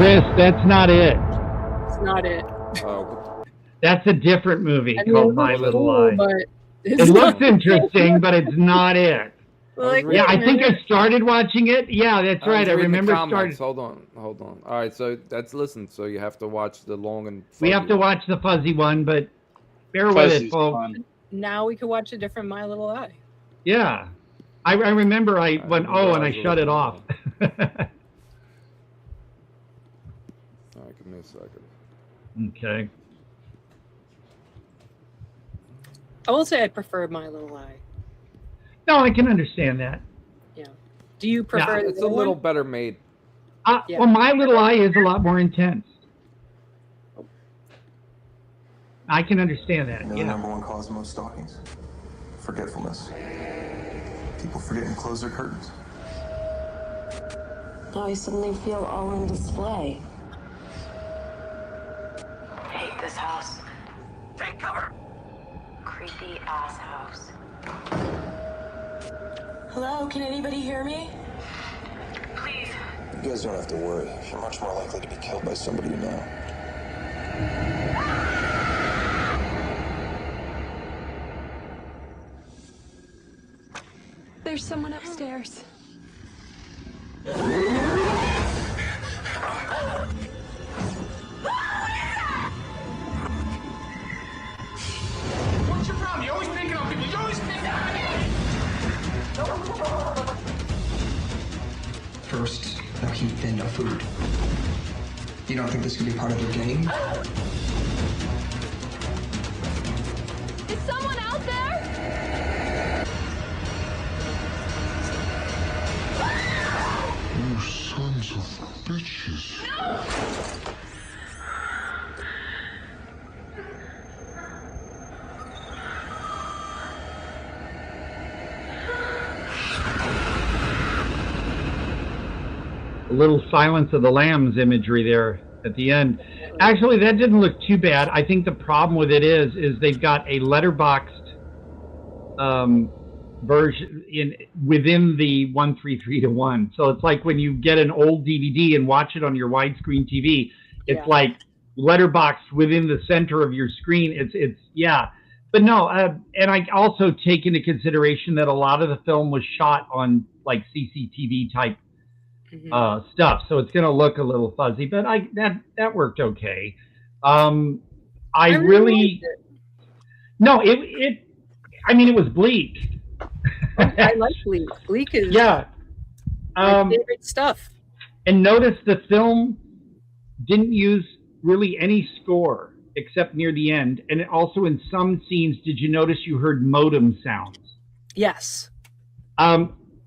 Chris, that's not it. It's not it. Oh. That's a different movie called My Little Eye. But it looks interesting, but it's not it. Yeah, I think I started watching it. Yeah, that's right. I remember starting. Hold on. All right, so so you have to watch the long and fuzzy. We have to watch the fuzzy one, but bear with it, folks. Now we can watch a different My Little Eye. Yeah, I remember I went and I shut it off. All right, give me a second. Okay. I will say I prefer My Little Eye. No, I can understand that. Yeah. Do you prefer? It's a little better made. Well, My Little Eye is a lot more intense. I can understand that. The number one cause of most stalkings: forgetfulness. People forget to close their curtains. Now I suddenly feel all on display. Hate this house. Take cover. Creepy ass house. Hello, can anybody hear me? Please. You guys don't have to worry. You're much more likely to be killed by somebody you know. There's someone upstairs. What's your problem? You're always picking on people. You're always picking on me. First, no heat, then no food. You don't think this could be part of your game? Is someone out there? You sons of bitches. A little Silence of the Lambs imagery there at the end. Actually, that didn't look too bad. I think the problem with it is they've got a letterboxed version within the 1:3:1. So it's like when you get an old DVD and watch it on your widescreen TV, it's like letterboxed within the center of your screen. It's but no, and I also take into consideration that a lot of the film was shot on like CCTV type stuff, so it's going to look a little fuzzy, but that worked okay. I really no, it was bleak. I like Bleak. Bleak is My favorite stuff. And notice the film didn't use really any score except near the end. And also in some scenes, did you notice you heard modem sounds? Yes.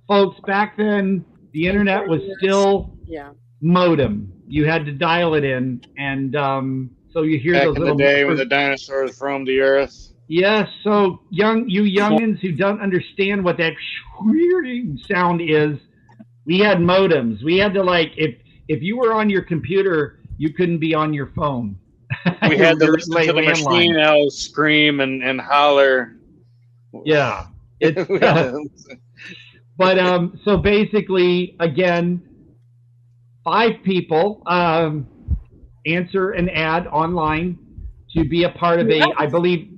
Folks, back then, the internet was still modem. You had to dial it in. And so you hear back those in little... the day when the dinosaurs roamed the earth. Yes, so you youngins who don't understand what that sound is, we had modems. We had to, like, if you were on your computer, you couldn't be on your phone. We had to listen to the machine owls scream and holler. Yeah. But so basically, again, 5 people answer an ad online to be a part of I believe,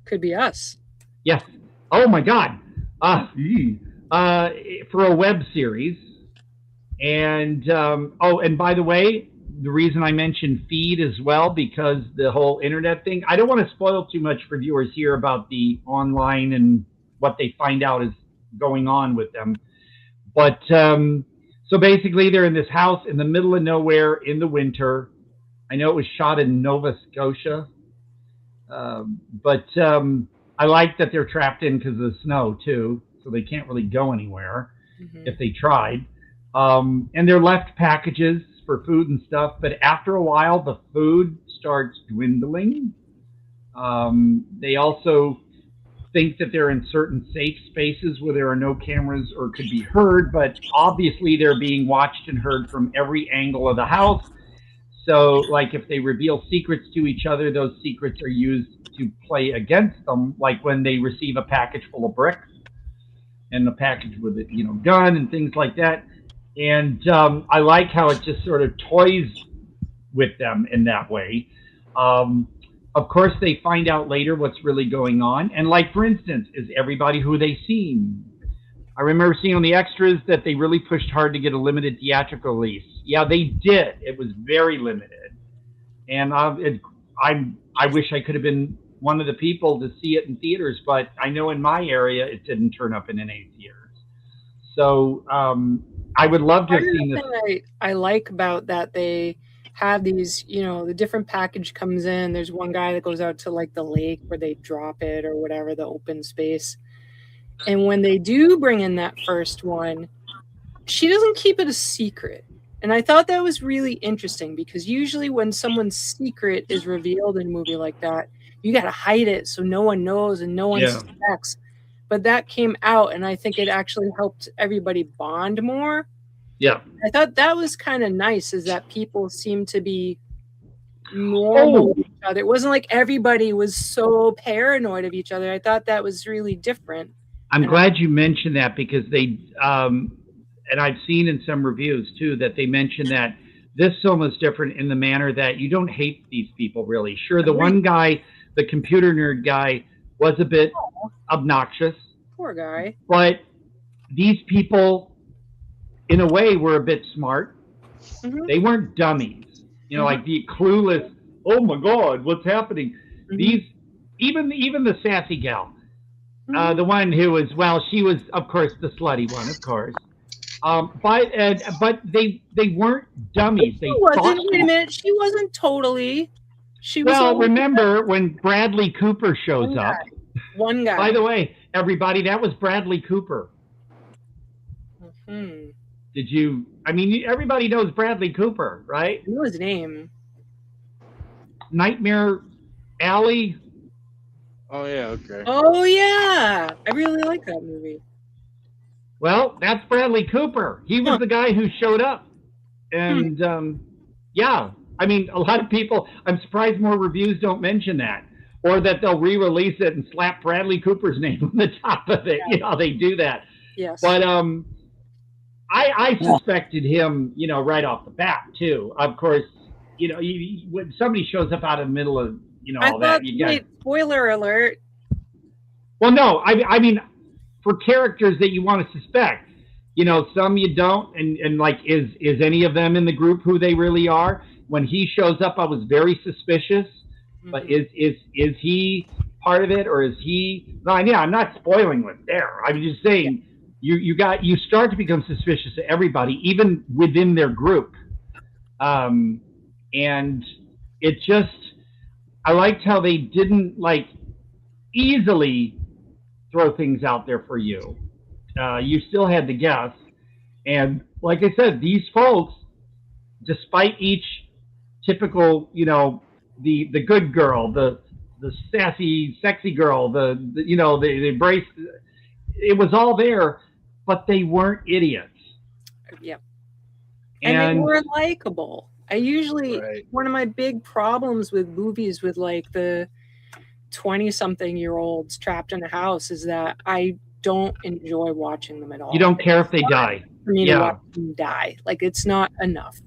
could be us. Yes. Oh my God. For a web series. And and by the way, the reason I mentioned feed as well, because the whole internet thing, I don't want to spoil too much for viewers here about the online and what they find out is going on with them. But so basically they're in this house in the middle of nowhere in the winter. I know it was shot in Nova Scotia. But I like that they're trapped in because of the snow too, so they can't really go anywhere if they tried. And they're left packages for food and stuff, but after a while, the food starts dwindling. They also think that they're in certain safe spaces where there are no cameras or could be heard, but obviously they're being watched and heard from every angle of the house. So, like, if they reveal secrets to each other, those secrets are used to play against them, like when they receive a package full of bricks and a package with a gun and things like that. And I like how it just sort of toys with them in that way. Of course, they find out later what's really going on. And, like, for instance, is everybody who they seen? I remember seeing on the extras that they really pushed hard to get a limited theatrical release. Yeah, they did. It was very limited. And I wish I could have been one of the people to see it in theaters, but I know in my area it didn't turn up in any theaters. So I would love to have seen this. Thing I like about that, they have these, the different package comes in. There's one guy that goes out to, like, the lake where they drop it or whatever, the open space. And when they do bring in that first one, she doesn't keep it a secret. And I thought that was really interesting, because usually when someone's secret is revealed in a movie like that, you got to hide it so no one knows and no one suspects. But that came out, and I think it actually helped everybody bond more. Yeah. I thought that was kind of nice, is that people seemed to be normal with each other. It wasn't like everybody was so paranoid of each other. I thought that was really different. I'm glad you mentioned that, because they, and I've seen in some reviews too, that they mentioned that this film is different in the manner that you don't hate these people really. Sure, the one guy, the computer nerd guy, was a bit obnoxious. Poor guy. But these people, in a way, were a bit smart. They weren't dummies. Like the clueless, oh my God, what's happening? These, even the sassy gal, the one who was, well, she was, of course, the slutty one, of course. But they weren't dummies. They wasn't. Wait a minute. She wasn't totally. She was. Well, remember when Bradley Cooper shows up? One guy. By the way, everybody, that was Bradley Cooper. Did you? I mean, everybody knows Bradley Cooper, right? I know his name. Nightmare Alley. Oh yeah, okay. Oh yeah, I really like that movie. Well, that's Bradley Cooper. He was the guy who showed up. And, yeah, I mean, a lot of people, I'm surprised more reviews don't mention that. Or that they'll re-release it and slap Bradley Cooper's name on the top of it. Yeah. They do that. Yes. But I suspected him, right off the bat, too. Of course, when somebody shows up out of the middle of, all that. Spoiler alert. Well, no, I mean, for characters that you want to suspect, some you don't, and like, is any of them in the group who they really are? When he shows up, I was very suspicious. But is he part of it, or is he? No, yeah, I'm not spoiling what's there. I'm just saying you start to become suspicious of everybody, even within their group. And it just, I liked how they didn't like easily throw things out there for you. You still had to guess. And like I said, these folks, despite each typical, you know, the good girl, the sassy, sexy girl, the you know, the embrace, it was all there, but they weren't idiots. Yep. And they were likable. I usually, one of my big problems with movies with like the 20-something-year-olds trapped in a house is that I don't enjoy watching them at all. You don't care if they die. For me to watch them die. Like, it's not enough.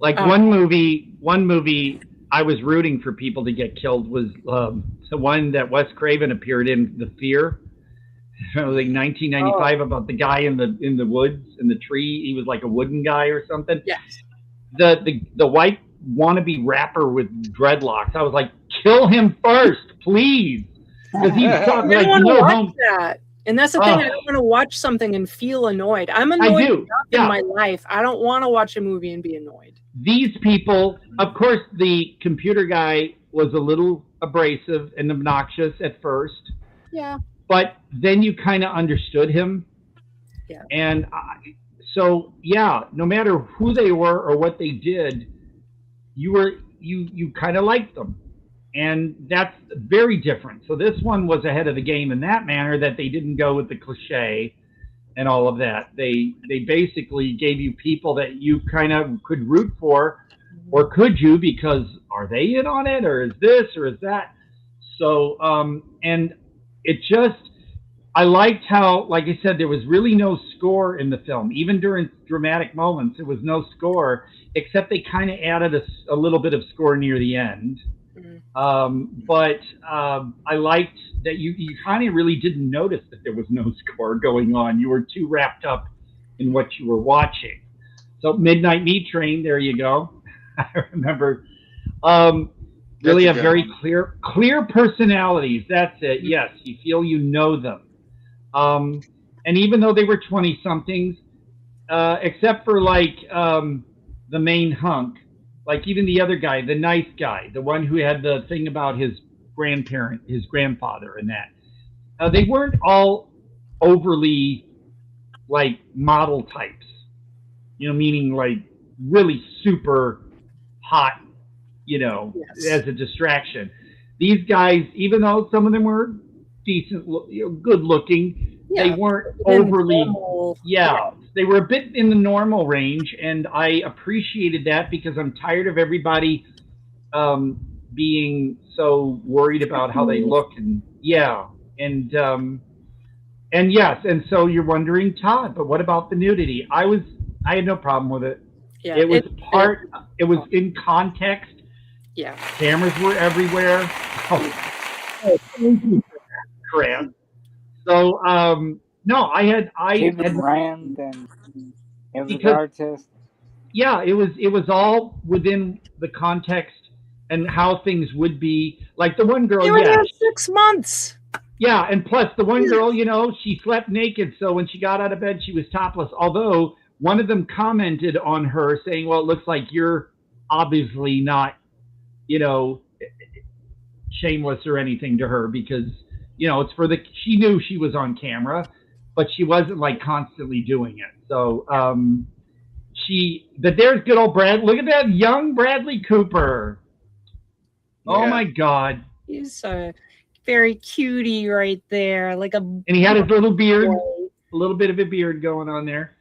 Like one movie I was rooting for people to get killed was the one that Wes Craven appeared in, The Thier. It was like 1995, about the guy in the woods, in the tree. He was like a wooden guy or something. Yes. The white wannabe rapper with dreadlocks. I was like, kill him first, please. Because he's talking like watch that. And that's the thing. I don't want to watch something and feel annoyed. I'm annoyed enough in my life. I don't want to watch a movie and be annoyed. These people, of course, the computer guy was a little abrasive and obnoxious at first. Yeah. But then you kind of understood him. Yeah. And so, yeah, no matter who they were or what they did, you kind of liked them. And that's very different. So this one was ahead of the game in that manner, that they didn't go with the cliche and all of that. They basically gave you people that you kind of could root for, or could you, because are they in on it, or is this, or is that? So, and it just, I liked how, like I said, there was really no score in the film. Even during dramatic moments, there was no score, except they kind of added a little bit of score near the end. But I liked that you kind of really didn't notice that there was no score going on. You were too wrapped up in what you were watching. So Midnight Meat Train, there you go. I remember. Really have very clear personalities. That's it. Yes, you feel you know them. And even though they were 20-somethings, except for like the main hunk, like even the other guy, the nice guy, the one who had the thing about his grandfather and that, they weren't all overly like model types, you know, meaning like really super hot, you know, as a distraction. These guys, even though some of them were decent, you know, good looking, they weren't overly, they were a bit in the normal range, and I appreciated that because I'm tired of everybody being so worried about how they look, and and yes, and so you're wondering, Todd, but what about the nudity? I had no problem with it. Yeah, it was it was in context. Yeah, cameras were everywhere. Oh, thank you for that, crap. So no, I had brand and it was artist. Yeah, it was all within the context and how things would be. Like the one girl, they were there 6 months. Yeah, and plus the one girl, you know, she slept naked, so when she got out of bed, she was topless. Although one of them commented on her saying, "Well, it looks like you're obviously not, you know, shameless or anything to her because, you know, it's for the." She knew she was on camera, but she wasn't like constantly doing it. So, but there's good old Brad. Look at that young Bradley Cooper. Yeah. Oh my God. He's very cutie right there, like a. And he had his little beard, a little bit of a beard going on there.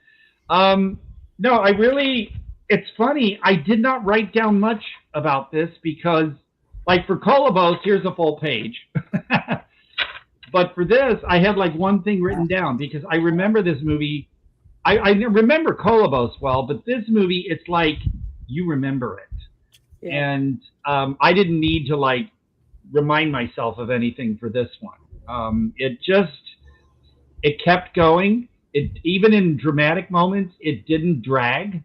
No, I really. It's funny. I did not write down much about this because, like for Kolobos, here's a full page. But for this, I had like one thing written down because I remember this movie. I remember Kolobos well, but this movie, it's like you remember it. Yeah. And I didn't need to like remind myself of anything for this one. It kept going. It even in dramatic moments, it didn't drag.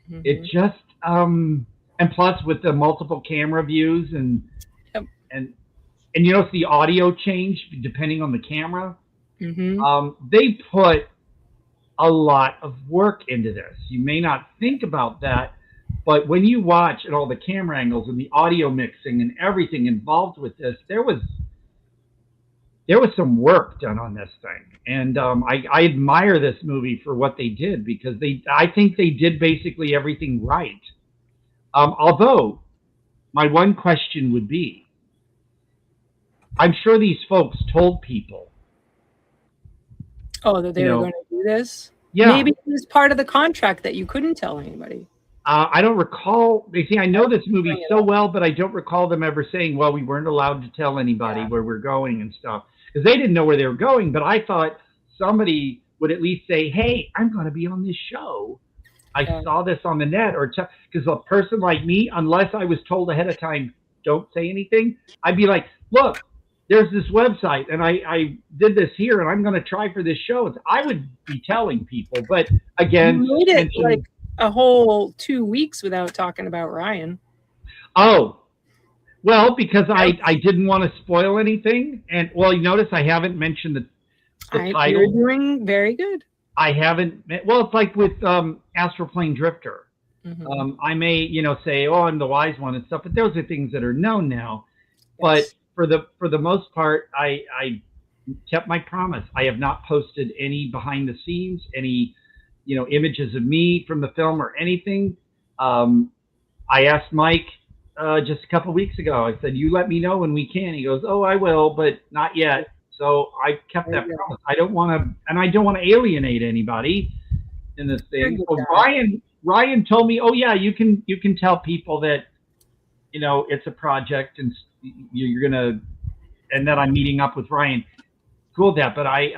Mm-hmm. It just and plus with the multiple camera views and you notice the audio change depending on the camera. Mm-hmm. They put a lot of work into this. You may not think about that, but when you watch and all the camera angles and the audio mixing and everything involved with this, there was some work done on this thing. And I admire this movie for what they did, because I think they did basically everything right. Although, my one question would be, I'm sure these folks told people. Oh, that they were going to do this? Yeah. Maybe it was part of the contract that you couldn't tell anybody. I don't recall. You see, I know this movie so well, but I don't recall them ever saying, well, we weren't allowed to tell anybody where we're going and stuff. Because they didn't know where they were going, but I thought somebody would at least say, hey, I'm going to be on this show. I saw this on the net. Or because a person like me, unless I was told ahead of time, don't say anything, I'd be like, look, there's this website, and I did this here, and I'm going to try for this show. I would be telling people, but again, you made it like a whole 2 weeks without talking about Ryan. Oh, well, because I didn't want to spoil anything, and well, you notice I haven't mentioned the title. You're doing very good. I haven't. Well, it's like with Astral Plane Drifter. Mm-hmm. I may, say, oh, I'm the wise one and stuff, but those are things that are known now. Yes. But for the most part, I kept my promise. I have not posted any behind the scenes, any images of me from the film or anything. I asked Mike just a couple of weeks ago. I said, you let me know when we can. He goes, oh, I will, but not yet. So I kept that promise. I don't want to alienate anybody in this thing. Oh, Ryan told me, oh yeah, you can tell people that it's a project and you're gonna, and then I'm meeting up with Ryan. Cool that, but I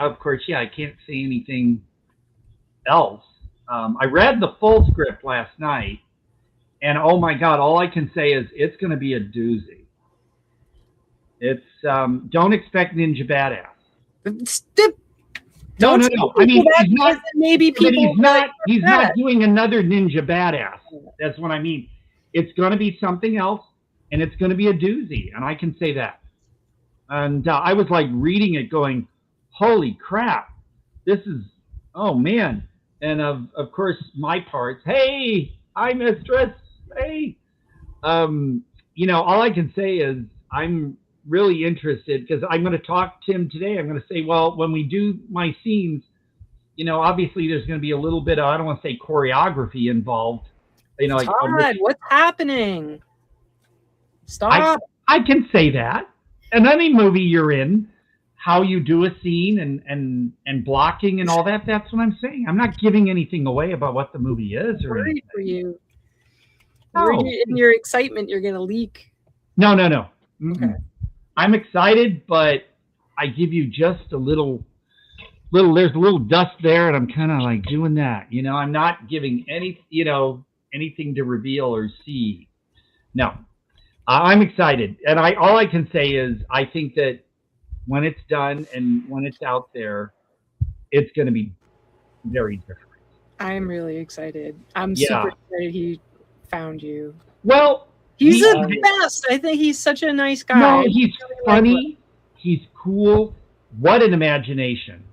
can't say anything else. I read the full script last night, and oh my God, all I can say is it's going to be a doozy. It's don't expect Ninja Badass. No. I mean, he's not. Maybe people. He's not doing another Ninja Badass. That's what I mean. It's going to be something else, and it's going to be a doozy, and I can say that. And I was like reading it, going, "Holy crap! This is oh man!" And of course, my parts. Hey, hi, mistress. Hey, all I can say is I'm really interested because I'm going to talk to him today. I'm going to say, well, when we do my scenes, obviously there's going to be a little bit of, I don't want to say choreography involved. Todd, what's happening? Stop. I can say that. In any movie you're in, how you do a scene and blocking and all that, that's what I'm saying. I'm not giving anything away about what the movie is or anything. For you. No. In your excitement, you're going to leak. No. Okay. I'm excited, but I give you just a little, there's a little dust there, and I'm kind of like doing that. I'm not giving anything to reveal or see. No, I'm excited. And all I can say is I think that when it's done and when it's out there, it's going to be very different. I'm really excited. I'm super excited he found you. Well, he's the best. I think he's such a nice guy. No, he's funny. He's cool. What an imagination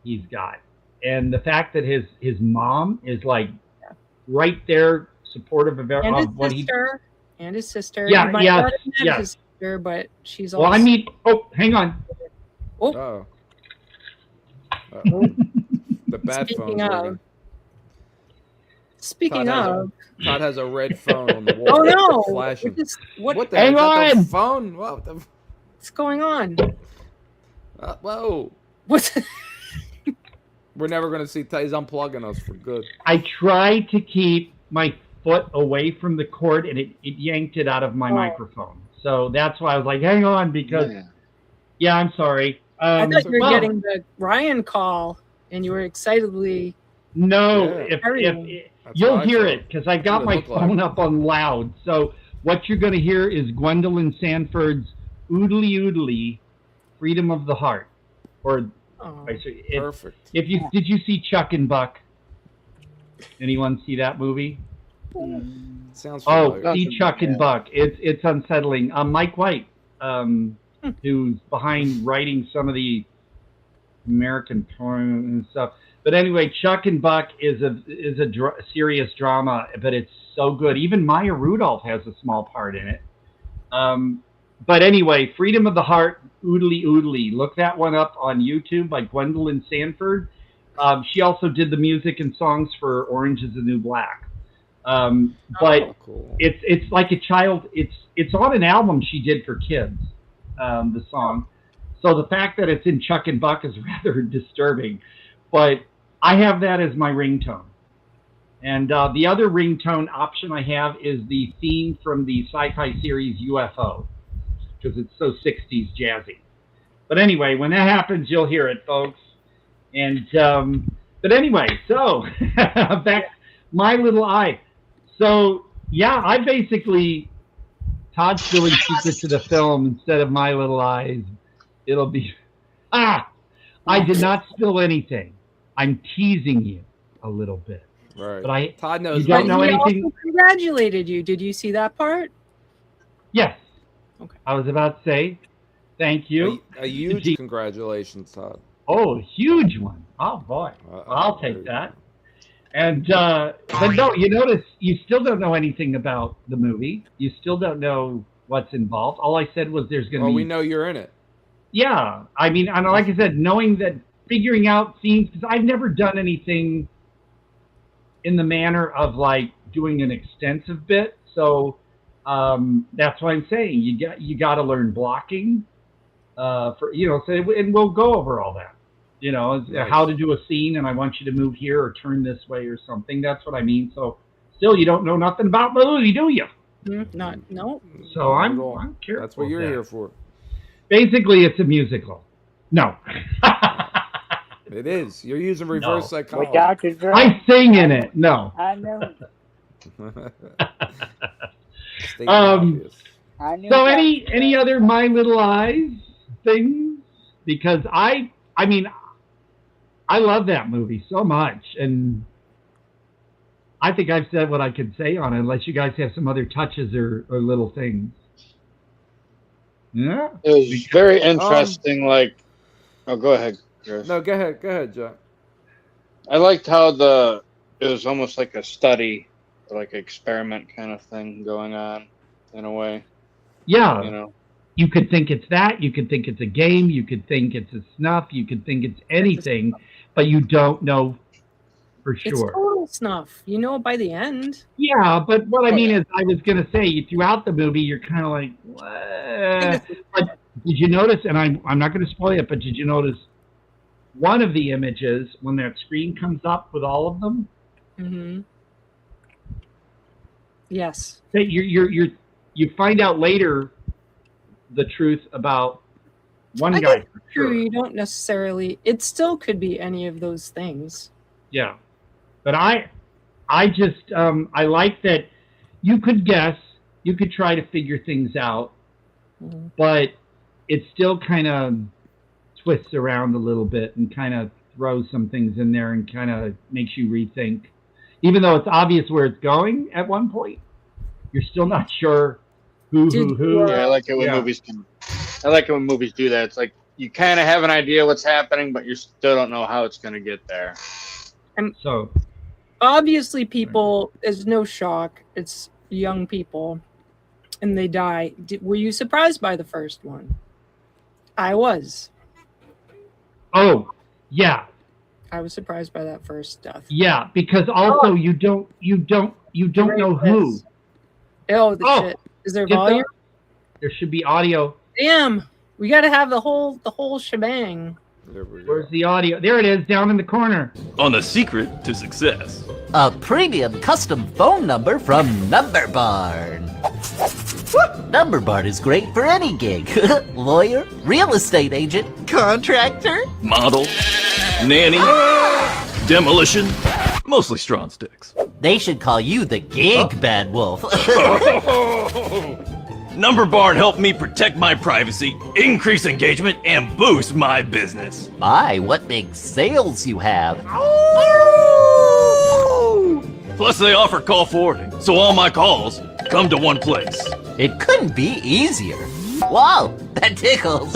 he's got. And the fact that his mom is like right there supportive of what he does. And his sister. Yeah. His sister, but she's also... Well, hang on. Oh. The bad phone. Speaking of, Todd has a red phone on the wall. Oh no! Flashing. What the? Hang on! The phone? What's going on? Whoa! What's? We're never going to see. He's unplugging us for good. I tried to keep my foot away from the cord, and it yanked it out of my microphone. So that's why I was like, "Hang on," because I'm sorry. I thought you were getting the Ryan call, and you were excitedly. No, if you'll hear it because I got my phone up on loud. So what you're going to hear is Gwendolyn Sanford's "Oodly Oodly," "Freedom of the Heart," or perfect. Did you see Chuck and Buck? Anyone see that movie? Sounds familiar. See Chuck and Buck. It's unsettling. Mike White, who's behind writing some of the American porn and stuff. But anyway, Chuck and Buck is a serious drama, but it's so good. Even Maya Rudolph has a small part in it. But anyway, Freedom of the Heart, Oodly Oodly. Look that one up on YouTube by Gwendolyn Sanford. She also did the music and songs for Orange is the New Black. But cool. It's like a child. It's on an album she did for kids. The song. So the fact that it's in Chuck and Buck is rather disturbing. But I have that as my ringtone. And the other ringtone option I have is the theme from the sci-fi series UFO, because it's so 60s jazzy. But anyway, when that happens, you'll hear it, folks. And but anyway, so back My Little Eye. So yeah, I basically Todd spilling secrets to the film instead of My Little Eyes. It'll be I did not spill anything. I'm teasing you a little bit. Right. But Todd knows. You don't know He anything. also congratulated you. Did you see that part? Yes. Okay. I was about to say, thank you. A huge congratulations, Todd. Oh, huge one. Oh boy. I'll take that. And but no, you notice you still don't know anything about the movie. You still don't know what's involved. All I said was there's going to be. Well, we know you're in it. Yeah, I mean, and like I said, knowing that, figuring out scenes, because I've never done anything in the manner of like doing an extensive bit. So that's why I'm saying you got to learn blocking for So, and we'll go over all that. Nice. How to do a scene, and I want you to move here or turn this way or something. That's what I mean. So still, you don't know nothing about movie, do you? No. So I'm careful. That's what you're here for. Basically, it's a musical. No. It is. You're using reverse psychology. With Dr. Dre. I sing in it. No. I know. So any other My Little Eyes things? Because I mean, I love that movie so much, and I think I've said what I could say on it, unless you guys have some other touches or little things. Yeah. It was very interesting. Oh, go ahead, Chris. No, go ahead, Jack. I liked how it was almost like a study, like an experiment kind of thing going on, in a way. Yeah. You could think it's that. You could think it's a game. You could think it's a snuff. You could think it's anything, but you don't know for sure. It's total snuff. You know by the end. Yeah, but what I mean is, I was going to say, throughout the movie, you're kind of like, what? But did you notice, and I'm not going to spoil it, but did you notice one of the images, when that screen comes up with all of them? Mm-hmm. Yes. That you find out later the truth about one guy. For sure. You don't necessarily. It still could be any of those things. Yeah, but I just I like that you could guess, you could try to figure things out, but it still kind of twists around a little bit and kind of throws some things in there and kind of makes you rethink, even though it's obvious where it's going at one point. You're still not sure who. Yeah, I like it when movies do that. It's like you kind of have an idea what's happening, but you still don't know how it's going to get there. And so, obviously, people, there's no shock. It's young people, and they die. Were you surprised by the first one? I was. Oh, yeah. I was surprised by that first death. Yeah, because also you don't know who. Oh, shit! Is there volume? There should be audio. Damn, we got to have the whole shebang. Where's the audio? There it is, down in the corner. On the secret to success. A premium custom phone number from Number Barn. Number Barn is great for any gig. Lawyer, real estate agent, contractor, Model, nanny, demolition, mostly straw sticks. They should call you the gig bad wolf. Number Barn helped me protect my privacy, increase engagement, and boost my business. My, what big sales you have. Plus they offer call forwarding, so all my calls come to one place. It couldn't be easier. Wow, that tickles.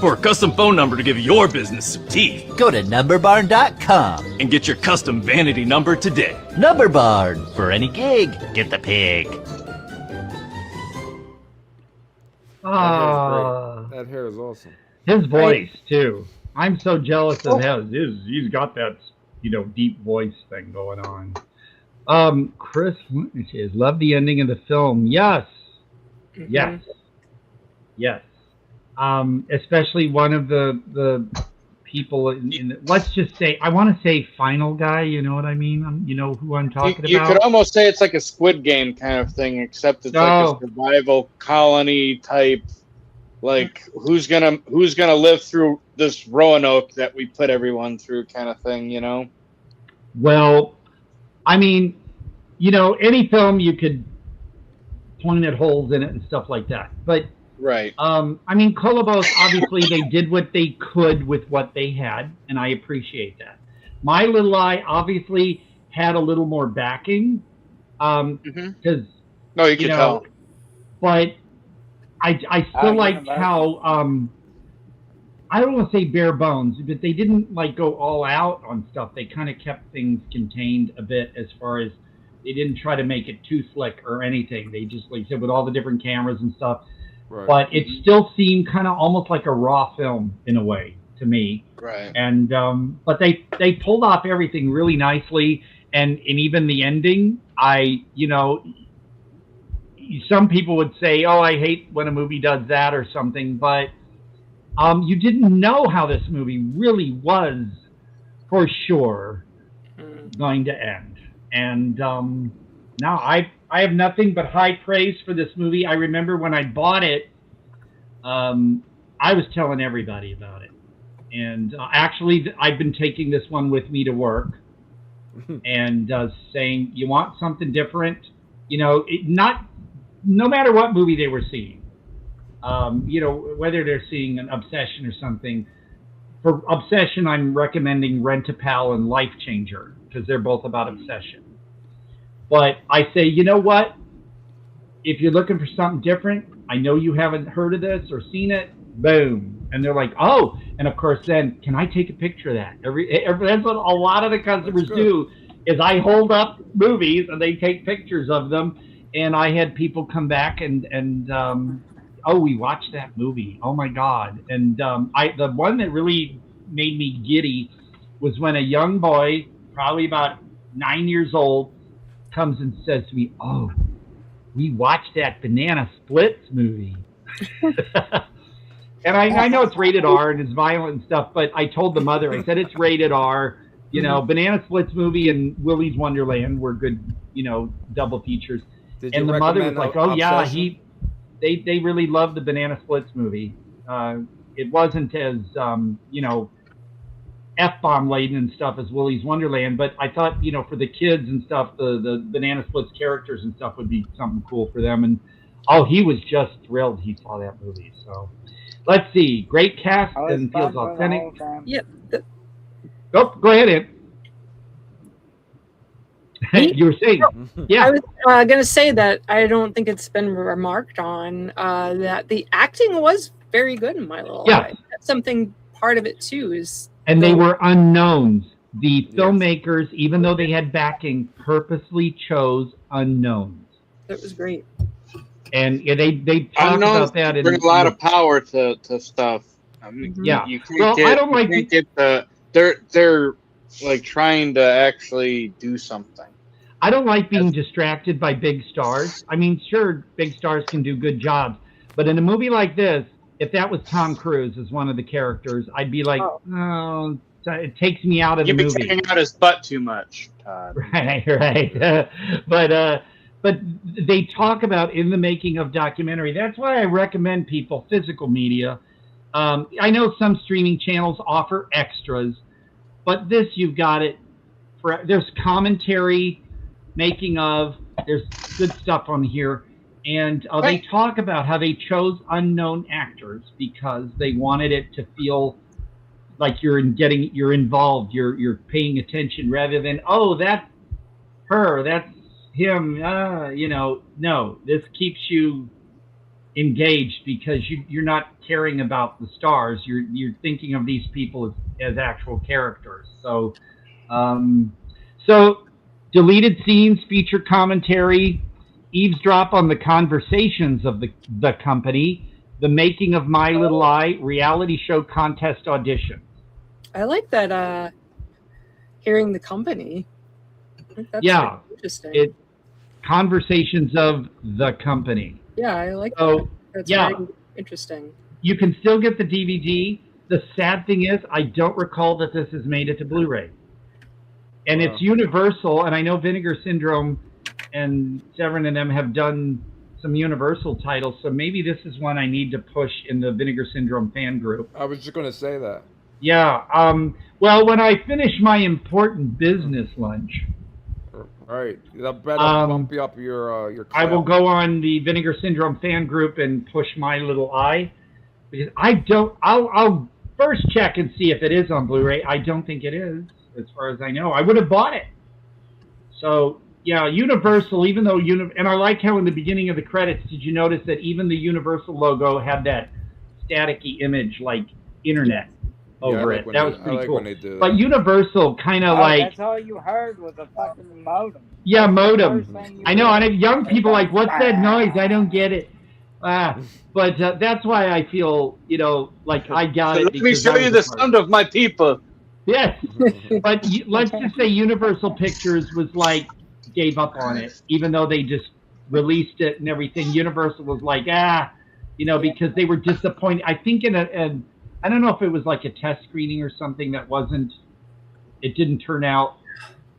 For a custom phone number to give your business some teeth, Go to numberbarn.com. and get your custom vanity number today. Number Barn. For any gig, get the pig. That hair is awesome. His voice too. I'm so jealous of his. He's got that, deep voice thing going on. Chris says, love the ending of the film. Yes. Yes. Yes. Especially one of the people in let's just say, I want to say final guy, you know what I mean? You know who I'm talking about? You could almost say it's like a Squid Game kind of thing, except it's like a survival colony type. Like who's gonna live through this Roanoke that we put everyone through, kind of thing, you know? Well, I mean, any film you could point at holes in it and stuff like that, but right. I mean, Kolobos, obviously they did what they could with what they had, and I appreciate that. My Little Lie obviously had a little more backing, because no, you can tell. But I still liked how I don't want to say bare bones, but they didn't like go all out on stuff. They kind of kept things contained a bit, as far as they didn't try to make it too slick or anything. They just, like I said, with all the different cameras and stuff. Right. But it still seemed kind of almost like a raw film in a way to me. Right. And but they pulled off everything really nicely, and even the ending, some people would say, "Oh, I hate when a movie does that" or something, but you didn't know how this movie really was for sure going to end. And now I have nothing but high praise for this movie. I remember when I bought it, I was telling everybody about it. And actually, I've been taking this one with me to work and saying, you want something different? No matter what movie they were seeing, whether they're seeing an Obsession or something. For Obsession, I'm recommending Rent-A-Pal and Life Changer, because they're both about obsession. But I say, you know what? If you're looking for something different, I know you haven't heard of this or seen it, boom. And they're like, oh, and of course then, can I take a picture of that? That's what a lot of the customers do, is I hold up movies and they take pictures of them. And I had people come back and oh, we watched that movie. Oh my God. And the one that really made me giddy was when a young boy, probably about 9 years old, comes and says to me, oh, we watched that Banana Splits movie. And I know it's rated R and it's violent and stuff, but I told the mother, I said, it's rated R. Banana Splits movie and Willy's Wonderland were good, double features. And the mother was like, oh yeah, they really loved the Banana Splits movie. It wasn't as, F-bomb laden and stuff as Willy's Wonderland, but I thought, for the kids and stuff, the Banana Splits characters and stuff would be something cool for them. And he was just thrilled he saw that movie. So let's see. Great cast and feels authentic. Yep. Oh, go ahead, Ed. You were saying, yeah. I was going to say that I don't think it's been remarked on that the acting was very good in My Little Lie. That's something part of it too is. And they were unknowns. The filmmakers, even though they had backing, purposely chose unknowns. That was great. And they talk about that. Bring a lot of power to stuff. I mean, yeah. You can't get the. They're like trying to actually do something. I don't like being distracted by big stars. I mean, sure, big stars can do good jobs, but in a movie like this, if that was Tom Cruise as one of the characters, I'd be like, oh, it takes me out of the movie. You'd be kicking out his butt too much, Todd. Right. But they talk about in the making of documentary. That's why I recommend people physical media. I know some streaming channels offer extras, but this you've got it. There's commentary, making of. There's good stuff on here. And they talk about how they chose unknown actors because they wanted it to feel like you're involved, you're paying attention rather than, oh, that's her, that's him. No, this keeps you engaged because you're not caring about the stars. You're thinking of these people as actual characters. So, deleted scenes, feature commentary, eavesdrop on the conversations of the company, the making of My Little Eye, reality show contest audition. I like that. Hearing the company. I think that's Yeah, interesting. Conversations of the company. Yeah, I like So, that. That's yeah. very interesting. You can still get the DVD. The sad thing is, I don't recall that this has made it to Blu-ray. And it's Universal, and I know Vinegar Syndrome and Severin and them have done some Universal titles, so maybe this is one I need to push in the Vinegar Syndrome fan group. I was just going to say that. Yeah. Well, when I finish my important business lunch, Right. That better bump you up your I will clout. go on the Vinegar Syndrome fan group and push My Little Eye, because I'll first check and see if it is on Blu-ray. I don't think it is, as far as I know. I would have bought it. So yeah, Universal, even though and I like how in the beginning of the credits, did you notice that even the Universal logo had that staticky image like internet over it? That was pretty cool. But Universal kind of like, that's all you heard was a fucking modem. yeah, modem. I know, and young people like, what's that noise? I don't get it. But that's why I feel, like I got it. Let me show you the sound of my people. Yes, but let's just say Universal Pictures was like, gave up on it, even though they just released it and everything. Universal was like, because they were disappointed. I think I don't know if it was like a test screening or something it didn't turn out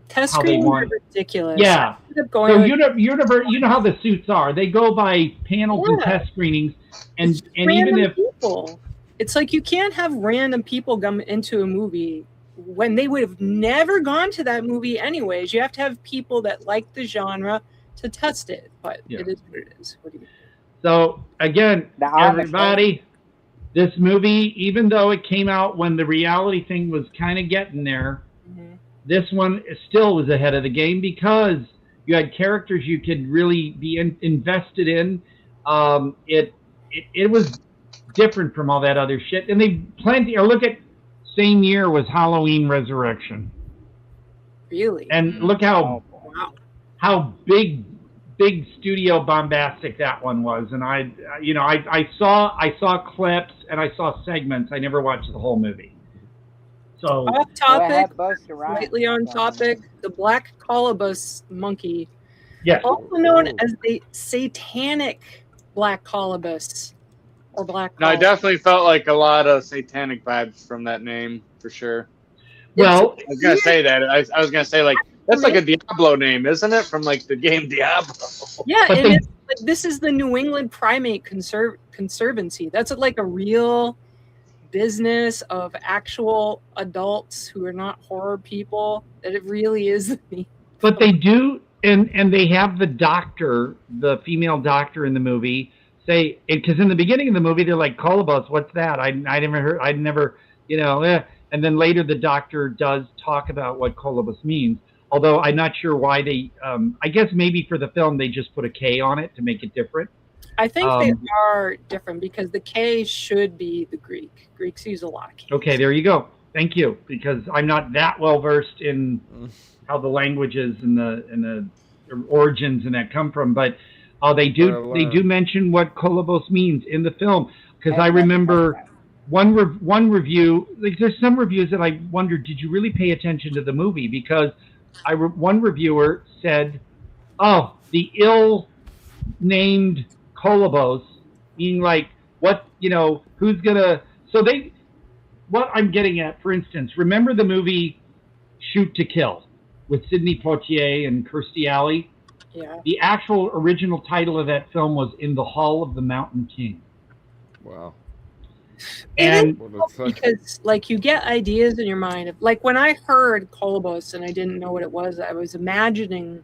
Test how they screenings are wanted. ridiculous. Yeah. I ended up going So you know how the suits are. They go by panels and test screenings, and even random if people. It's like you can't have random people come into a movie when they would have never gone to that movie anyways. You have to have people that like the genre to test it. But it is what it is. What do you mean? So again, everybody, this movie, even though it came out when the reality thing was kind of getting there, this one still was ahead of the game because you had characters you could really be invested in. It was different from all that other shit. And they plenty. Or look at same year was Halloween Resurrection. Really? And look how big studio bombastic that one was. And I saw clips and I saw segments. I never watched the whole movie. So off topic, slightly on topic, the black Kolobos monkey, also known as the satanic black Kolobos or black. No, I definitely felt like a lot of satanic vibes from that name for sure. Well, I was gonna say that. I was gonna say like that's like a Diablo name, isn't it? From like the game Diablo. Yeah, and it's like, this is the New England Primate Conservancy. That's like a real business of actual adults who are not horror people. That it really is. But they do, and they have the doctor, the female doctor in the movie, say, because in the beginning of the movie they're like, Kolobos, what's that? I never heard. I'd never, And then later the doctor does talk about what Kolobos means. Although I'm not sure why they. I guess maybe for the film they just put a K on it to make it different. I think they are different because the K should be the Greek. Greeks use a lot of K. Okay, there you go. Thank you, because I'm not that well versed in how the languages and the origins and that come from, but they do mention what Kolobos means in the film. Because I remember one review. Like, there's some reviews that I wondered, did you really pay attention to the movie? Because one reviewer said, "Oh, the ill-named Kolobos," meaning like what who's gonna. So what I'm getting at, for instance, remember the movie Shoot to Kill with Sidney Poitier and Kirstie Alley? Yeah. The actual original title of that film was In the Hall of the Mountain King. Wow. And because like you get ideas in your mind of, like when I heard Kolobos and I didn't know what it was, I was imagining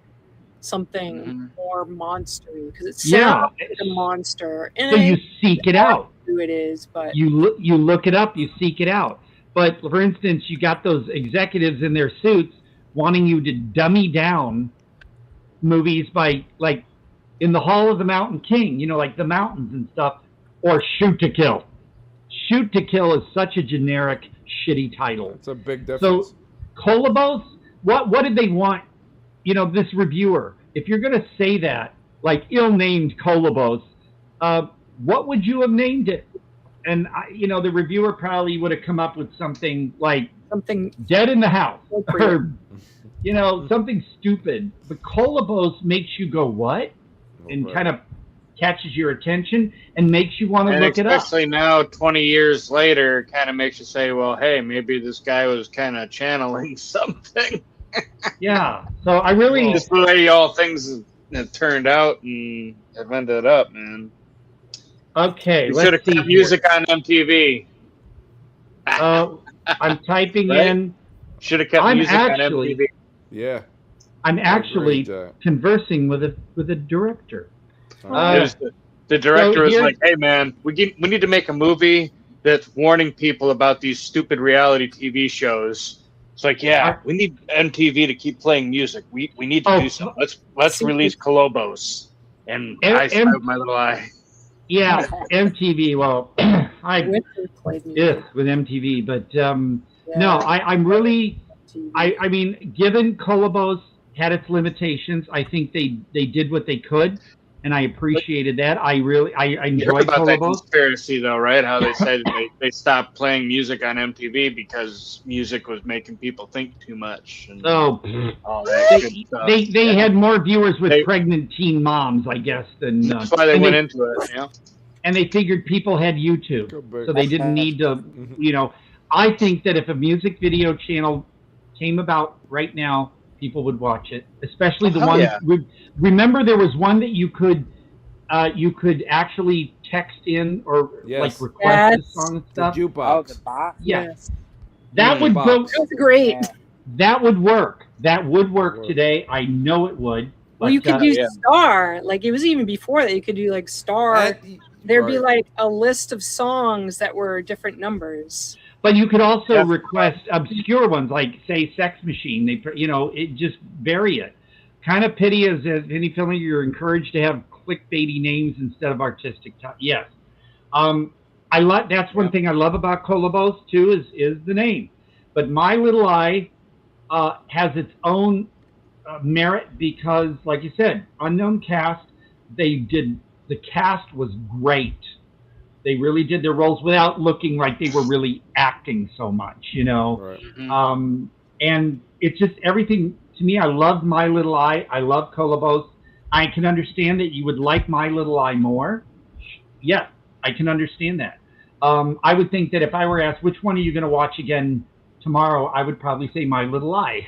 something more monstery because it sounds like a monster. And so you seek it out. Who it is, but you look it up, you seek it out. But for instance, you got those executives in their suits wanting you to dummy down movies by like in the Hall of the Mountain King, you know, like the mountains and stuff, or Shoot to Kill. Shoot to Kill is such a generic, shitty title. It's a big difference. So, Kolobos, what did they want? You know, this reviewer, if you're going to say that, like ill-named Kolobos, what would you have named it? And, you know, the reviewer probably would have come up with something like Dead in the House, or, you know, something stupid. But Kolobos makes you go, what? And kind of catches your attention and makes you want to look it up. Especially now, 20 years later, kind of makes you say, well, hey, maybe this guy was kind of channeling something. Yeah. So I really... Just the way all things have turned out and have ended up, man. Okay, you should have kept music on MTV. I'm typing right? in. Should have kept music on MTV. Yeah. I'm actually conversing with a director. The director was like, "Hey, man, we need to make a movie that's warning people about these stupid reality TV shows." It's like, yeah, we need MTV to keep playing music. We need to do something. Let's release Kolobos. And I stabbed my little eye. Yeah, MTV. Well, I with MTV, but no, I'm really. I mean, given Kolobos had its limitations, I think they did what they could, and I appreciated that. I enjoyed about that Kolobos. conspiracy, though, right? How they said they stopped playing music on MTV because music was making people think too much. And all that good stuff. They had more viewers with pregnant teen moms, I guess, than. That's why they went into it. Yeah. And they figured people had YouTube, so they didn't need to. You know, I think that if a music video channel came about right now, people would watch it, especially the ones. Yeah. Remember, there was one that you could actually text in or like request a song and stuff. The jukebox. Oh, the box. Yes, that would go. That was great. That would work. That would work today. I know it would. Well, you could use Star. Like, it was even before that. You could do like Star. There'd be like a list of songs that were different numbers. But you could also request obscure ones, like say Sex Machine. They, you know, it just vary it. Kind of pity as any film you're encouraged to have clickbaity names instead of artistic. Yes, I love. That's one thing I love about Kolobos too is the name. But My Little Eye has its own merit because, like you said, unknown cast. The cast was great. They really did their roles without looking like they were really acting so much, you know. Right. And it's just everything to me. I love My Little Eye. I love Kolobos. I can understand that you would like My Little Eye more. Yeah, I can understand that. I would think that if I were asked which one are you going to watch again tomorrow, I would probably say My Little Eye.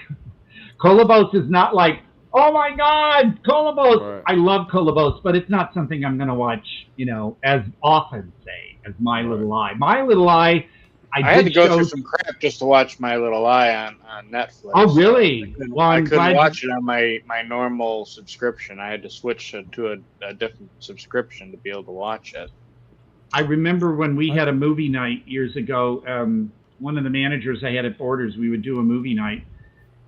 Kolobos is not like, oh my God, Kolobos! Right. I love Kolobos, but it's not something I'm going to watch, you know, as often, say, as My Little Eye. My Little Eye, I had to go through some crap just to watch My Little Eye on Netflix. Oh, really? I couldn't watch it on my normal subscription. I had to switch to a different subscription to be able to watch it. I remember when we had a movie night years ago, one of the managers I had at Borders, we would do a movie night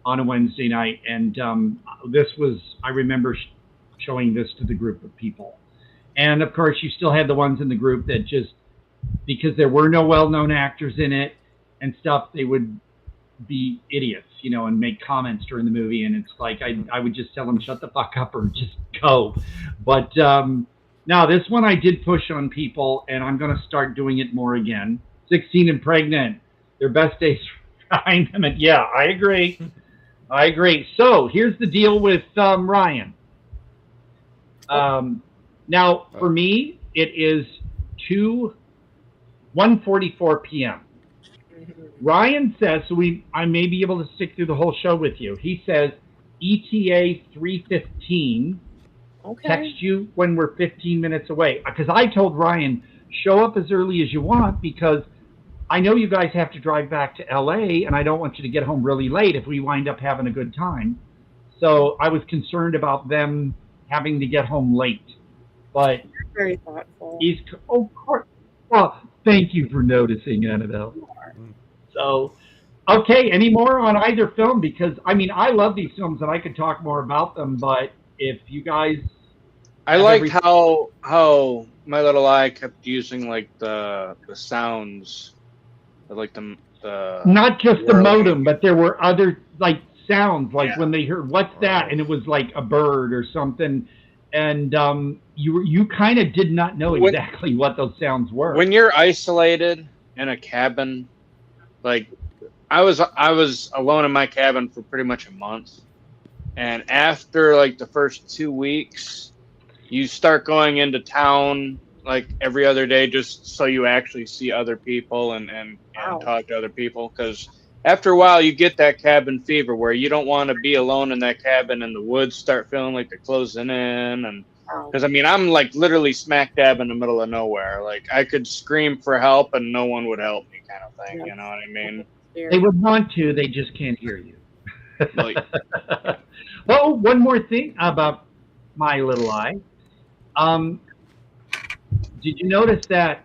on a Wednesday night, and I remember showing this to the group of people. And of course, you still had the ones in the group that just, because there were no well-known actors in it and stuff, they would be idiots, you know, and make comments during the movie. And it's like, I would just tell them, shut the fuck up or just go. But now this one I did push on people, and I'm going to start doing it more again. 16 and Pregnant, their best days behind them. And yeah, I agree. I agree. So here's the deal with Ryan. Now, for me, it is 1:44 p.m. Ryan says, so I may be able to stick through the whole show with you. He says, ETA 3:15. Okay. Text you when we're 15 minutes away. Because I told Ryan, show up as early as you want because I know you guys have to drive back to LA, and I don't want you to get home really late if we wind up having a good time. So I was concerned about them having to get home late. But very thoughtful. Of course. Well, thank you for noticing, Annabelle. So, okay, any more on either film? Because I mean, I love these films, and I could talk more about them. But if you guys I liked how my little eye kept using like the sounds, like the not just the whirling. modem, but there were other like sounds, like when they heard what's that, and it was like a bird or something, and you kind of did not know exactly what those sounds were. When you're isolated in a cabin, like I was alone in my cabin for pretty much a month, and after like the first 2 weeks, you start going into town like every other day just so you actually see other people and talk to other people, because after a while you get that cabin fever where you don't want to be alone in that cabin, and the woods start feeling like they're closing in. And because I mean, I'm like literally smack dab in the middle of nowhere. Like I could scream for help and no one would help me, kind of thing. You know what I mean? They would want to, they just can't hear you. Like, oh, one more thing about my little eye. Did you notice that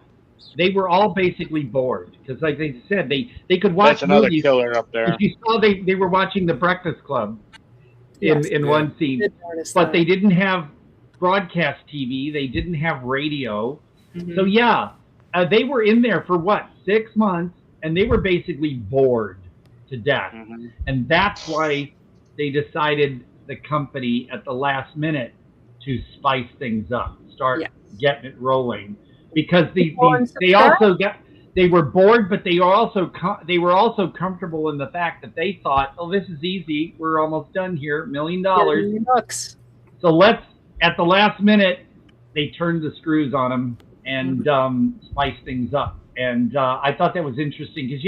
they were all basically bored? Because like they said, they could watch that's another movies. killer up there. If you saw, they were watching The Breakfast Club in one scene, but they didn't have broadcast TV. They didn't have radio. So yeah, they were in there for what, 6 months, and they were basically bored to death. And that's why they decided, the company, at the last minute to spice things up, start getting it rolling, because they were bored, but they were also comfortable in the fact that they thought, oh, this is easy, we're almost done here, $1 million. So let's, at the last minute, they turned the screws on them and spiced things up. And I thought that was interesting because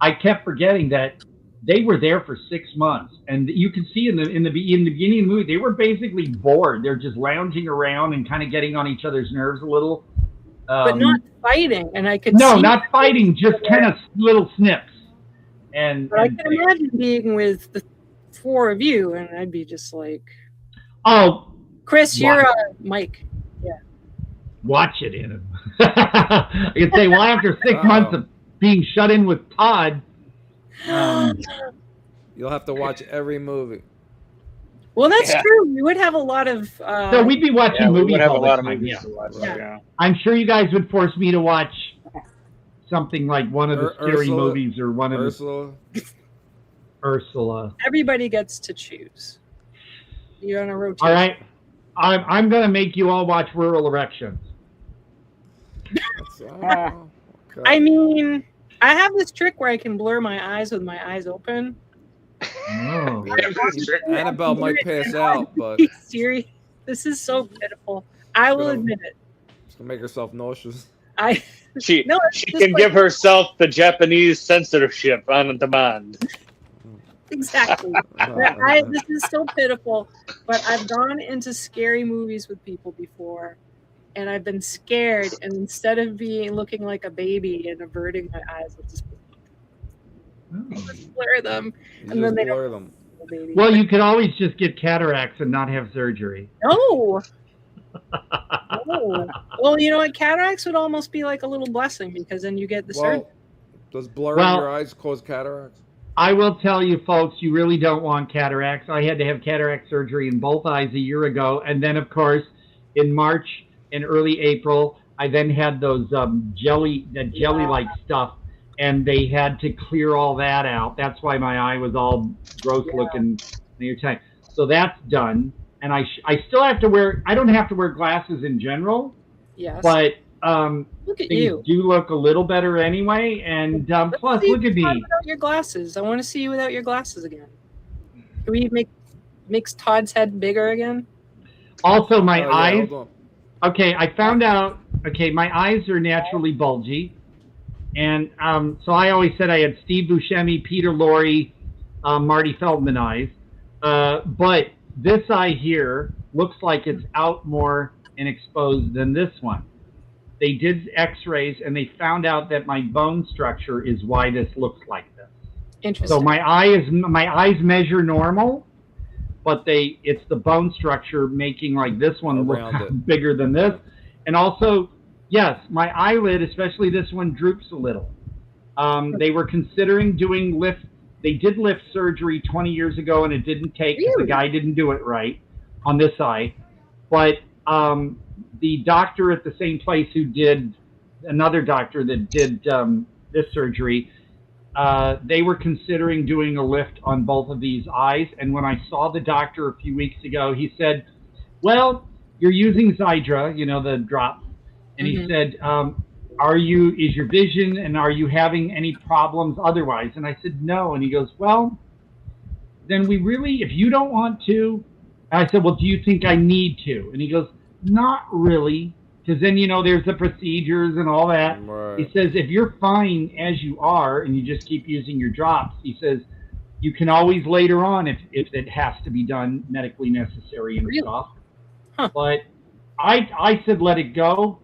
I kept forgetting that they were there for 6 months, and you can see in the beginning of the movie, they were basically bored. They're just lounging around and kind of getting on each other's nerves a little, but not fighting. And I could not fighting, just kind of little snips. But I can imagine being with the 4 of you, and I'd be just like, "Oh, Chris, you're Mike." Yeah. Watch it in him. I could say, well, after 6 months of being shut in with Todd. You'll have to watch every movie. Well, that's true. We would have a lot of. So we'd be watching movies all the time. Yeah. I'm sure you guys would force me to watch something like one of the scary movies or one of Ursula. Everybody gets to choose. You're on a rotation. All right, I'm gonna make you all watch Rural Erections. I mean, I have this trick where I can blur my eyes with my eyes open. Oh. Annabelle might pass out, but Siri, this is so pitiful. I will admit it. She's gonna make herself nauseous. She can give herself the Japanese censorship on demand. Exactly. This is so pitiful, but I've gone into scary movies with people before, and I've been scared, and instead of looking like a baby and averting my eyes, I'll just blur them, and then they don't them. Baby. Well, you could always just get cataracts and not have surgery. No. Well, you know what? Cataracts would almost be like a little blessing, because then you get the surgery. Does blurring your eyes cause cataracts? I will tell you, folks, you really don't want cataracts. I had to have cataract surgery in both eyes a year ago, and then, of course, in March and early April, I then had those jelly-like stuff, and they had to clear all that out. That's why my eye was all gross-looking the entire time. So that's done, and I still have to wear. I don't have to wear glasses in general. Yes. But look at things you. do look a little better anyway, and plus, look at me. Without your glasses, I want to see you without your glasses again. Can we make Todd's head bigger again? Also, my eyes. Okay, I found out. Okay, my eyes are naturally bulgy, and so I always said I had Steve Buscemi, Peter Lorre, Marty Feldman eyes, but this eye here looks like it's out more and exposed than this one. They did x-rays, and they found out that my bone structure is why this looks like this. Interesting. So my eyes measure normal, but it's the bone structure making like this one look bigger than this. And also, yes, my eyelid, especially this one, droops a little. They were considering doing lift. They did lift surgery 20 years ago, and it didn't take because the guy didn't do it right on this eye. But the doctor at the same place who did, another doctor that did this surgery, they were considering doing a lift on both of these eyes. And when I saw the doctor a few weeks ago, he said, well, you're using Zydra, you know, the drop. And he said, is your vision, and are you having any problems otherwise? And I said, no. And he goes, well, then we really, if you don't want to, I said, well, do you think I need to? And he goes, not really, because then, you know, there's the procedures and all that. Right. He says, if you're fine as you are and you just keep using your drops, he says, you can always later on, if it has to be done, medically necessary and stuff. But I said, let it go.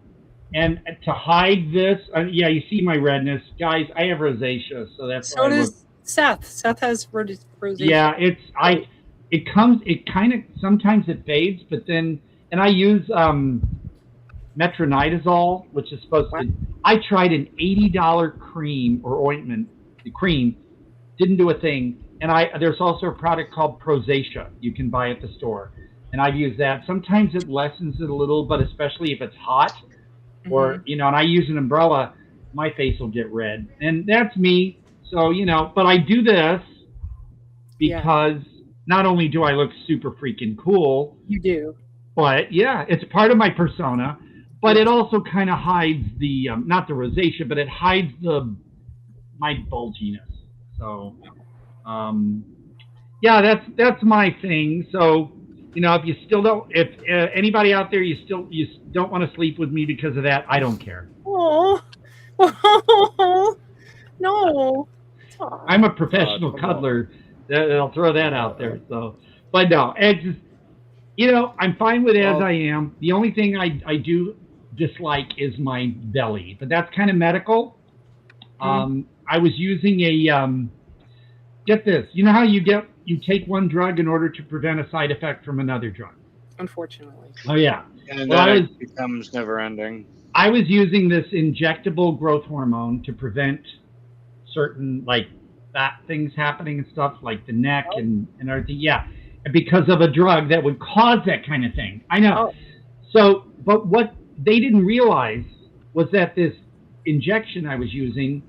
And to hide this, yeah, you see my redness. Guys, I have rosacea, so that's So why I does look. Seth. Seth has rosacea. Yeah, it kind of, sometimes it fades, but then, and I use metronidazole, which is supposed to, I tried an $80 cream or ointment, the cream, didn't do a thing. And there's also a product called Prosacea you can buy at the store. And I've used that. Sometimes it lessens it a little, but especially if it's hot, or, you know, and I use an umbrella, my face will get red. And that's me. So, you know, but I do this because not only do I look super freaking cool. You do. But, yeah, it's part of my persona. But it also kind of hides the, not the rosacea, but it hides my bulginess. So, yeah, that's my thing. So, you know, if you still don't, if anybody out there, you don't want to sleep with me because of that, I don't care. Oh, no. I'm a professional cuddler. I'll throw that out there. So, but no, it's just, you know, I'm fine with as I am. The only thing I do dislike is my belly, but that's kind of medical. I was using a, get this, you know how you take one drug in order to prevent a side effect from another drug? Unfortunately. Oh, yeah. And Well, then it becomes never ending. I was using this injectable growth hormone to prevent certain, like, fat things happening and stuff, like the neck and everything. Yeah, because of a drug that would cause that kind of thing. I know. So, but what they didn't realize was that this injection I was using,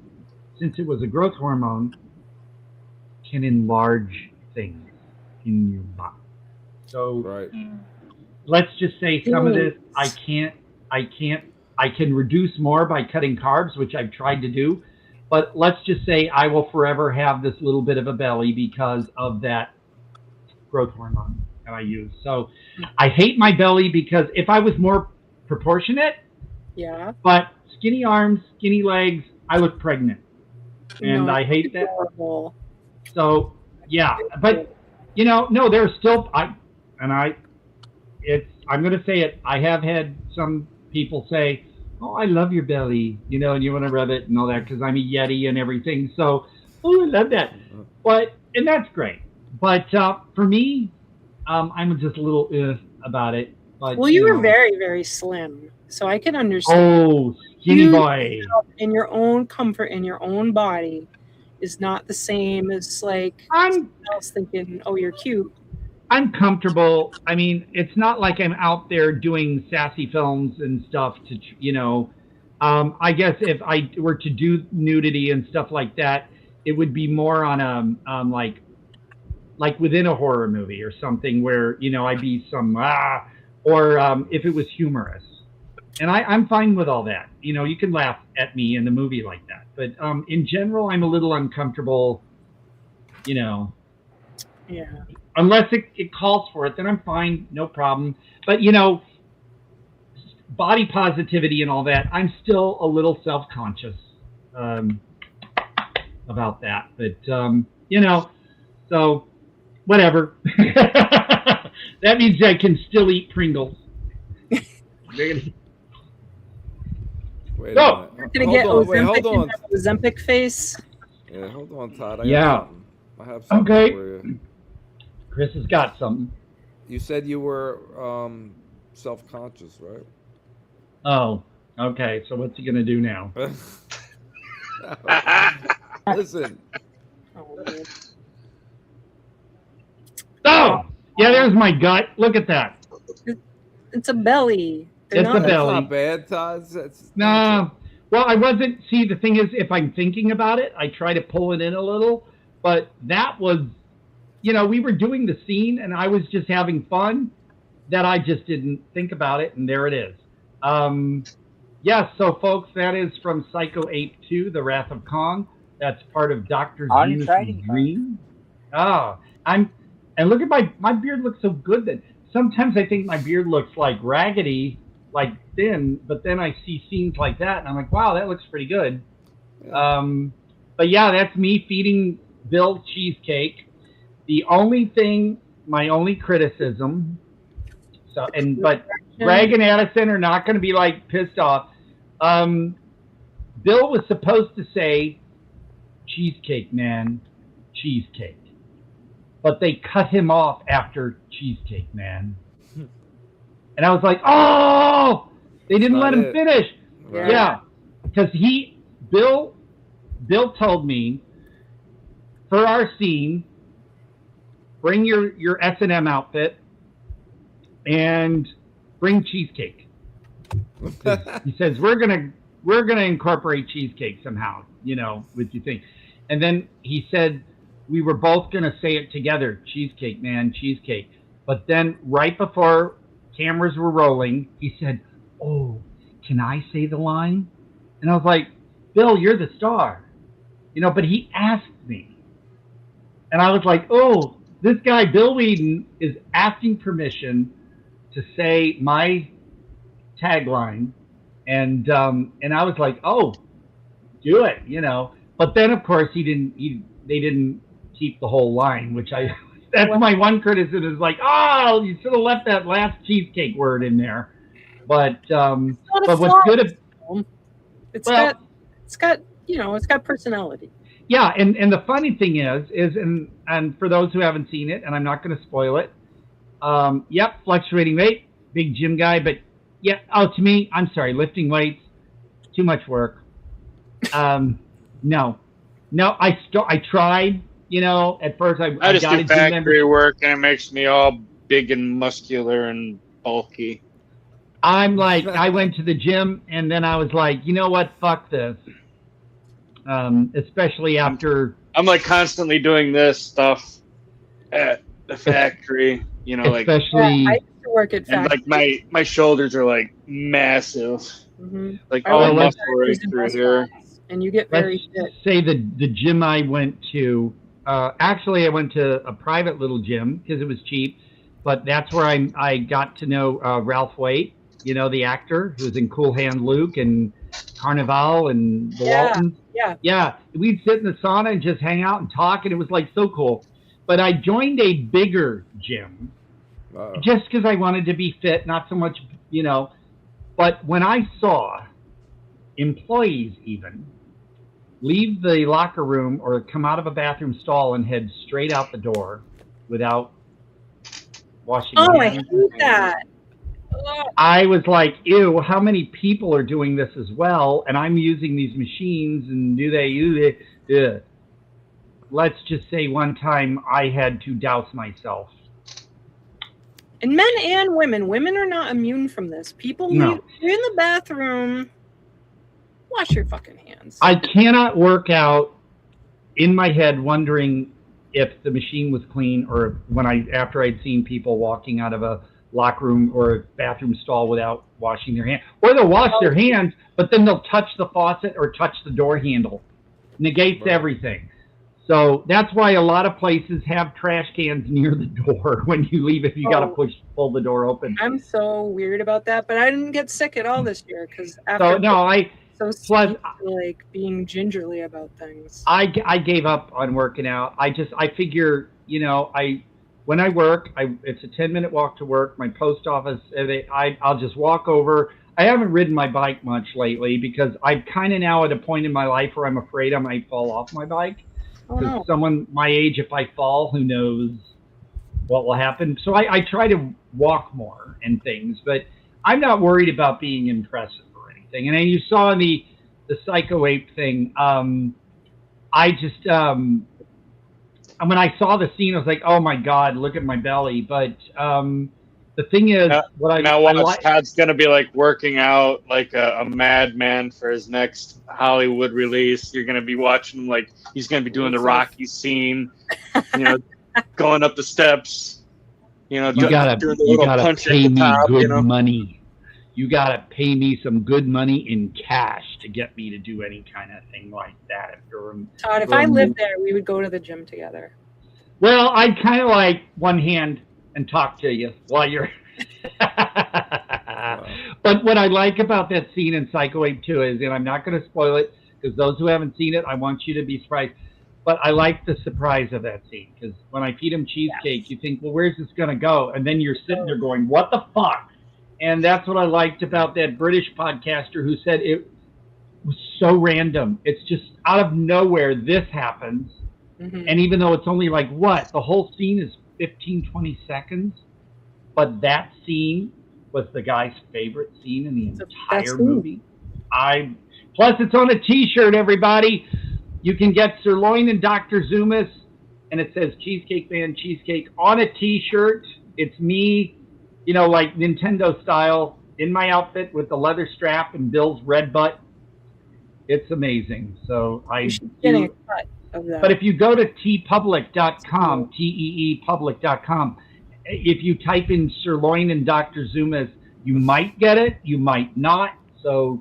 since it was a growth hormone, can enlarge things in your body. So let's just say some of this I can reduce more by cutting carbs, which I've tried to do, but let's just say I will forever have this little bit of a belly because of that growth hormone that I use. So I hate my belly because if I was more proportionate, but skinny arms, skinny legs, I look pregnant. And I hate that. Horrible. So, yeah, but, you know, no, there's still, I'm going to say it. I have had some people say, oh, I love your belly, you know, and you want to rub it and all that because I'm a Yeti and everything. So, oh, I love that. But, and that's great. But for me, I'm just a little about it. But, well, you were very, very slim. So I can understand. Oh, skinny boy. In your own comfort, in your own body, is not the same as like someone else thinking, oh, you're cute. I'm comfortable. I mean, it's not like I'm out there doing sassy films and stuff to, you know, I guess if I were to do nudity and stuff like that, it would be more on a, like within a horror movie or something where, you know, I'd be some, or if it was humorous. And I'm fine with all that. You know, you can laugh at me in the movie like that. But in general, I'm a little uncomfortable, you know. Yeah. Unless it calls for it, then I'm fine, no problem. But, you know, body positivity and all that, I'm still a little self-conscious about that. But, you know, so whatever. That means I can still eat Pringles. Wait no. You're going to get Ozempic face. Yeah, hold on, Todd. I have something okay. for you. Chris has got something. You said you were self-conscious, right? Oh, okay. So what's he going to do now? Listen. Oh, yeah, there's my gut. Look at that. It's a belly. They're It's a That's belly. not bad, Todd. That's No. Well, I wasn't. See, the thing is, if I'm thinking about it, I try to pull it in a little. But that was, we were doing the scene, and I was just having fun. That I just didn't think about it, and there it is. Yes, so folks, that is from Psycho Ape 2, The Wrath of Kong. That's part of Dr. Zeus's dream. And look at my beard looks so good that sometimes I think my beard looks like raggedy, like thin, but then I see scenes like that and I'm like, wow, that looks pretty good. But yeah, that's me feeding Bill cheesecake. The only thing, my only criticism, but Greg and Addison are not going to be like pissed off. Bill was supposed to say, cheesecake, man, cheesecake. But they cut him off after cheesecake, man. And I was like, oh, they didn't let him finish. Right. Yeah, because Bill told me for our scene, bring your S&M outfit and bring cheesecake. He says we're gonna incorporate cheesecake somehow, with your thing. And then he said we were both gonna say it together, cheesecake, man, cheesecake. But then right before cameras were rolling, he said, oh, can I say the line? And I was like, Bill, you're the star. But he asked me. And I was like, oh, this guy, Bill Whedon, is asking permission to say my tagline. And I was like, oh, do it, But then, of course, they didn't keep the whole line, which that's my one criticism is like, oh, you should have left that last cheesecake word in there. But what's good it's got personality. Yeah, and the funny thing is and for those who haven't seen it, and I'm not going to spoil it, yep, fluctuating weight, big gym guy, but yeah, to me, I'm sorry, lifting weights, too much work. No, I tried, at first I just got do factory work, and it makes me all big and muscular and bulky. I'm like, I went to the gym, and then I was like, you know what, fuck this. Especially after I'm like constantly doing this stuff at the factory, especially I used to work at and factory. like my shoulders are like massive, like I all worked at muscle right factories in through West here. Dallas, and you get very let's fit. say the gym I went to, actually I went to a private little gym because it was cheap, but that's where I got to know Ralph Waite, the actor who was in Cool Hand Luke and Carnival and the Waltons. Yeah, we'd sit in the sauna and just hang out and talk, and it was like so cool. But I joined a bigger gym just because I wanted to be fit, not so much, But when I saw employees even leave the locker room or come out of a bathroom stall and head straight out the door without washing hands. I hate that. I was like, ew, how many people are doing this as well? And I'm using these machines, and do they use it? Ugh. Let's just say one time I had to douse myself. And men and women are not immune from this. People, No. you're in the bathroom, wash your fucking hands. I cannot work out in my head wondering if the machine was clean or after I'd seen people walking out of a locker room or a bathroom stall without washing their hands. Or they'll wash their hands, but then they'll touch the faucet or touch the door handle. Negates everything. So that's why a lot of places have trash cans near the door when you leave if you got to pull the door open. I'm so weird about that, but I didn't get sick at all this year because like being gingerly about things. I gave up on working out. I figure, when I work, it's a 10-minute walk to work. My post office, I'll just walk over. I haven't ridden my bike much lately because I'm kind of now at a point in my life where I'm afraid I might fall off my bike. Because someone my age, if I fall, who knows what will happen. So I try to walk more and things, but I'm not worried about being impressive or anything. And then you saw the Psycho Ape thing. I just, when I saw the scene, I was like, oh my God, look at my belly. But The thing is, now watch, Todd's gonna be like working out like a madman for his next Hollywood release. You're gonna be watching him like he's gonna be doing the Rocky scene, going up the steps. You doing gotta punch pay at the me top, good money. You gotta pay me some good money in cash to get me to do any kind of thing like that. Todd, if I lived there, we would go to the gym together. Well, I'd kind of like one hand and talk to you while you're. But what I like about that scene in Psycho 8 2 is, and I'm not going to spoil it because those who haven't seen it, I want you to be surprised. But I like the surprise of that scene because when I feed him cheesecake, you think, well, where's this going to go? And then you're sitting there going, what the fuck? And that's what I liked about that British podcaster who said it was so random. It's just out of nowhere, this happens. Mm-hmm. And even though it's only like, what? The whole scene is 15, 20 seconds. But that scene was the guy's favorite scene in the entire movie. Plus, it's on a T-shirt, everybody. You can get Sirloin and Dr. Zoomis, and it says Cheesecake Man Cheesecake on a T-shirt. It's me, like Nintendo style, in my outfit with the leather strap and Bill's red butt. It's amazing. So You should get a cut of that. But if you go to teepublic.com, teepublic.com, if you type in Sirloin and Dr. Zoomis, you might get it, you might not. So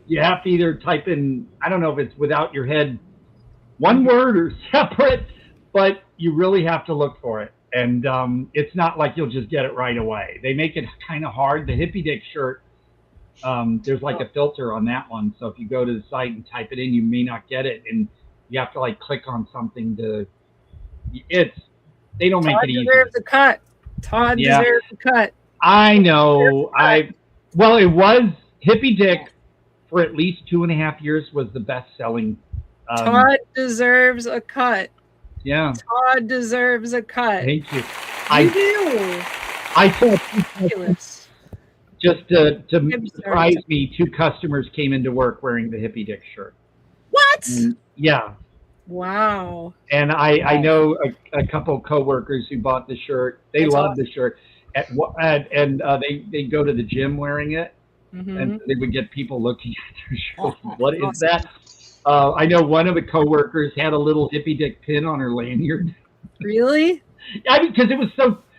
you have to either type in, I don't know if it's without your head, one word or separate, but you really have to look for it. And it's not like you'll just get it right away. They make it kind of hard. The Hippie Dick shirt, there's like a filter on that one. So if you go to the site and type it in, you may not get it. And you have to like click on something to, they don't make it easy. Todd deserves a cut. Todd deserves a cut. I know. Well, it was Hippie Dick for at least 2.5 years was the best-selling. Todd deserves a cut. Yeah. Todd deserves a cut. Thank you. You do. I thought just to surprise me, 2 customers came into work wearing the Hippie Dick shirt. What? Yeah. Wow. And I know a couple of coworkers who bought the shirt. They love the shirt. And they go to the gym wearing it. Mm-hmm. And they would get people looking at their shirts. What is that? I know one of the coworkers had a little Hippie Dick pin on her lanyard. Really? I mean, because it was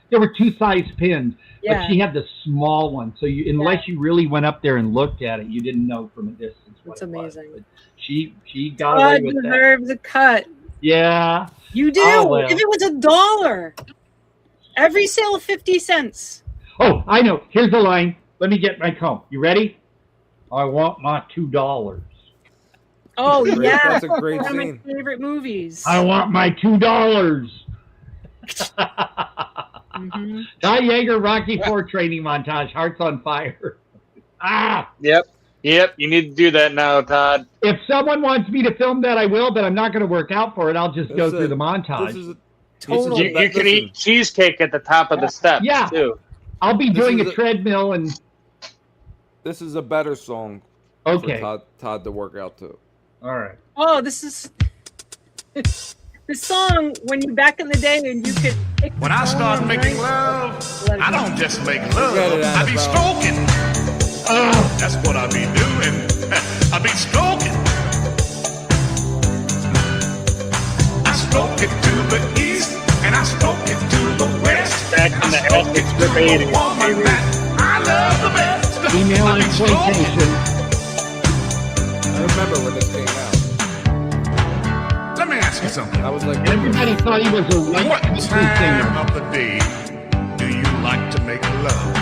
there were 2 size pins, Yeah. but she had the small one. So unless you really went up there and looked at it, you didn't know from a distance. That's amazing. But she got Todd away with that. deserves a cut. Yeah. You do. Oh, well. If it was $1, every sale 50 cents. Oh, I know. Here's the line. Let me get my comb. You ready? I want my $2. Oh, yeah. That's a great One of scene. my favorite movies. I want my $2. Mm-hmm. Todd Jaeger, Rocky IV training montage. Hearts on fire. Yep. You need to do that now, Todd. If someone wants me to film that, I will, but I'm not going to work out for it. I'll just go through the montage. You can eat cheesecake at the top of the steps too. I'll be doing a treadmill and. This is a better song. Okay. For Todd to work out to. All right. Oh, this is the song when you back in the day and you could. When I start making love, I don't just make love. I be stroking. That's what I be doing. I be stroking. I stroke it to the east and I stroke it to the west. Back in the Essex debating. I love the best. Email exploitation. I remember when this came out. Let me ask you something. I was like, everybody thought he was a what time of the day do you like to make love?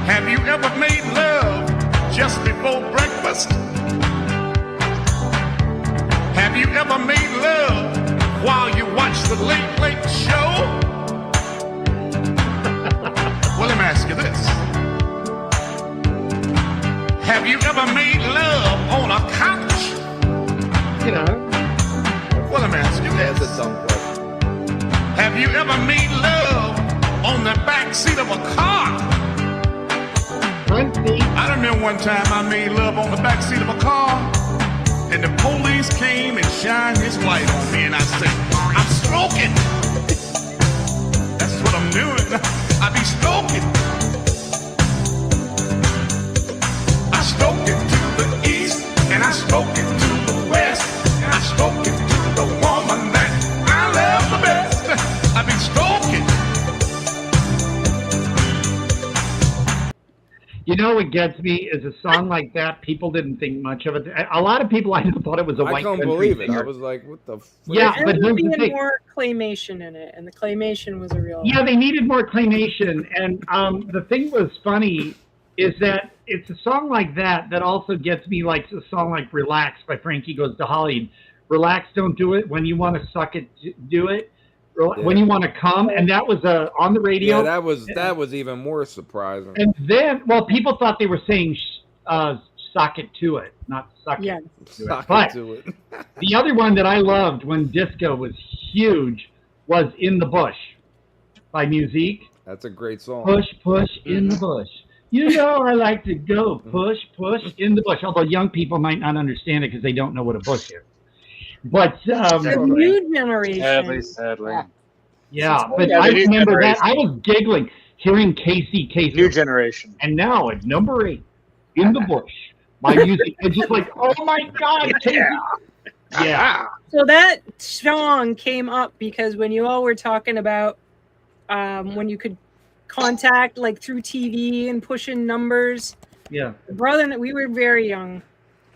Have you ever made love just before breakfast? Have you ever made love while you watch the Late Late Show? Well, let me ask you this. Have you ever made love on a couch? You know. Well, let me ask you this. Have you ever made love on the back seat of a car? I remember one time I made love on the back seat of a car, and the police came and shined his light on me, and I said, I'm stroking. That's I'm doing. I be stroking. I stroke it to the east, and I stroke it to the west, and I stroke it to the woman that I love the best. I be stroking. You know what gets me is a song like that. People didn't think much of it. A lot of people I know thought it was a I white couldn't country believe it. singer. I was like, what the? Yeah, There but was here's the being thing. more claymation in it, and the claymation was a real. Yeah, they needed more claymation. And the thing was funny is that it's a song like that that also gets me like a song like Relax by Frankie Goes to Hollywood. Relax, don't do it. When you want to suck it, do it. When you want to come. And that was on the radio. Yeah, that was even more surprising. And then, well, people thought they were saying sock it to it, not suck Yeah. it to it. Sock But it to it. the other one that I loved when disco was huge was In the Bush by Musique. That's a great song. Push, push, in the bush. You know I like to go push, push, in the bush. Although young people might not understand it because they don't know what a bush is. But The new generation. Sadly. yeah, but I remember that. I was giggling hearing Casey. New generation. And now at number 8, In the Bush by Musique. It's just like, oh my God, Casey. Yeah. So that song came up because when you all were talking about when you could contact like through TV and push in numbers. Yeah. Brother and we were very young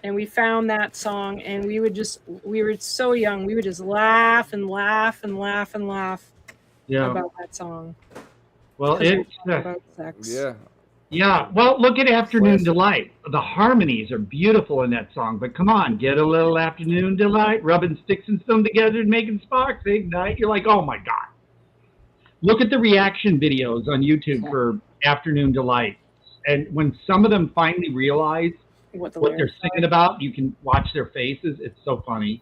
and we found that song and we were so young. We would just laugh and laugh and laugh and laugh about that song. Well, it's about sex. Yeah. Yeah, well, look at Afternoon Delight. The harmonies are beautiful in that song, but come on, get a little Afternoon Delight, rubbing sticks and stone together and making sparks ignite. You're like, oh my God. Look at the reaction videos on YouTube for Afternoon Delight. And when some of them finally realize what they're singing about, you can watch their faces. It's so funny.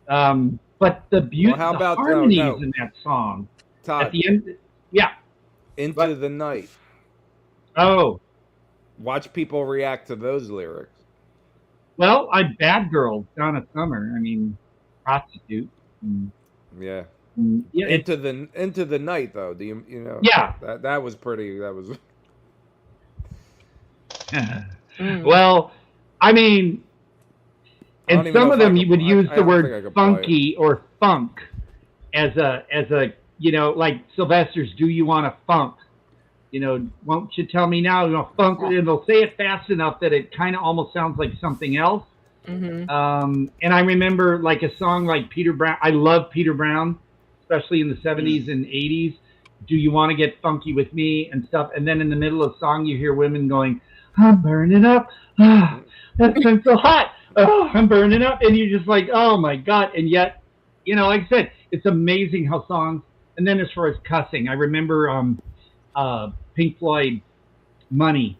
But the beauty, Well, how about the harmonies no. in that song. Todd. At the end, yeah. Into the Night. Oh. Watch people react to those lyrics. Well, Bad Girl, Donna Summer. I mean, prostitute. Yeah. Yeah. Into the Night though. Do you know? Yeah. That was pretty. That was. Well, I mean, I don't and even some know of if I them could- you would use I the don't think I word could play it. funky or funk as a you know, like Sylvester's "Do You Want to Funk?" You know, won't you tell me now? You know, funk, and they'll say it fast enough that it kind of almost sounds like something else. Mm-hmm. And I remember like a song like Peter Brown. I love Peter Brown, especially in the 70s and 80s. Do you want to get funky with me and stuff? And then in the middle of the song, you hear women going, "I'm burning up. Ah, that sounds so hot. Oh, I'm burning up." And you're just like, oh my God. And yet, you know, like I said, it's amazing how songs. And then as far as cussing, I remember Pink Floyd, Money.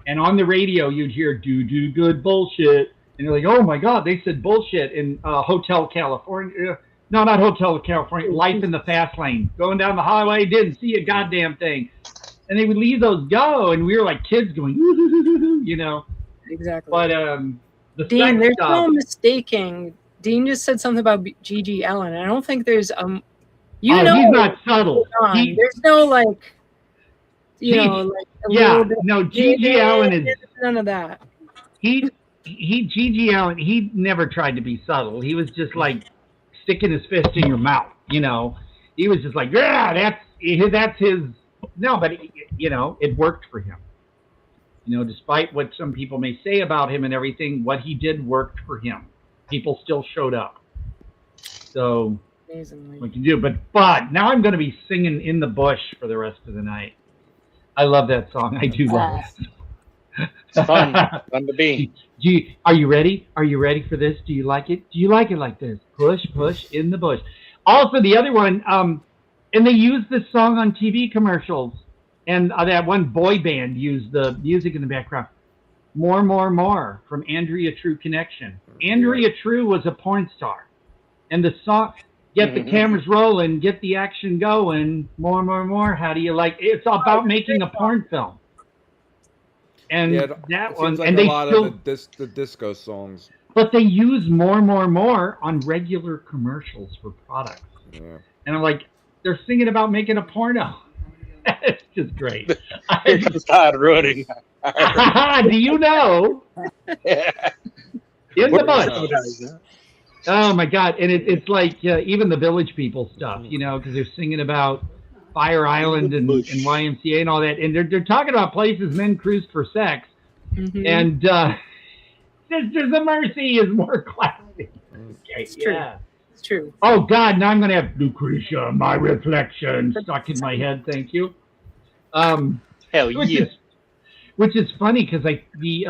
And on the radio, you'd hear do good bullshit. And you're like, oh my God, they said bullshit in Hotel California. No, not Hotel California. Life in the Fast Lane. Going down the highway, didn't see a goddamn thing. And they would leave those go. And we were like kids going, you know. Exactly. But the Dean, sex there's stuff, no mistaking. Dean just said something about Gigi Allen. I don't think there's you oh, know, he's not subtle. There's no like, you know, like a little bit. No, Gigi Allen is none of that. Gigi Allen, he never tried to be subtle. He was just like sticking his fist in your mouth, you know. He was just like, yeah, that's his. No, but you know, it worked for him. You know, despite what some people may say about him and everything, what he did worked for him. People still showed up. So amazingly, what you do, but now I'm going to be singing In the Bush for the rest of the night. I love that song. I do love it. It's fun. Fun to be. Are you ready? Are you ready for this? Do you like it? Do you like it like this? Push, push, in the bush. Also, the other one, and they used this song on TV commercials, and that one boy band used the music in the background. More, more, more from Andrea True Connection. Andrea True was a porn star, and the song, get the cameras rolling, get the action going, more, more, more. How do you like it? It's about making a porn film. And that one, like and a they lot still, of the disco songs. but they use more, more, more on regular commercials for products. Yeah. And I'm like, they're singing about making a porno. It's just great. It's Todd ruining. Do you know? In the bush. Oh my God! And it's like even the Village People stuff, you know, because they're singing about Fire Island and YMCA and all that, and they're talking about places men cruise for sex, and Sisters of Mercy is more classic. Okay, It's true. yeah. It's true. Oh God! Now I'm gonna have Lucretia, my reflection, stuck in my head. Thank you. Hell yeah. Which is funny because the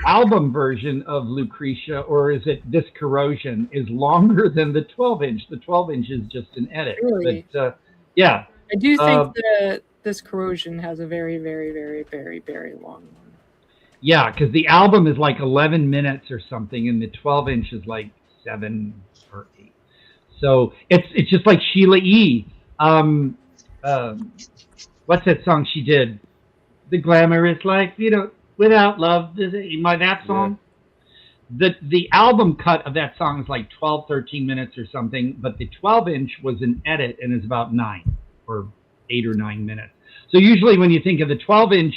album version of Lucretia, or is it This Corrosion, is longer than the 12-inch. The 12-inch is just an edit. Really? But yeah. I do think that This Corrosion has a very, very, very, very, very long one. Yeah, because the album is like 11 minutes or something, and the 12-inch is like 7 or 8. So it's just like Sheila E. What's that song she did? The Glamorous Life, you know, Without Love. That song? Yeah. The album cut of that song is like 12, 13 minutes or something, but the 12-inch was an edit and is about 9 or 8 or 9 minutes. So usually when you think of the 12-inch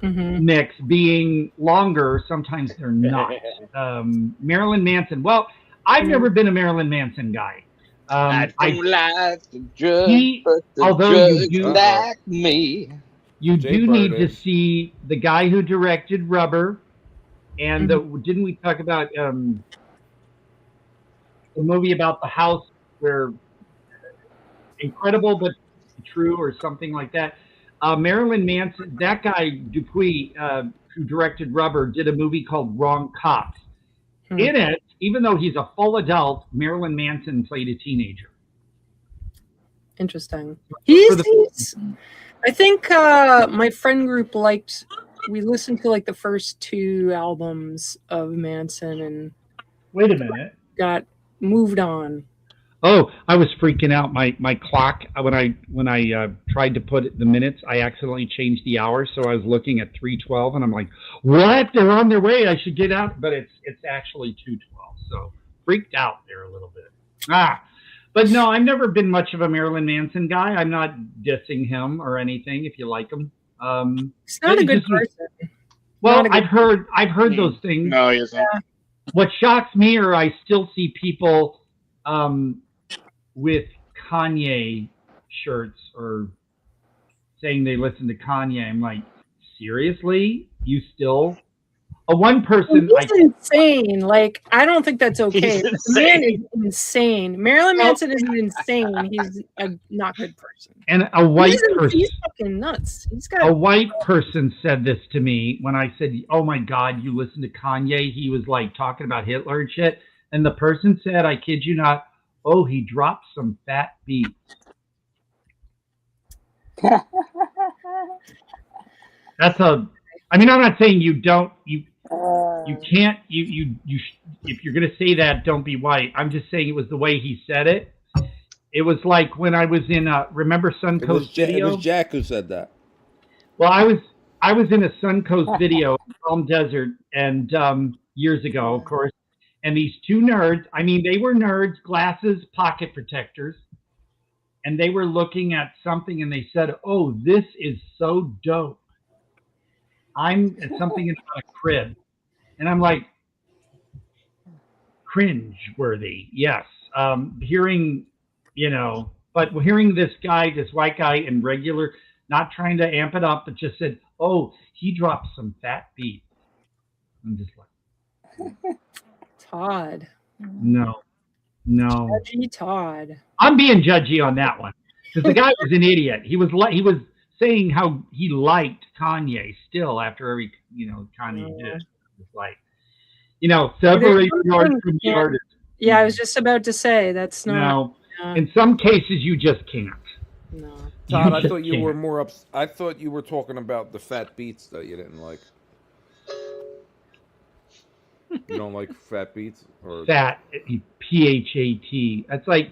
mix being longer, sometimes they're not. Marilyn Manson. Well, I've never been a Marilyn Manson guy. I don't like the drug, but the although drugs you do like me. You do need to see the guy who directed Rubber, and didn't we talk about the movie about the house where Incredible but True or something like that? Marilyn Manson, that guy Dupuis, who directed Rubber, did a movie called Wrong Cops. In it, even though he's a full adult, Marilyn Manson played a teenager. Interesting. He's I think my friend group we listened to like the first 2 albums of Manson and wait a minute, got moved on. Oh, I was freaking out. My clock, when I tried to put the minutes, I accidentally changed the hour, so I was looking at 3:12, and I'm like, what? They're on their way. I should get out. But it's actually 2:12, so freaked out there a little bit. But no, I've never been much of a Marilyn Manson guy. I'm not dissing him or anything. If you like him, he's not a good person. Well, I've heard those things. No, he isn't. Yeah. What shocks me are I still see people with Kanye shirts or saying they listen to Kanye. I'm like, seriously? You still? One person. He's insane. Like, I don't think that's okay. The man is insane. Marilyn Manson isn't insane. He's a not good person. And a white person. He's fucking nuts. He's got a white person said this to me when I said, "Oh my God, you listen to Kanye?" He was like talking about Hitler and shit. And the person said, "I kid you not, oh, he dropped some fat beats." That's a. I mean, I'm not saying you don't. You can't. You. If you're gonna say that, don't be white. I'm just saying it was the way he said it. It was like when I was in. Remember Suncoast video? It was Jack who said that. Well, I was in a Suncoast video in Palm Desert, and years ago, of course. And these 2 nerds. I mean, they were nerds, glasses, pocket protectors, and they were looking at something, and they said, "Oh, this is so dope." I'm at something in a crib. And I'm like, cringe-worthy, yes. Hearing, but hearing this guy, this white guy in regular, not trying to amp it up, but just said, oh, he dropped some fat beats. I'm just like. Todd. No. Judgy Todd. I'm being judgy on that one. Because the guy was an idiot. He was saying how he liked Kanye still after every, Kanye did. It's like, separate the artist from the artist. Yeah, I was just about to say that's not. No, in some cases you just can't. No, Todd, I thought you were more I thought you were talking about the fat beats that you didn't like. You don't like fat beats or fat PHAT. That's like,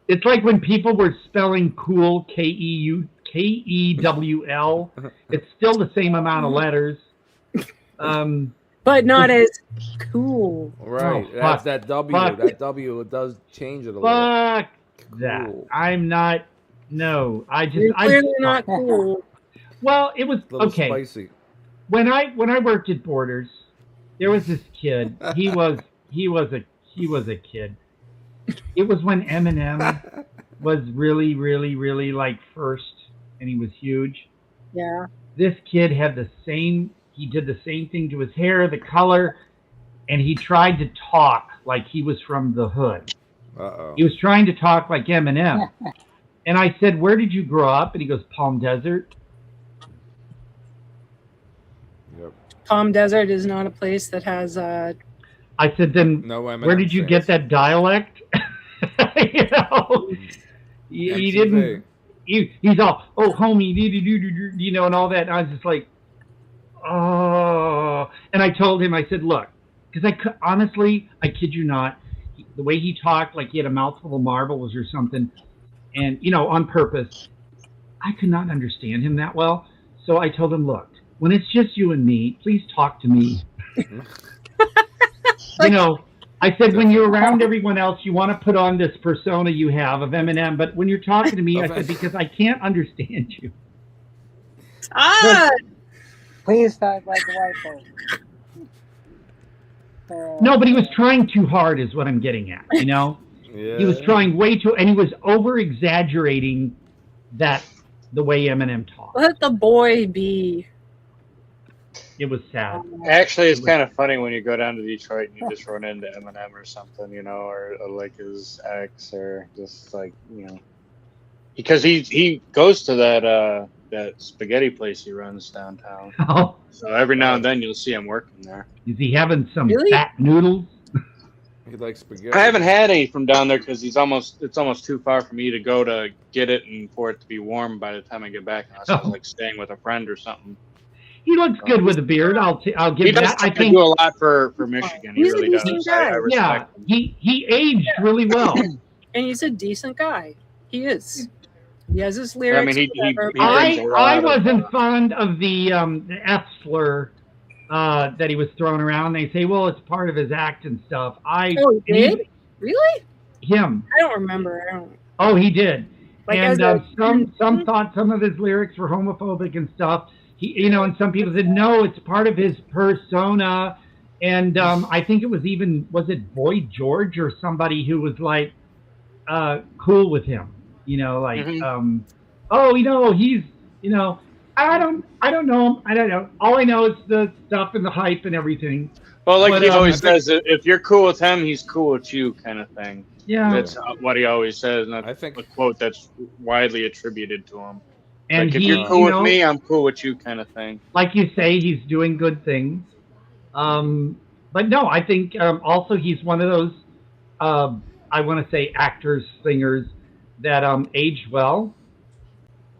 it's like when people were spelling cool KEWL. It's still the same amount of letters. But not as cool. Right. Oh, That's that W. That W, it does change it a little. that. I'm not. No, You're clearly not cool. Well, it was A little okay. spicy. When I worked at Borders, there was this kid. He was a kid. It was when Eminem was really, really, really like first, and he was huge. Yeah. This kid had the same. He did the same thing to his hair, the color, and he tried to talk like he was from the hood. Uh-oh. He was trying to talk like Eminem. And I said, "Where did you grow up?" And he goes, "Palm Desert." Yep. Palm Desert is not a place that has. I said, "Then No Eminem where did you fans. get that dialect?" You know, he didn't. He's all, "Oh, homie, you know," and all that. And I was just like, "Oh." And I told him, I said, "Look," because honestly, I kid you not, the way he talked, like he had a mouthful of marbles or something, and on purpose, I could not understand him that well. So I told him, "Look, when it's just you and me, please talk to me." I said, when you're around everyone else, you want to put on this persona you have of Eminem, but when you're talking to me, I said, because I can't understand you. Please talk like a white folks. No, but he was trying too hard is what I'm getting at, Yeah. He was trying way too, and he was over-exaggerating the way Eminem talked. Let the boy be. It was sad. Actually, it's kind of funny when you go down to Detroit and you just run into Eminem or something, or like his ex, or just like because he goes to that spaghetti place he runs downtown. Oh. So every now and then you'll see him working there. Is he having some fat noodles? He likes spaghetti. I haven't had any from down there because it's almost too far for me to go to get it and for it to be warm by the time I get back. Unless I was like staying with a friend or something. He looks good with a beard. I'll give he does that. I think do a lot for Michigan. He He's a really does. decent guy. I respect him. He aged really well. And he's a decent guy. He is. He has his lyrics. I wasn't fond of the F slur that he was throwing around. They say, well, it's part of his act and stuff. He did? Really? Him. I don't remember. Oh, he did. Like and some thought some of his lyrics were homophobic and stuff. And some people said, no, it's part of his persona. And I think it was Boy George or somebody who was like cool with him, he's, I don't know him. I don't know. All I know is the stuff and the hype and everything. Well, like he always says, if you're cool with him, he's cool with you, kind of thing. Yeah. That's what he always says. And that's a quote that's widely attributed to him. And like, if you're cool with me, I'm cool with you, kind of thing. Like you say, he's doing good things. But no, I think also he's one of those, I want to say, actors, singers that aged well.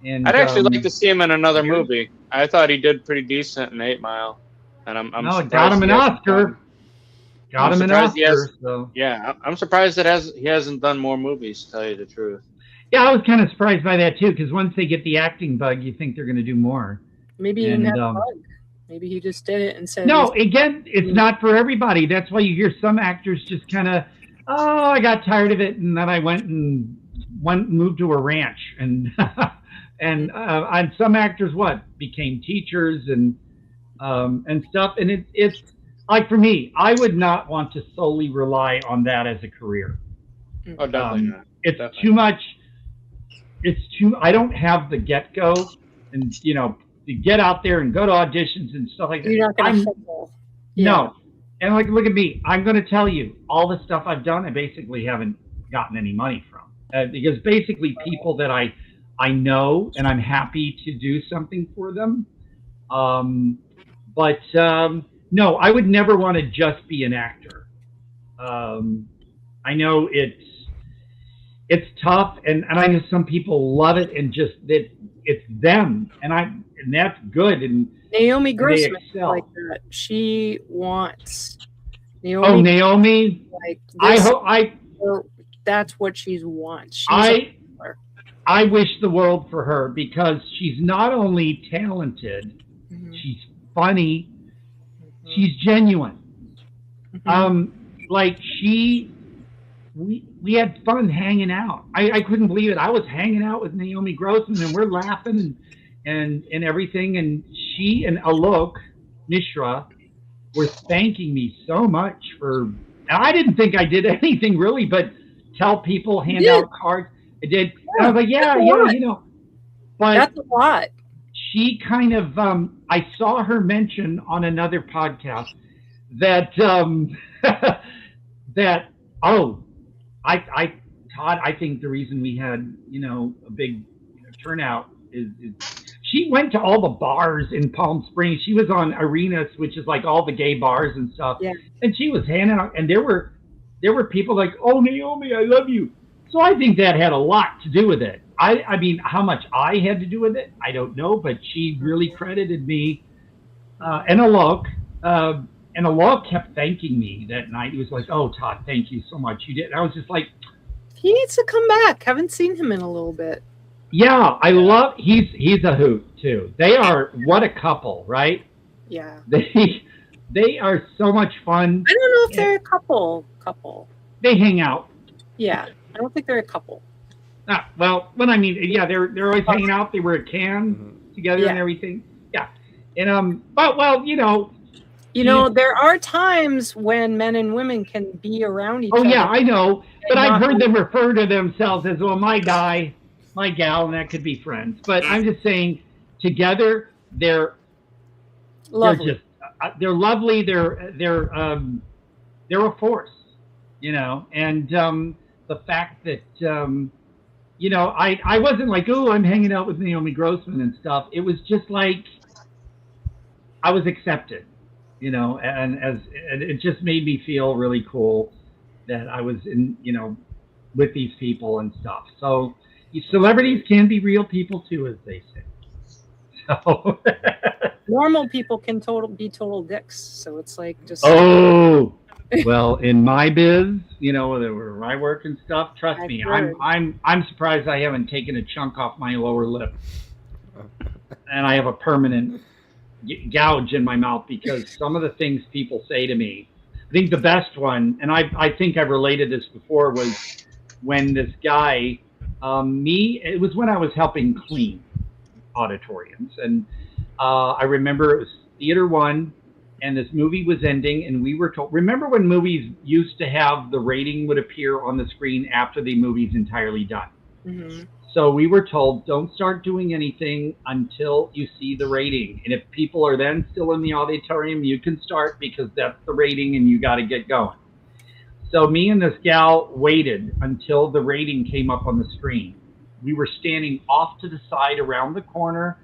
And I'd actually like to see him in another movie. I thought he did pretty decent in 8 Mile. And I'm surprised got him an Oscar. Got him an Oscar. So. Yeah, I'm surprised that he hasn't done more movies, to tell you the truth. Yeah, I was kind of surprised by that too, because once they get the acting bug, you think they're going to do more. Maybe he didn't have a bug. Maybe he just did it and said. No, again, it's not for everybody. That's why you hear some actors just kind of, I got tired of it, and then I went and moved to a ranch, and and some actors became teachers and stuff, and it's like for me, I would not want to solely rely on that as a career. Oh, definitely not. It's too much. I don't have the get-go and, to get out there and go to auditions and stuff like that. You're not going to football. No. And look at me. I'm going to tell you, all the stuff I've done, I basically haven't gotten any money from. Because basically people that I know and I'm happy to do something for them. But no, I would never want to just be an actor. I know it's tough, and I know some people love it, and just it's them, and that's good. And Naomi Grossman like that. She wants Naomi. Oh, Naomi! Like that's what she wants. I wish the world for her, because she's not only Talented, she's funny, she's genuine. Like she we had fun hanging out. I couldn't believe it. I was hanging out with Naomi Grossman, and we're laughing and everything. And she and Alok Mishra were thanking me so much for. And I didn't think I did anything really, but tell people, hand out cards. I did. And I was like, yeah, you know. But that's a lot. She kind of, I saw her mention on another podcast that Todd, I think the reason we had, a big turnout is she went to all the bars in Palm Springs. She was on Arenas, which is like all the gay bars and stuff. Yeah. And she was handing out, and there were people like, oh, Naomi, I love you. So I think that had a lot to do with it. I mean, how much I had to do with it, I don't know, but she really credited me. And Alok kept thanking me that night. He was like, oh, Todd, thank you so much. You did. And I was just like, he needs to come back. Haven't seen him in a little bit. Yeah, he's a hoot too. They are, what a couple, right? Yeah. They are so much fun. I don't know if they're a couple. They hang out. Yeah, I don't think they're a couple. Well, when I mean, yeah, they're always hanging out. They were at Cannes together and everything. Yeah, and but well, there are times when men and women can be around each other. Oh yeah, I know, but I've heard them refer to themselves as, well, my guy, my gal, and that could be friends. But I'm just saying, together they're lovely. They're lovely. They're a force, and the fact that. I wasn't like, oh, I'm hanging out with Naomi Grossman and stuff. It was just like I was accepted, and it just made me feel really cool that I was with these people and stuff. So celebrities can be real people too, as they say. So normal people can be total dicks. So it's like just. Oh. Well, in my biz, where I work and stuff, trust me, I'm surprised I haven't taken a chunk off my lower lip, and I have a permanent gouge in my mouth because some of the things people say to me. I think the best one, and I think I've related this before, was when this guy, it was when I was helping clean auditoriums, and I remember it was Theater 1. And this movie was ending, and we were told, remember when movies used to have the rating would appear on the screen after the movie's entirely done? Mm-hmm. So we were told, don't start doing anything until you see the rating. And if people are then still in the auditorium, you can start because that's the rating and you got to get going. So me and this gal waited until the rating came up on the screen. We were standing off to the side around the corner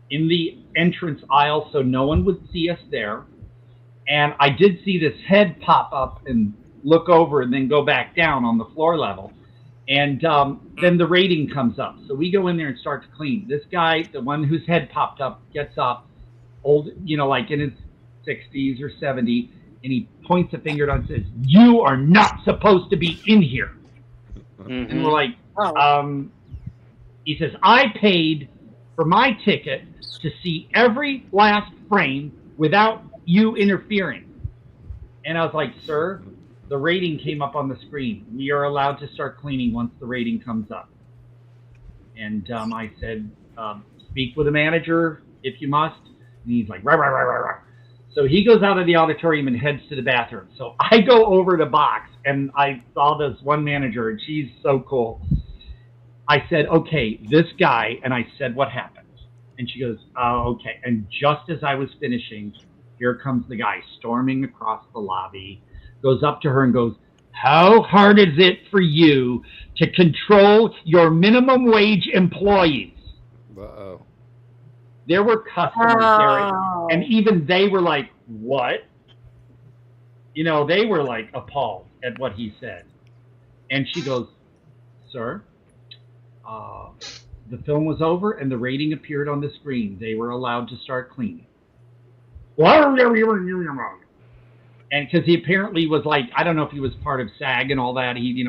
in the entrance aisle so no one would see us there. And I did see this head pop up and look over and then go back down on the floor level. And then the rating comes up. So we go in there and start to clean. This guy, the one whose head popped up, gets up, old, like in his 60s or 70, and he points a finger at us and says, you are not supposed to be in here. Mm-hmm. And we're like, he says, I paid for my ticket to see every last frame without you interfering. And I was like, sir, the rating came up on the screen. We are allowed to start cleaning once the rating comes up. And I said, speak with the manager if you must. And he's like, rah, rah, rah, rah, rah. So he goes out of the auditorium and heads to the bathroom. So I go over to box, and I saw this one manager, and she's so cool. I said, okay, this guy, and I said what happened. And she goes, oh, okay. And just as I was finishing, here comes the guy storming across the lobby, goes up to her and goes, how hard is it for you to control your minimum wage employees? Uh-oh. There were customers there, and even they were like, what? They were like appalled at what he said. And she goes, sir, the film was over and the rating appeared on the screen. They were allowed to start cleaning. And because he apparently was like, I don't know if he was part of SAG and all that. He,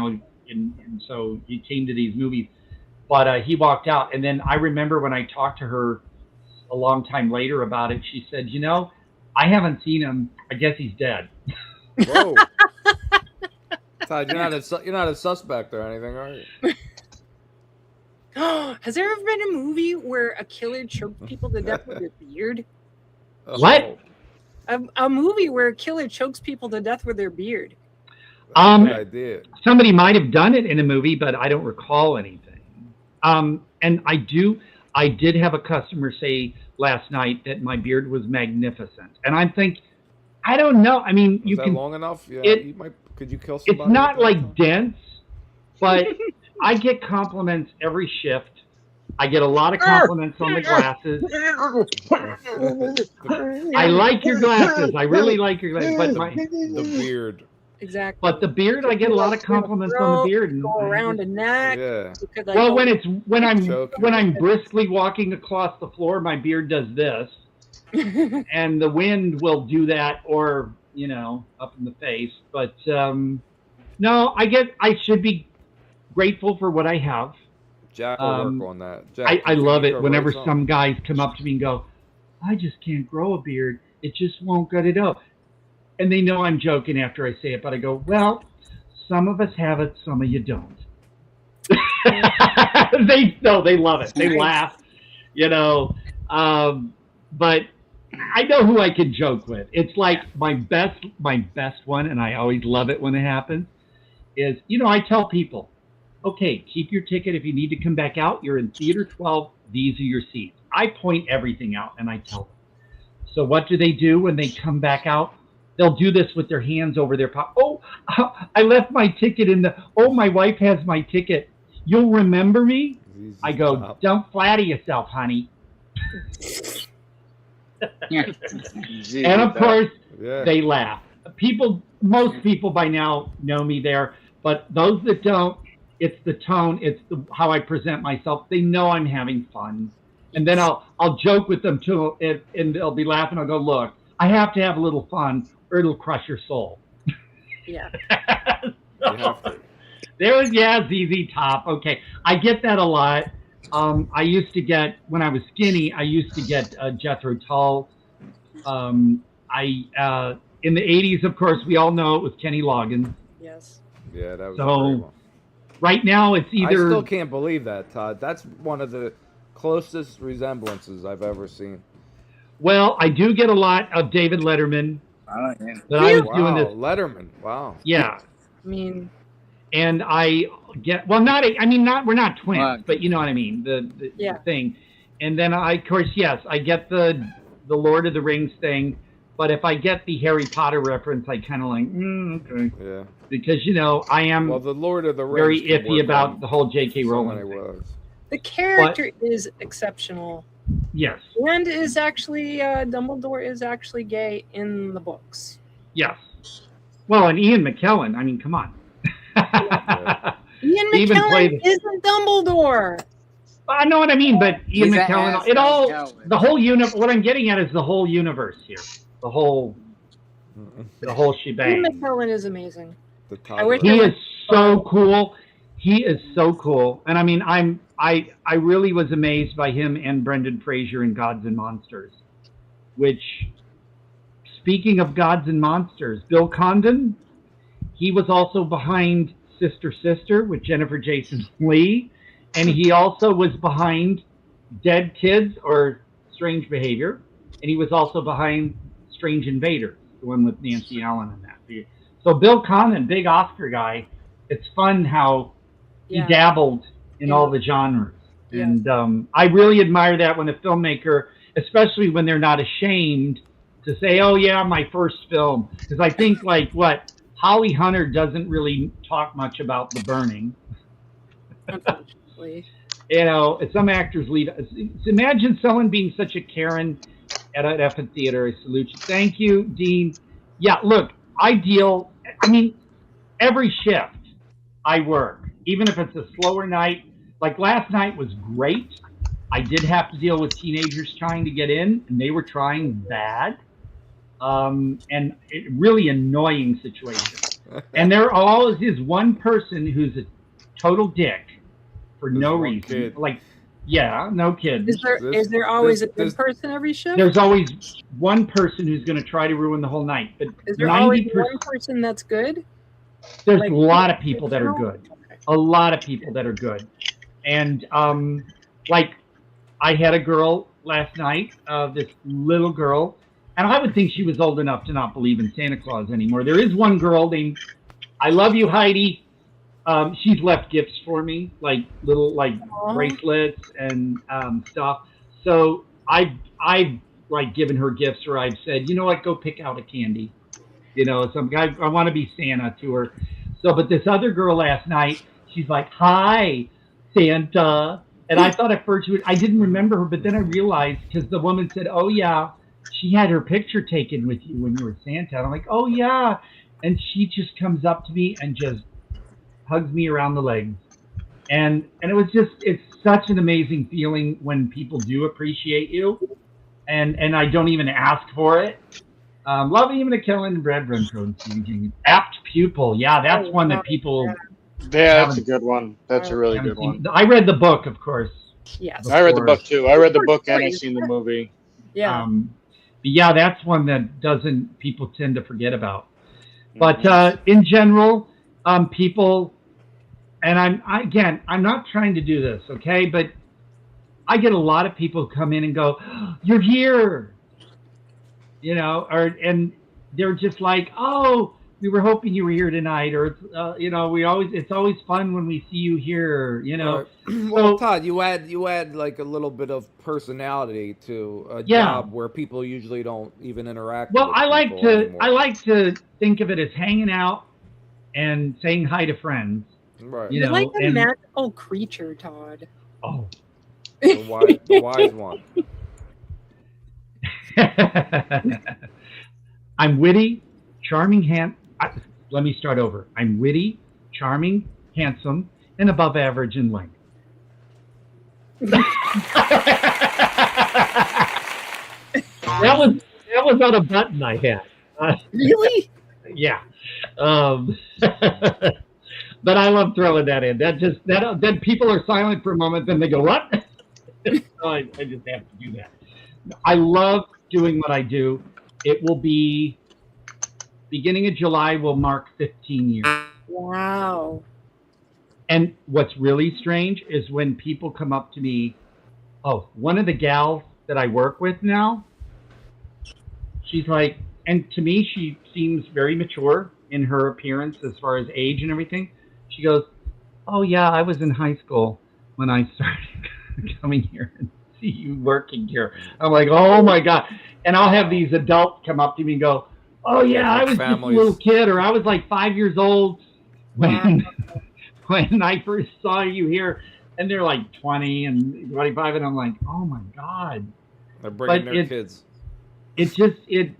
and so he came to these movies, but he walked out. And then I remember when I talked to her a long time later about it, she said, I haven't seen him. I guess he's dead. Whoa. Todd, you're not a suspect or anything, are you? Has there ever been a movie where a killer choked people to death with their beard? What? A movie where a killer chokes people to death with their beard. Good idea. Somebody might have done it in a movie, but I don't recall anything. And I did have a customer say last night that my beard was magnificent, and I'm thinking, I don't know. I mean, Was that long enough? Yeah, could you kill somebody? It's not like dense, but I get compliments every shift. I get a lot of compliments on the glasses. I like your glasses. I really like your glasses. But the beard. Exactly. But the beard, I get a lot of compliments on the beard. And go around the neck. Yeah. Well, when I'm briskly walking across the floor, my beard does this, and the wind will do that, or up in the face. But no, I should be grateful for what I have. Jack will work on that. Jack, I love it whenever some guys come up to me and go, I just can't grow a beard. It just won't get it up. And they know I'm joking after I say it, but I go, well, some of us have it, some of you don't. They love it. They laugh, but I know who I can joke with. It's like my best one, and I always love it when it happens, is, I tell people, okay, keep your ticket. If you need to come back out, you're in Theater 12. These are your seats. I point everything out, and I tell them. So what do they do when they come back out? They'll do this with their hands over their pocket. Oh, I left my ticket in the... Oh, my wife has my ticket. You'll remember me? I go, don't flatter yourself, honey. And, of course, they laugh. Most people by now know me there, but those that don't, it's the tone, it's how I present myself. They know I'm having fun. And then I'll joke with them, too, and they'll be laughing. I'll go, look, I have to have a little fun, or it'll crush your soul. Yeah. ZZ Top. Okay. I get that a lot. I used to get, when I was skinny, I used to get Jethro Tull. In the 80s, of course, we all know it was Kenny Loggins. Yes. Yeah, that was a great one. Right now, it's either... I still can't believe that, Todd. That's one of the closest resemblances I've ever seen. Well, I do get a lot of David Letterman. But I was doing this. Letterman. Wow. Yeah. I mean, and I get we're not twins, but you know what I mean. The thing, and then of course, yes, I get the Lord of the Rings thing. But if I get the Harry Potter reference, I kind of like, okay. Yeah. Because I am the Lord of the Rings very iffy about the whole J.K. Rowling thing. The character is exceptional. Yes. And is actually Dumbledore is actually gay in the books. Yes. Well, and Ian McKellen. I mean, come on. Ian McKellen isn't Dumbledore. I know what I mean, but Ian McKellen. The whole What I'm getting at is the whole universe here. The whole shebang. Ian McKellen is amazing. He is so cool. He is so cool, and I mean, I really was amazed by him and Brendan Fraser in Gods and Monsters. Which, speaking of Gods and Monsters, Bill Condon, he was also behind Sister Sister with Jennifer Jason Leigh, and he also was behind Dead Kids or Strange Behavior, and he was also behind Strange Invaders, the one with Nancy Allen in that. So Bill Condon, big Oscar guy. It's fun how he dabbled in all the genres. Yeah. And I really admire that when a filmmaker, especially when they're not ashamed to say, oh yeah, my first film. Because I think Holly Hunter doesn't really talk much about The Burning. Unfortunately. Some actors leave. Imagine someone being such a Karen at an effing theater. I salute you. Thank you, Dean. Yeah, look, every shift I work, even if it's a slower night. Like last night was great. I did have to deal with teenagers trying to get in, and they were trying bad. And it really annoying situation. And there always is one person who's a total dick for no reason. Kid. No kids. Is there always a good person every shift? There's always one person who's going to try to ruin the whole night. But is there always one person that's good? There's Like, a lot of people that are fictional? good. A lot of people that are good. And like I had a girl last night, this little girl, and I would think she was old enough to not believe in Santa Claus anymore. There is one girl named, I love you, Heidi. She's left gifts for me, like little bracelets and stuff. So I've like given her gifts, or I've said, you know what, go pick out a candy. You know, some guy, I want to be Santa to her. So, but this other girl last night, she's like, hi, Santa. And I thought at first, I didn't remember her, but then I realized, because the woman said, oh, yeah, she had her picture taken with you when you were Santa. And I'm like, oh, yeah. And she just comes up to me and just hugs me around the legs. And it was just, it's such an amazing feeling when people do appreciate you. And I don't even ask for it. Love even a killing bread run from Apt Pupil. Yeah, that's one that people. Yeah, that's a good one. That's a really good one. I read the book, of course. Yes. I read the book too. I read the book and I've seen the movie. Yeah. But yeah, that's one that people tend to forget about. But in general, people, and I'm not trying to do this, okay? But I get a lot of people come in and go, oh, you're here. You know, and they're just like, oh, we were hoping you were here tonight, or you know, it's always fun when we see you here, you know. Well, Todd, you add like a little bit of personality to a job where people usually don't even interact. Well, with I like people to think of it as hanging out and saying hi to friends. Right. You You're know, like a and, magical creature, Todd. Oh, the wise one. I'm witty, charming, let me start over. I'm witty, charming, handsome, and above average in length. that was on a button I had. Really? Yeah. But I love throwing that in. Then people are silent for a moment, then they go, what? So I just have to do that. I love doing what I do. It will be beginning of July will mark 15 years. Wow. And what's really strange is when people come up to me, oh, one of the gals that I work with now, she's like, and to me, she seems very mature in her appearance as far as age and everything. She goes, oh yeah, I was in high school when I started coming here and see you working here. I'm like, oh my God. And I'll have these adults come up to me and go, oh yeah, I was just a little kid, or I was like 5 years old when I first saw you here. And they're like 20 and 25, and I'm like, oh my God. They're bringing their kids. It's just, hey,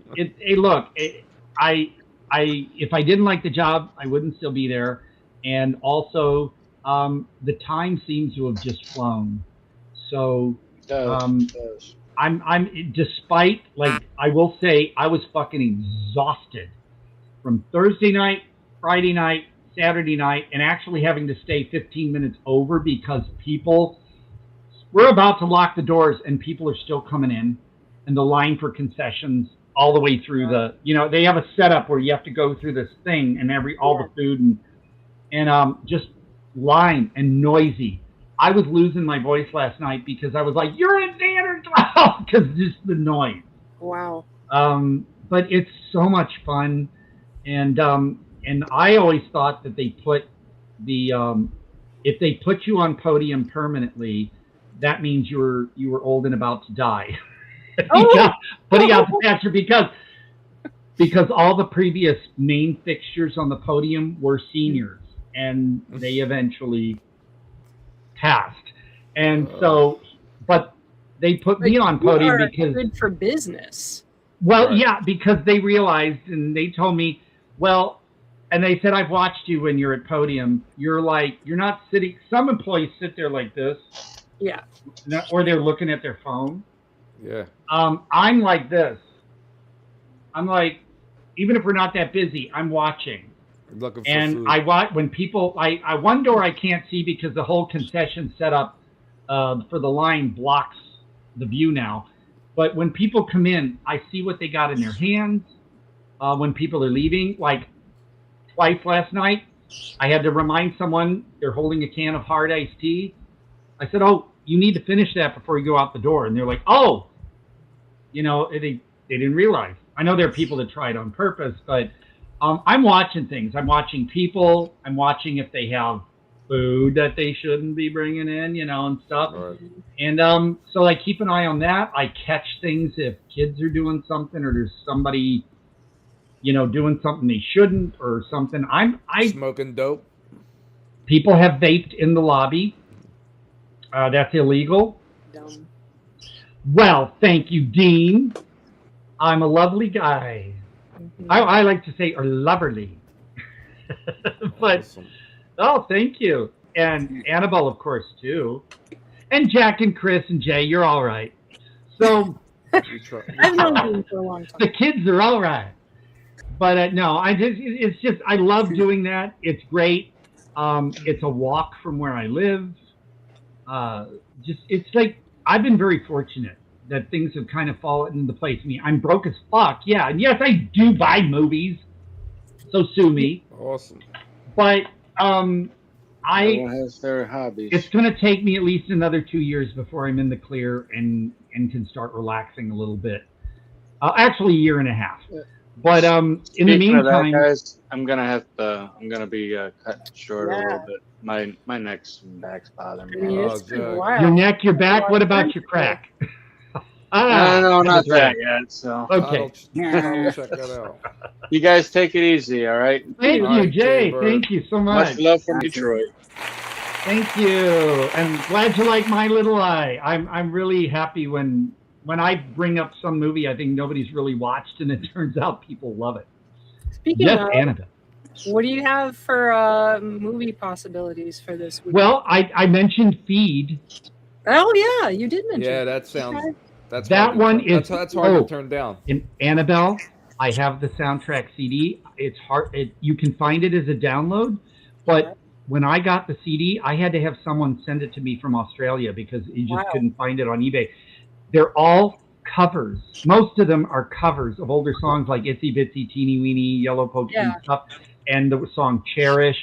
look, if I didn't like the job, I wouldn't still be there. And also, the time seems to have just flown. So, I'm despite, like, I will say I was fucking exhausted from Thursday night, Friday night, Saturday night, and actually having to stay 15 minutes over because we're about to lock the doors and people are still coming in, and the line for concessions all the way through they have a setup where you have to go through this thing and all the food and just line and noisy. I was losing my voice last night because I was like, you're in Santa Claus, because just the noise. Wow. But it's so much fun. And I always thought that they put if they put you on podium permanently, that means you were old and about to die. Putting out the pasture because all the previous main fixtures on the podium were seniors and they eventually passed. And so, but they put me on podium because good for business. Well, yeah, because they realized and they told me, well, and they said, I've watched you when you're at podium. You're not sitting. Some employees sit there like this. Yeah. Or they're looking at their phone. Yeah. I'm like this. I'm like, even if we're not that busy, I'm watching. Looking for and food. I watch when people. I one door I can't see because the whole concession setup for the line blocks the view now. But when people come in, I see what they got in their hands. When people are leaving, like twice last night. I had to remind someone they're holding a can of hard iced tea. I said, "Oh, you need to finish that before you go out the door." And they're like, "Oh," you know, they didn't realize. I know there are people that try it on purpose, but I'm watching things. I'm watching people. I'm watching if they have food that they shouldn't be bringing in, you know, and stuff. Right. And so I keep an eye on that. I catch things if kids are doing something or there's somebody, you know, doing something they shouldn't or something. I smoking dope. People have vaped in the lobby. That's illegal. Dumb. Well, thank you, Dean. I'm a lovely guy. I like to say loverly. But Awesome. oh, thank you. And Annabelle, of course, too. And Jack and Chris and Jay, you're all right. So I've known Dean for a long time. the kids are all right. But no, it's just I love doing that. It's great. It's a walk from where I live. It's like I've been very fortunate that things have kind of fallen into place. I mean, I'm broke as fuck, yeah, and yes, I do buy movies, so sue me. Awesome. But Everyone has their hobbies. it's going to take me at least another 2 years before I'm in the clear and can start relaxing a little bit. Actually, a year and a half. But in the Speaking of that, meantime, guys, I'm gonna be cut short a little bit. My neck's and back's bothering me. I mean, it's been a while. your neck, your back. What about your crack? No, not that's right. that yet. So Okay. I'll check that out. you guys take it easy, all right? Thank All you, right, Jay. Jay-Bird. Thank you so much. Much love from Detroit. Thank you, and glad you like My Little Eye. I'm really happy when I bring up some movie I think nobody's really watched, and it turns out people love it. Speaking Yes, of, Annabelle. what do you have for movie possibilities for this week? Well, I mentioned Feed. Oh yeah, you did mention. Yeah, it. that sounds. Okay. That's That hard to one turn- is that's hard to turn down. In Annabelle, I have the soundtrack CD. It's hard. You can find it as a download, but when I got the CD, I had to have someone send it to me from Australia because you just couldn't find it on eBay. They're all covers. Most of them are covers of older songs like Itsy Bitsy Teeny Weeny, Yellow Polka and stuff, and the song Cherish.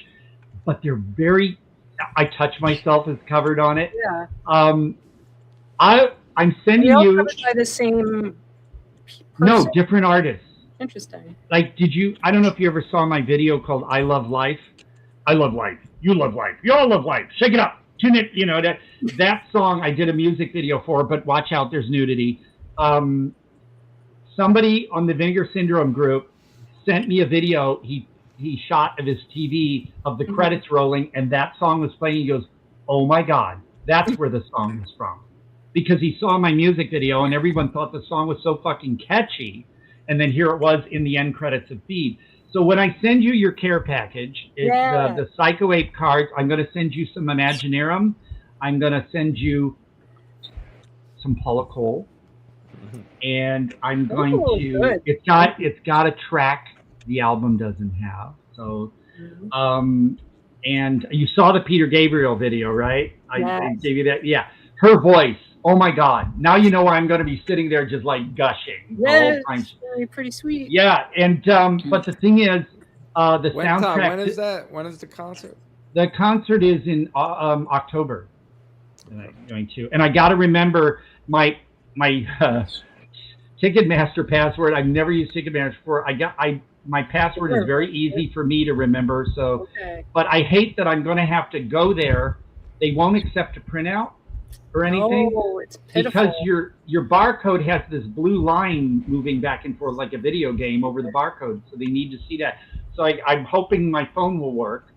But they're very. I Touch Myself is covered on it. Yeah. I'm sending They all you. covered by the same No, person? different artists. Interesting. Like, I don't know if you ever saw my video called I Love Life. I love life. You love life. You all love life. Shake it up. Tune it. You know, that song I did a music video for, but watch out, there's nudity. Somebody on the Vinegar Syndrome group sent me a video he shot of his TV of the credits rolling, and that song was playing. He goes, "Oh my God, that's where the song was from." Because he saw my music video and everyone thought the song was so fucking catchy. And then here it was in the end credits of Feed. So when I send you your care package, it's the Psycho Ape cards. I'm going to send you some Imaginarium. I'm going to send you some Paula Cole. And I'm going to, it's got a track the album doesn't have. So, and you saw the Peter Gabriel video, right? I gave you that. Yeah. Her voice. Oh my God. Now you know why I'm going to be sitting there just like gushing the whole time. It's really pretty sweet. Yeah. And, but the thing is, the When, soundtrack. Tom, when is that? When is the concert? The concert is in October. And I'm going to, and I got to remember my Ticketmaster password. I've never used Ticketmaster before. My password is very easy for me to remember. So, but I hate that I'm going to have to go there. They won't accept a printout or anything. Oh, it's pitiful. Because your barcode has this blue line moving back and forth like a video game over the barcode. So they need to see that. So I'm hoping my phone will work.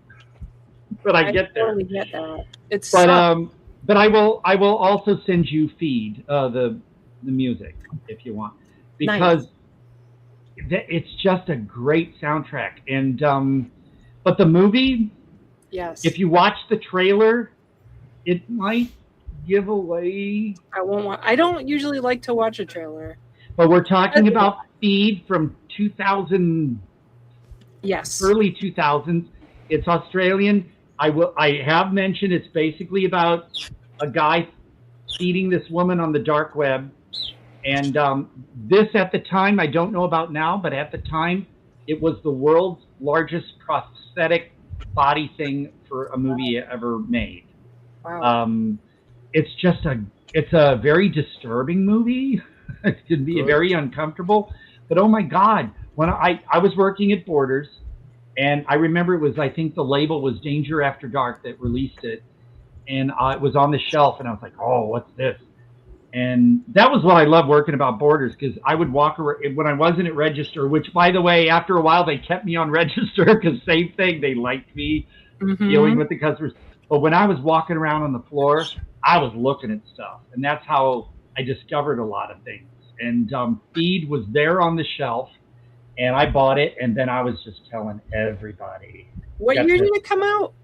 But I get there. Totally get that. It's but I will also send you Feed the music if you want, because it's just a great soundtrack. And but the movie, yes, if you watch the trailer, it might give away. I don't usually like to watch a trailer. But we're talking about Feed from 2000. Yes, early 2000s. It's Australian. I have mentioned it's basically about a guy feeding this woman on the dark web. And this at the time, I don't know about now, but at the time, it was the world's largest prosthetic body thing for a movie ever made. Wow. It's a very disturbing movie. It can be very uncomfortable, but oh my God, when I was working at Borders, and I remember it was, I think the label was Danger After Dark that released it, and it was on the shelf, and I was like, oh, what's this? And that was what I loved working about Borders, because I would walk around when I wasn't at register, which, by the way, after a while they kept me on register because same thing, they liked me dealing with the customers. But when I was walking around on the floor, I was looking at stuff, and that's how I discovered a lot of things. And Feed was there on the shelf, and I bought it, and then I was just telling everybody. What year did it come out?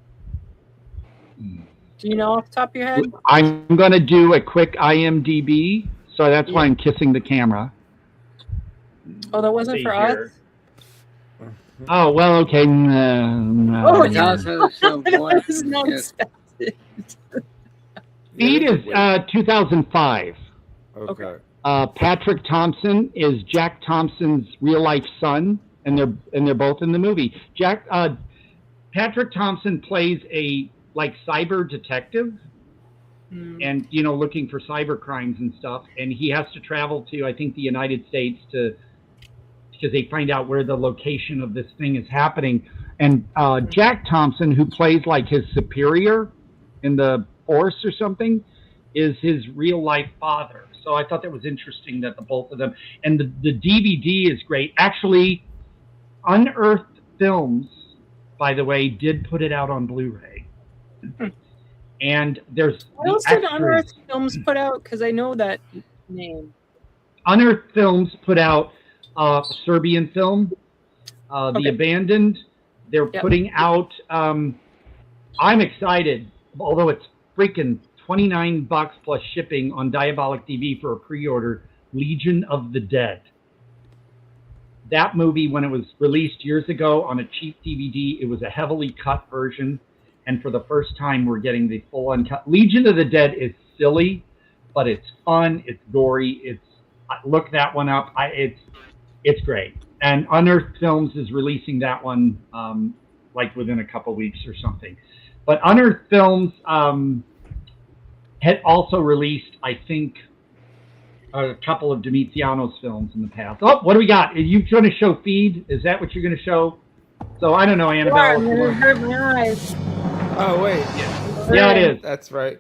Do you know off the top of your head? I'm going to do a quick IMDb, so that's why I'm kissing the camera. Oh, that wasn't for us? Oh, well, okay. No. Oh, it's also that was not expected. Feed is 2005. Okay. Patrick Thompson is Jack Thompson's real life son, and they're both in the movie. Patrick Thompson plays a cyber detective, and looking for cyber crimes and stuff, and he has to travel to, I think, the United States because they find out where the location of this thing is happening. And Jack Thompson, who plays like his superior in the force or something, is his real life father. So I thought that was interesting that the both of them, and the DVD is great. Actually, Unearthed Films, by the way, did put it out on Blu-ray. And there's what else did Unearthed Films put out? Because I know that name. Unearthed Films put out Serbian film, The Abandoned. They're putting out. I'm excited, although it's freaking $29 plus shipping on Diabolic TV for a pre-order. Legion of the Dead. That movie, when it was released years ago on a cheap DVD, it was a heavily cut version. And for the first time, we're getting the full uncut. Legion of the Dead is silly, but it's fun. It's gory. Look that one up. It's great. And Unearthed Films is releasing that one within a couple weeks or something. But Unearthed Films had also released, I think, a couple of Demiziano's films in the past. Oh, what do we got? Are you going to show Feed? Is that what you're going to show? So I don't know, Annabelle. I'm going to hurt my eyes. Oh wait, yeah, it is. That's right.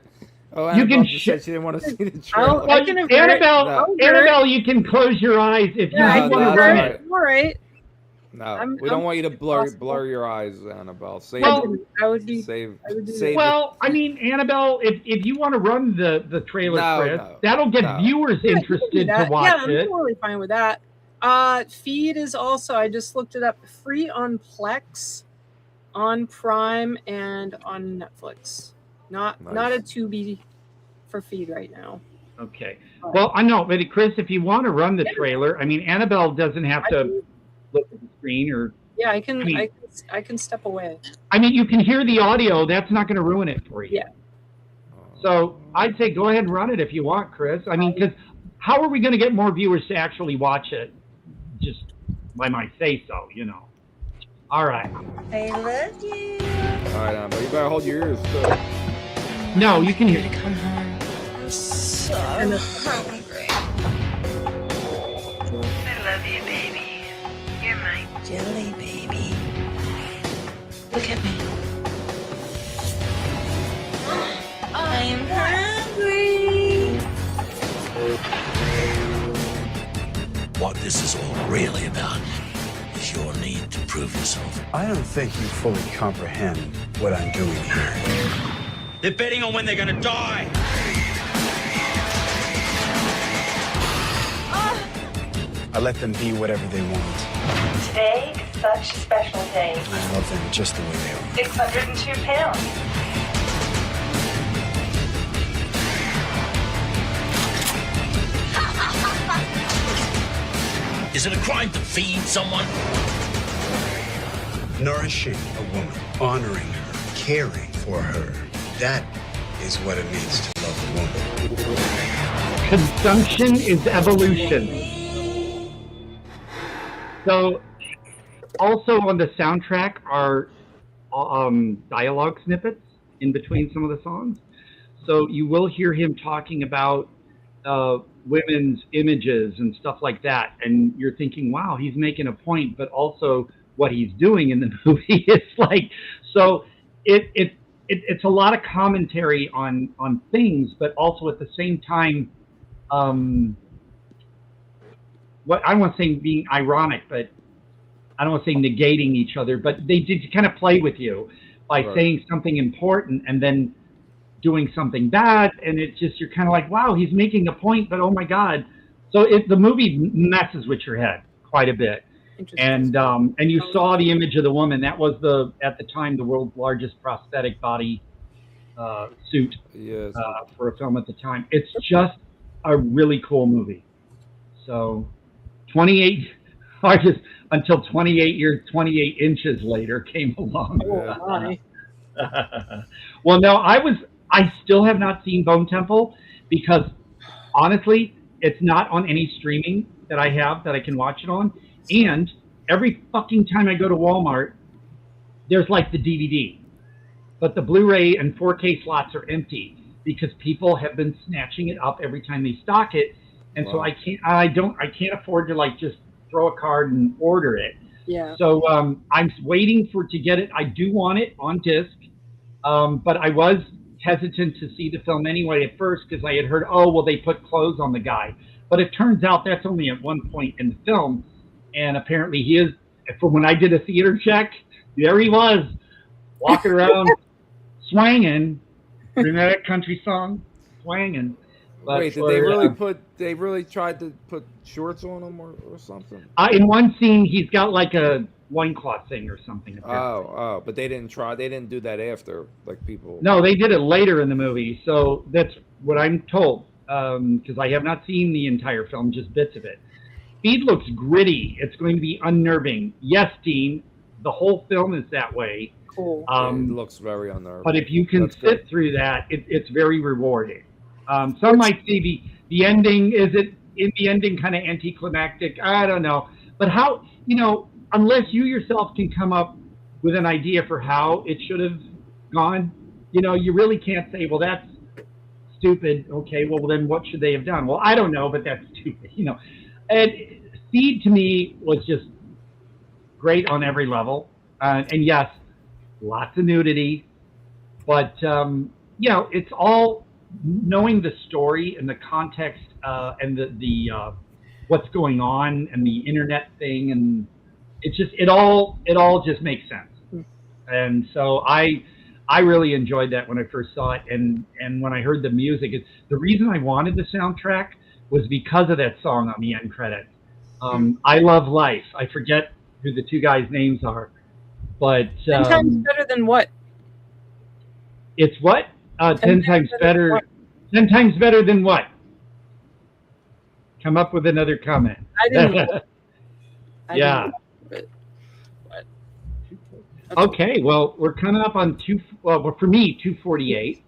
Oh, you Annabelle can just said she didn't want to see the trailer. Annabelle, you can close your eyes if you want to run it. All right. No, we don't want you to blur your eyes, Annabelle. Save. Well, I mean, Annabelle, if you want to run the trailer, Chris, that'll get viewers interested to watch it. I'm totally fine with that. Feed is also, I just looked it up, free on Plex, on Prime, and on Netflix. Not a Tubi for Feed right now. Okay. Well, I know, but Chris, if you want to run the trailer, I mean, Annabelle doesn't have to look at the screen or. Yeah, I can step away. I mean, you can hear the audio. That's not going to ruin it for you. Yeah. So I'd say go ahead and run it if you want, Chris. I mean, because how are we going to get more viewers to actually watch it? Just by my say so, All right. I love you. All right, but you better hold your ears too. No, you can hear. Come home. I'm so hungry. I love you, baby. You're my jelly baby. Look at me. I'm hungry. What this is all really about is your need to prove yourself. I don't think you fully comprehend what I'm doing here. They're betting on when they're gonna die. I let them be whatever they want. Today is such a special day. I love them just the way they are. 602 pounds. Is it a crime to feed someone? Nourishing a woman, honoring her, caring for her. That is what it means to love a woman. Consumption is evolution. So Also on the soundtrack are dialogue snippets in between some of the songs. So you will hear him talking about women's images and stuff like that. And you're thinking, wow, he's making a point, but also what he's doing in the movie is like, so it's a lot of commentary on things, but also at the same time, what I don't want to say being ironic, but I don't want to say negating each other, but they did kind of play with you by saying something important and then doing something bad, and it's just, you're kind of like, wow, he's making a point, but oh my god. So the movie messes with your head quite a bit. And you saw the image of the woman. That was at the time the world's largest prosthetic body suit for a film at the time. It's just a really cool movie. So 28 artists until 28 inches later came along. Well, no, I still have not seen Bone Temple because honestly, it's not on any streaming that I have that I can watch it on. And every fucking time I go to Walmart, there's like the DVD, but the Blu-ray and 4K slots are empty because people have been snatching it up every time they stock it. And so I can't afford to like just throw a card and order it. Yeah. So I'm waiting to get it. I do want it on disc, but I was hesitant to see the film anyway at first because I had heard, oh, well, they put clothes on the guy. But it turns out that's only at one point in the film. And apparently he is, from when I did a theater check, there he was, walking around swanging. Remember that country song? Swanging. But wait, did they really tried to put shorts on him or something? In one scene, he's got like a loincloth thing or something. Oh, but they didn't do that after, like people. No, they did it later in the movie. So that's what I'm told, because I have not seen the entire film, just bits of it. Speed looks gritty. It's going to be unnerving. Yes, Dean, the whole film is that way. Cool. It looks very unnerving. But if you can sit through that, it's very rewarding. Some might see the ending. Is it in the ending kind of anticlimactic? I don't know. But how, unless you yourself can come up with an idea for how it should have gone, you really can't say, well, that's stupid. Okay, well, then what should they have done? Well, I don't know, but that's stupid, And Speed to me was just great on every level. And yes, lots of nudity. But, it's all knowing the story and the context and the what's going on and the internet thing, and it all just makes sense. And so I really enjoyed that when I first saw it, and when I heard the music, the reason I wanted the soundtrack was because of that song on the end credits. I Love Life. I forget who the two guys' names are, but 10 times better than what? It's what? 10 times better. 10 times better than what? Come up with another comment. I didn't know. Yeah. Okay, well, we're coming up on for me, 2:48.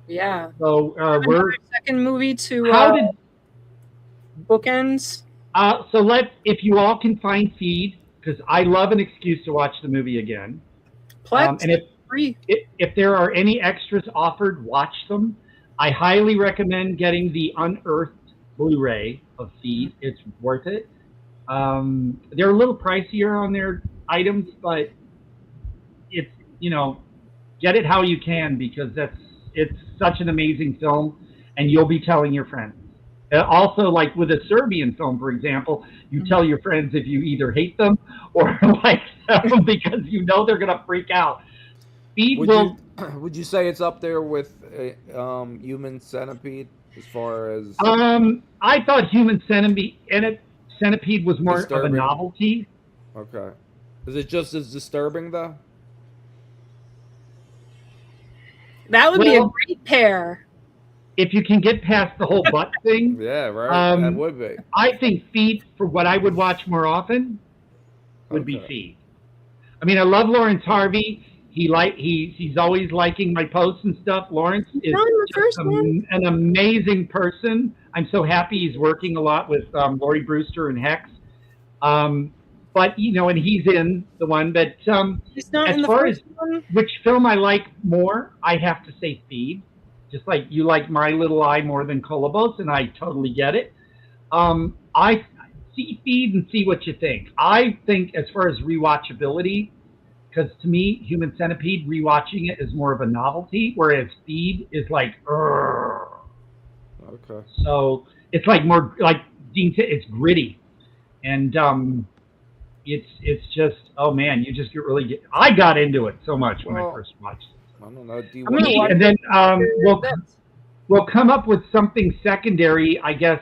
Yeah. So we're second movie to bookends. So if you all can find Feed, because I love an excuse to watch the movie again. And if there are any extras offered, watch them. I highly recommend getting the Unearthed Blu-ray of Feed. It's worth it. They're a little pricier on their items, but it's, get it how you can, because it's such an amazing film, and you'll be telling your friends. Also, like with a Serbian film, for example, you tell your friends if you either hate them or like them, because they're going to freak out. Speed would you say it's up there with Human Centipede as far as? I thought Human Centipede was more disturbing. of a novelty. Okay. Is it just as disturbing though? That would be a great pair. If you can get past the whole butt thing. Yeah, right. That would be. I think Feed, for what I would watch more often, would be Feed. I mean, I love Lawrence Harvey. He's always liking my posts and stuff. Lawrence is just an amazing person. I'm so happy he's working a lot with Laurie Brewster and Hex. but and he's in the one. But he's not as in the far first as one. which film I like more, I have to say Feed. Just like you like My Little Eye more than Kolobos, and I totally get it. I see Feed and see what you think. I think as far as rewatchability, because to me, Human Centipede, rewatching it is more of a novelty, whereas Feed is like, Urgh. Okay. So it's like more like Dean said, it's gritty, and it's just, oh man, you just I got into it so much when I first watched it. I don't know. Do you I'm gonna watch And then it. we'll come up with something secondary, I guess.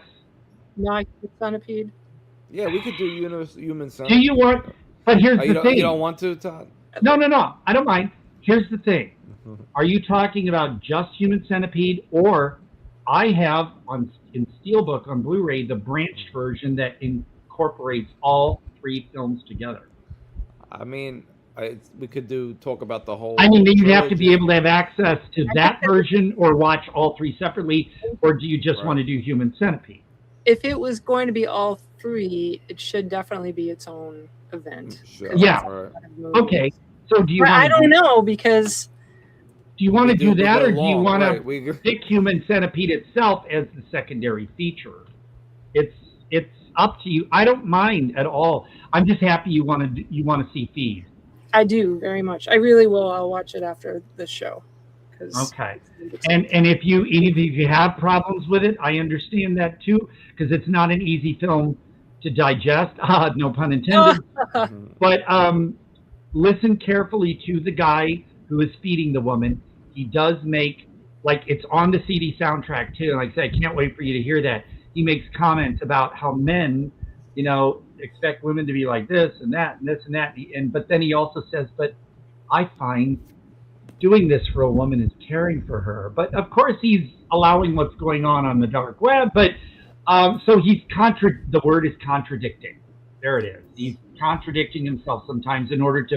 Not Centipede. Yeah, we could do Human Do Centipede. you want? But here's the thing. You don't want to, Todd? No. I don't mind. Here's the thing. Are you talking about just Human Centipede, or I have in Steelbook on Blu-ray the branched version that incorporates all 3 films together? I mean, we could talk about the whole. I mean, you'd have to trilogy. be able to have access to that version, or watch all 3 separately, or do you just want to do Human Centipede? If it was going to be all 3, it should definitely be its own event. Sure. Yeah. Okay. So do you? I don't know, because. Do you want to do that, or do you want right. to pick Human Centipede itself as the secondary feature? It's up to you. I don't mind at all. I'm just happy you want to see Feed. I do very much. I really will. I'll watch it after the show. Okay. And if you have problems with it, I understand that too, because it's not an easy film to digest. No pun intended. But listen carefully to the guy who is feeding the woman. He does make, like, it's on the CD soundtrack too. Like I said, I can't wait for you to hear that. He makes comments about how men, expect women to be like this and that and this and that. But then he also says, but I find doing this for a woman is caring for her. But of course he's allowing what's going on the dark web. But so the word is contradicting. There it is. He's contradicting himself sometimes in order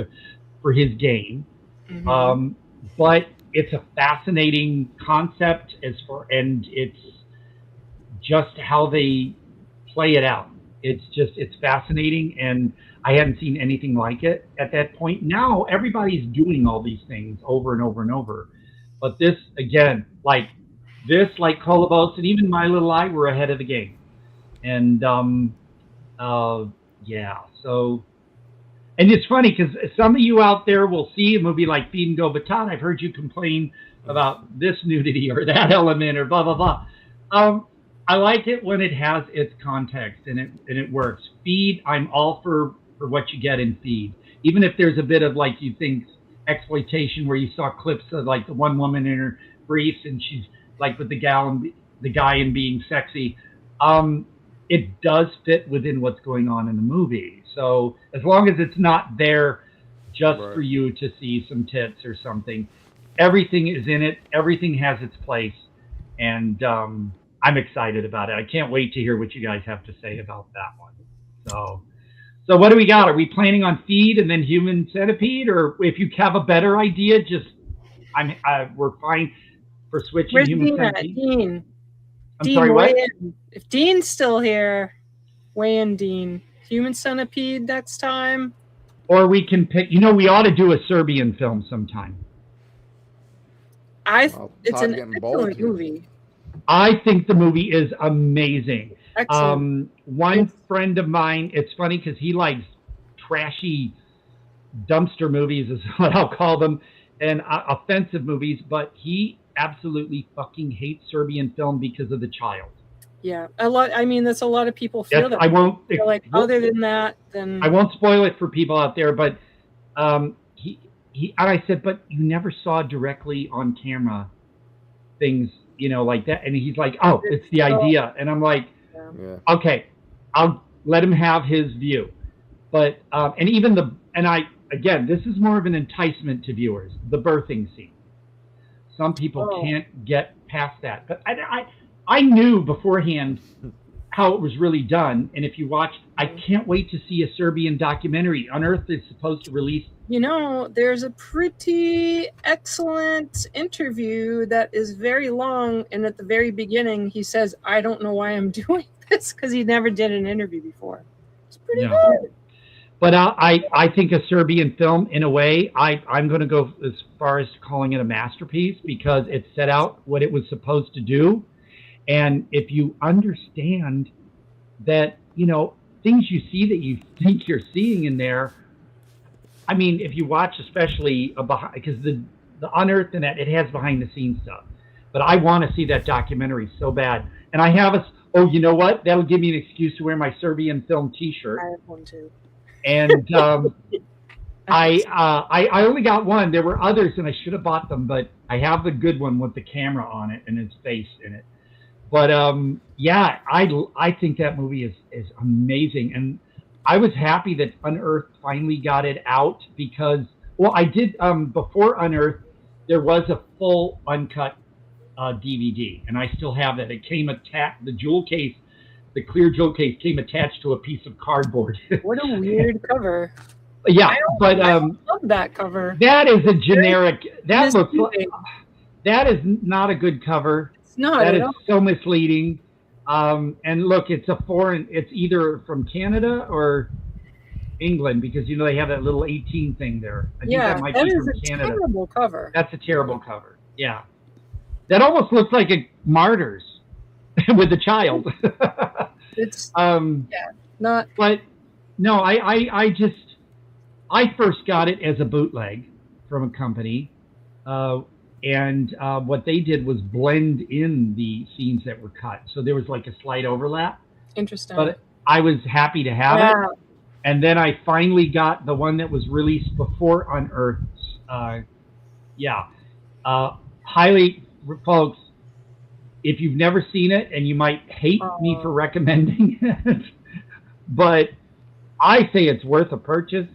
for his gain. Mm-hmm. But it's a fascinating concept and it's just how they play it out. It's fascinating, and I hadn't seen anything like it at that point. Now everybody's doing all these things over and over and over. But this, again, like Kolobos and even My Little Eye were ahead of the game. And yeah, so. And it's funny because some of you out there will see a movie like Feed and Go, but Todd, I've heard you complain about this nudity or that element or blah, blah, blah. I like it when it has its context and it works. Feed, I'm all for what you get in Feed. Even if there's a bit of, like, you think exploitation where you saw clips of, like, the one woman in her briefs and she's like with the guy and being sexy. It does fit within what's going on in the movie. So as long as it's not there just for you to see some tits or something, everything is in it. Everything has its place. And I'm excited about it. I can't wait to hear what you guys have to say about that one. So what do we got? Are we planning on Feed and then Human Centipede? Or if you have a better idea, we're fine for switching. Where's Human Dean at? Centipede. Dean. I'm sorry, what? If Dean's still here, weigh in, Dean. Human Centipede next time. Or we can pick, we ought to do a Serbian film sometime. It's an excellent movie. I think the movie is amazing. Excellent. One friend of mine, it's funny because he likes trashy dumpster movies is what I'll call them, and offensive movies, but he absolutely fucking hates Serbian film because of the child. Yeah, a lot. I mean, that's a lot of people feel that. I won't. Like, other than that, then I won't spoil it for people out there. But he and I said, but you never saw directly on camera things, like that. And he's like, oh, it's the idea. And I'm like, okay, I'll let him have his view. But and even again, this is more of an enticement to viewers. The birthing scene. Some people can't get past that, but I knew beforehand how it was really done. And if you watch, I can't wait to see a Serbian documentary. Unearthed is supposed to release. There's a pretty excellent interview that is very long. And at the very beginning, he says, I don't know why I'm doing this, because he never did an interview before. It's pretty good. But I think a Serbian film, in a way, I'm going to go as far as calling it a masterpiece because it set out what it was supposed to do. And if you understand that, things you see that you think you're seeing in there, I mean, if you watch especially, because the Unearthed and that, it has behind the scenes stuff. But I want to see that documentary so bad. And I have you know what? That'll give me an excuse to wear my Serbian film T-shirt. I have one too. And I only got one. There were others, and I should have bought them, but I have the good one with the camera on it and his face in it. But yeah, I think that movie is amazing, and I was happy that Unearthed finally got it out because, well, I did before Unearthed, there was a full uncut DVD, and I still have that. It came attached. The jewel case. The clear jewel case came attached to a piece of cardboard. What a weird cover. Yeah, but I love that cover. that is a generic. That looks like, that is not a good cover. It's not. That at is all. so misleading. And look, it's a foreign. It's either from Canada or England because they have that little 18 thing there. I think that might be is from a Canada. terrible cover. That's a terrible cover. Yeah, that almost looks like a Martyrs with a child. It's not. But no, I first got it as a bootleg from a company, and what they did was blend in the scenes that were cut, so there was like a slight overlap. Interesting. But I was happy to have it, and then I finally got the one that was released before Unearthed. Highly, folks. If you've never seen it, and you might hate me for recommending it, but I say it's worth a purchase.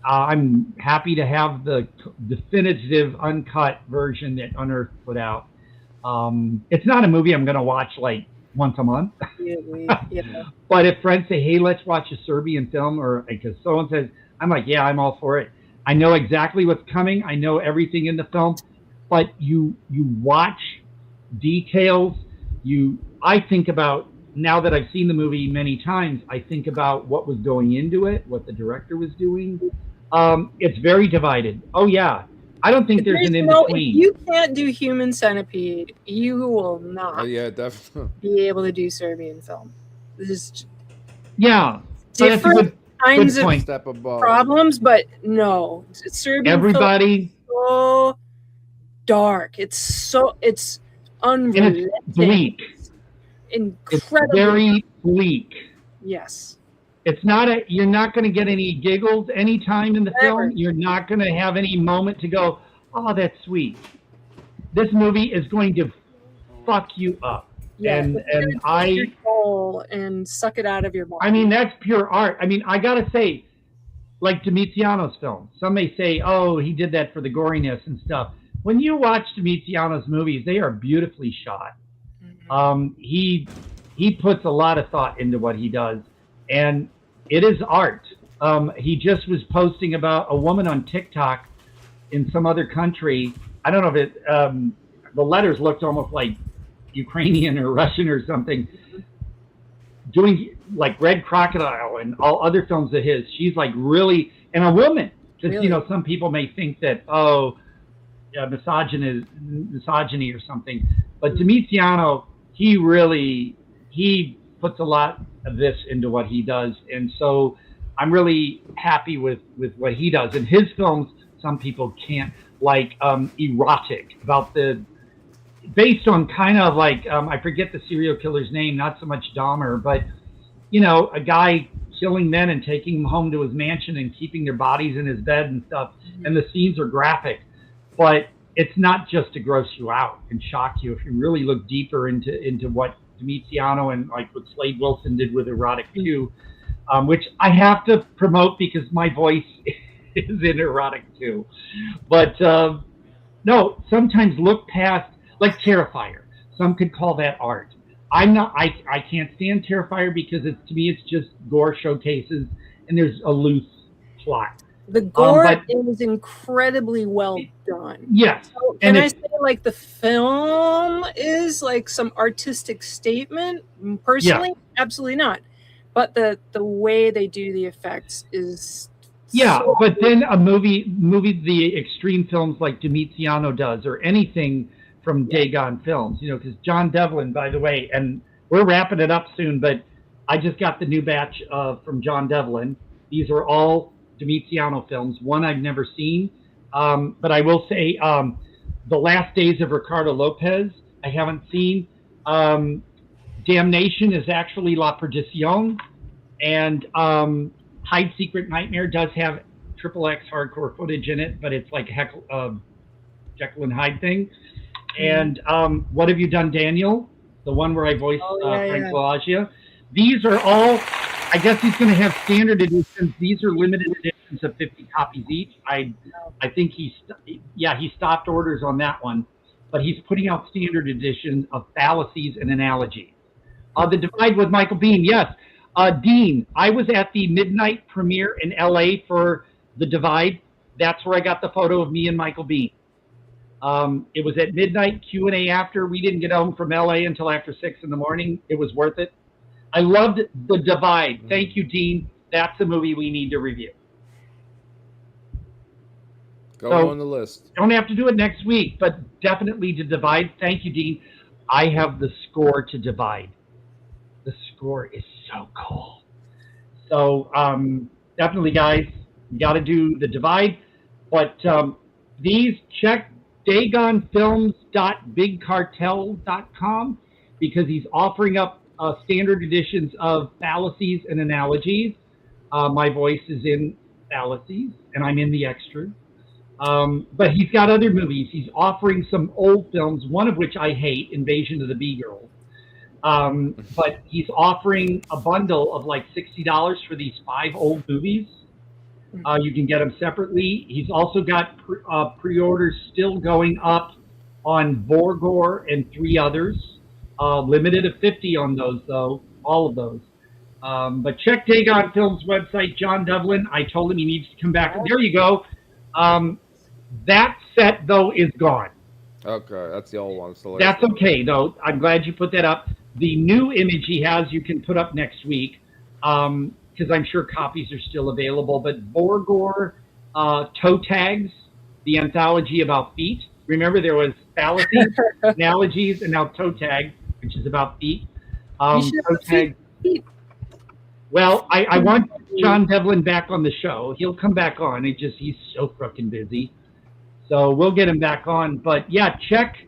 I'm happy to have the definitive uncut version that Unearthed put out. It's not a movie I'm going to watch like once a month. Yeah. But if friends say, hey, let's watch a Serbian film, or because someone says, I'm like, yeah, I'm all for it. I know exactly what's coming. I know everything in the film. But you watch details. I think about, now that I've seen the movie many times, I think about what was going into it, what the director was doing. It's very divided. Oh yeah, I don't think there's an in-between. If you can't do Human Centipede, you will not definitely be able to do Serbian film. There's different kinds of step above problems, but no, Serbian everybody film is so dark. It's unrelenting. It's bleak. Incredible. It's very bleak. Yes. It's not you're not going to get any giggles anytime in the film. You're not going to have any moment to go, oh, that's sweet. This movie is going to fuck you up. Yeah, and your soul and suck it out of your body. I mean, that's pure art. I mean, I got to say, like Domitiano's film, some may say, oh, he did that for the goriness and stuff. When you watch Domitiano's movies, they are beautifully shot. He puts a lot of thought into what he does, and it is art. He just was posting about a woman on TikTok in some other country. I don't know if it, the letters looked almost like Ukrainian or Russian or something, doing like Red Crocodile and all other films of his. She's like really, and a woman, because some people may think that, misogyny or something, but Domitiano, he puts a lot of this into what he does, and so I'm really happy with what he does. And his films, some people can't, like erotic, based on kind of like I forget the serial killer's name, not so much Dahmer, but a guy killing men and taking them home to his mansion and keeping their bodies in his bed and stuff, and the scenes are graphic, but it's not just to gross you out and shock you. If you really look deeper into what Domitiano and like what Slade Wilson did with Erotic 2, which I have to promote because my voice is in Erotic 2. But no, sometimes look past, like Terrifier. Some could call that art. I can't stand Terrifier because to me it's just gore showcases and there's a loose plot. The gore is incredibly well done. Yes. So can I say like the film is like some artistic statement? Personally, absolutely not. but the way they do the effects is Yeah, so but then a movie, the extreme films like Domitiano does, or anything from Dagon Films, you know, because John Devlin, by the way, and we're wrapping it up soon, but I just got the new batch from John Devlin. These are all Domitiano films. One I've never seen, but I will say The Last Days of Ricardo Lopez, I haven't seen. Damnation is actually La Perdición, and Hyde Secret Nightmare does have XXX hardcore footage in it, but it's like Jekyll and Hyde thing. And What Have You Done, Daniel? The one where I voiced Frank Pelagia. These are all, I guess he's going to have standard editions. These are limited editions of 50 copies each. I think he stopped orders on that one, but he's putting out standard editions of Fallacies and Analogies. The Divide with Michael Biehn, yes. Dean, I was at the midnight premiere in LA for The Divide. That's where I got the photo of me and Michael Biehn. It was at midnight, Q&A after. We didn't get home from LA until after 6 in the morning. It was worth it. I loved The Divide. Thank you, Dean. That's a movie we need to review. Go on the list. Don't have to do it next week, but definitely The Divide. Thank you, Dean. I have the score to Divide. The score is so cool. So definitely, guys, you got to do The Divide. But these, check dagonfilms.bigcartel.com because he's offering up standard editions of Fallacies and Analogies. My voice is in Fallacies, and I'm in the extras. But he's got other movies. He's offering some old films, one of which I hate, Invasion of the B-Girls. But he's offering a bundle of like $60 for these 5 old movies. You can get them separately. He's also got pre-orders still going up on Vorgor and 3 others. Limited to 50 on those, though, all of those. But check Dagon Films' website, John Devlin. I told him he needs to come back. There you go. That set, though, is gone. Okay, that's the old one. That's okay, though. I'm glad you put that up. The new image he has, you can put up next week, because I'm sure copies are still available. But Vorgor Toe Tags, the anthology about feet. Remember, there was Fallacies, Analogies, and now Toe Tag, which is about feet. Toe Tag. Well, I want John Devlin back on the show. He'll come back on. He's so fucking busy. So we'll get him back on. But yeah, check.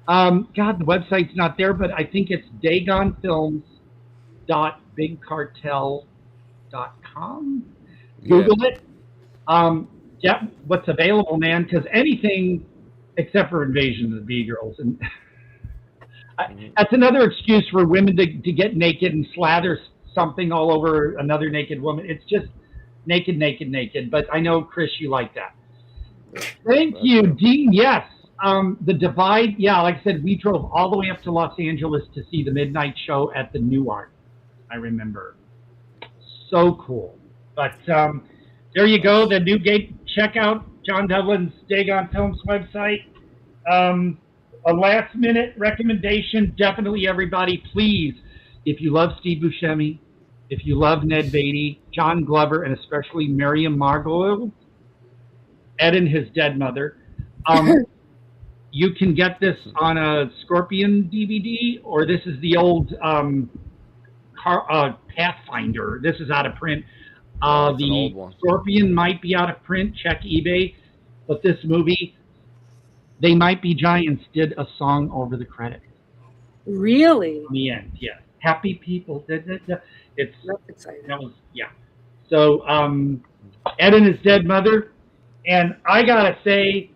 God, the website's not there, but I think it's dagonfilms.bigcartel.com. Google it. Yeah, what's available, man? Because anything except for Invasion of the B-Girls. And that's another excuse for women to get naked and slather something all over another naked woman. It's just naked, naked, naked. But I know, Chris, you like that. Thank you, Dean. Yes. The Divide, yeah, like I said, we drove all the way up to Los Angeles to see the midnight show at the New Art. I remember. So cool. But there you go, the new gate. Check out John Devlin's Dagon Films website. A last-minute recommendation, definitely everybody, please, if you love Steve Buscemi, if you love Ned Beatty, John Glover, and especially Miriam Margolyes, Ed and His Dead Mother, you can get this on a Scorpion DVD, or this is the old Pathfinder. This is out of print. The Scorpion might be out of print. Check eBay. But this movie, They Might Be Giants did a song over the credits. Really? In the end, yeah. Happy people. It's That's exciting. That was, yeah. So Ed and His Dead Mother. And I gotta say,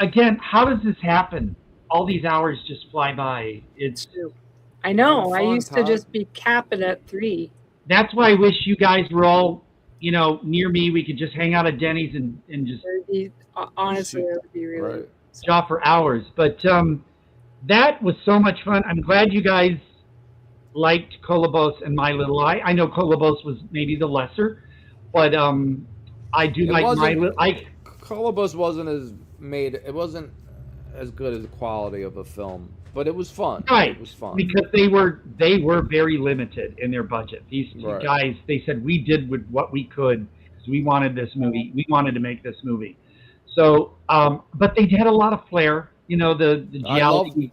again, how does this happen? All these hours just fly by. It's. I know. I used to just be capping at 3. That's why I wish you guys were all, near me. We could just hang out at Denny's and just. Honestly, it would be really. Job for hours. But that was so much fun. I'm glad you guys liked Kolobos and My Little Lie. I know Kolobos was maybe the lesser, but I do like My Little Lie. Kolobos wasn't as made. It wasn't as good as the quality of a film, but it was fun. Right, It was fun. because they were very limited in their budget. These two Right. guys, they said, we did with what we could because we wanted this movie. We wanted to make this movie. So, but they had a lot of flair. You know, the geology.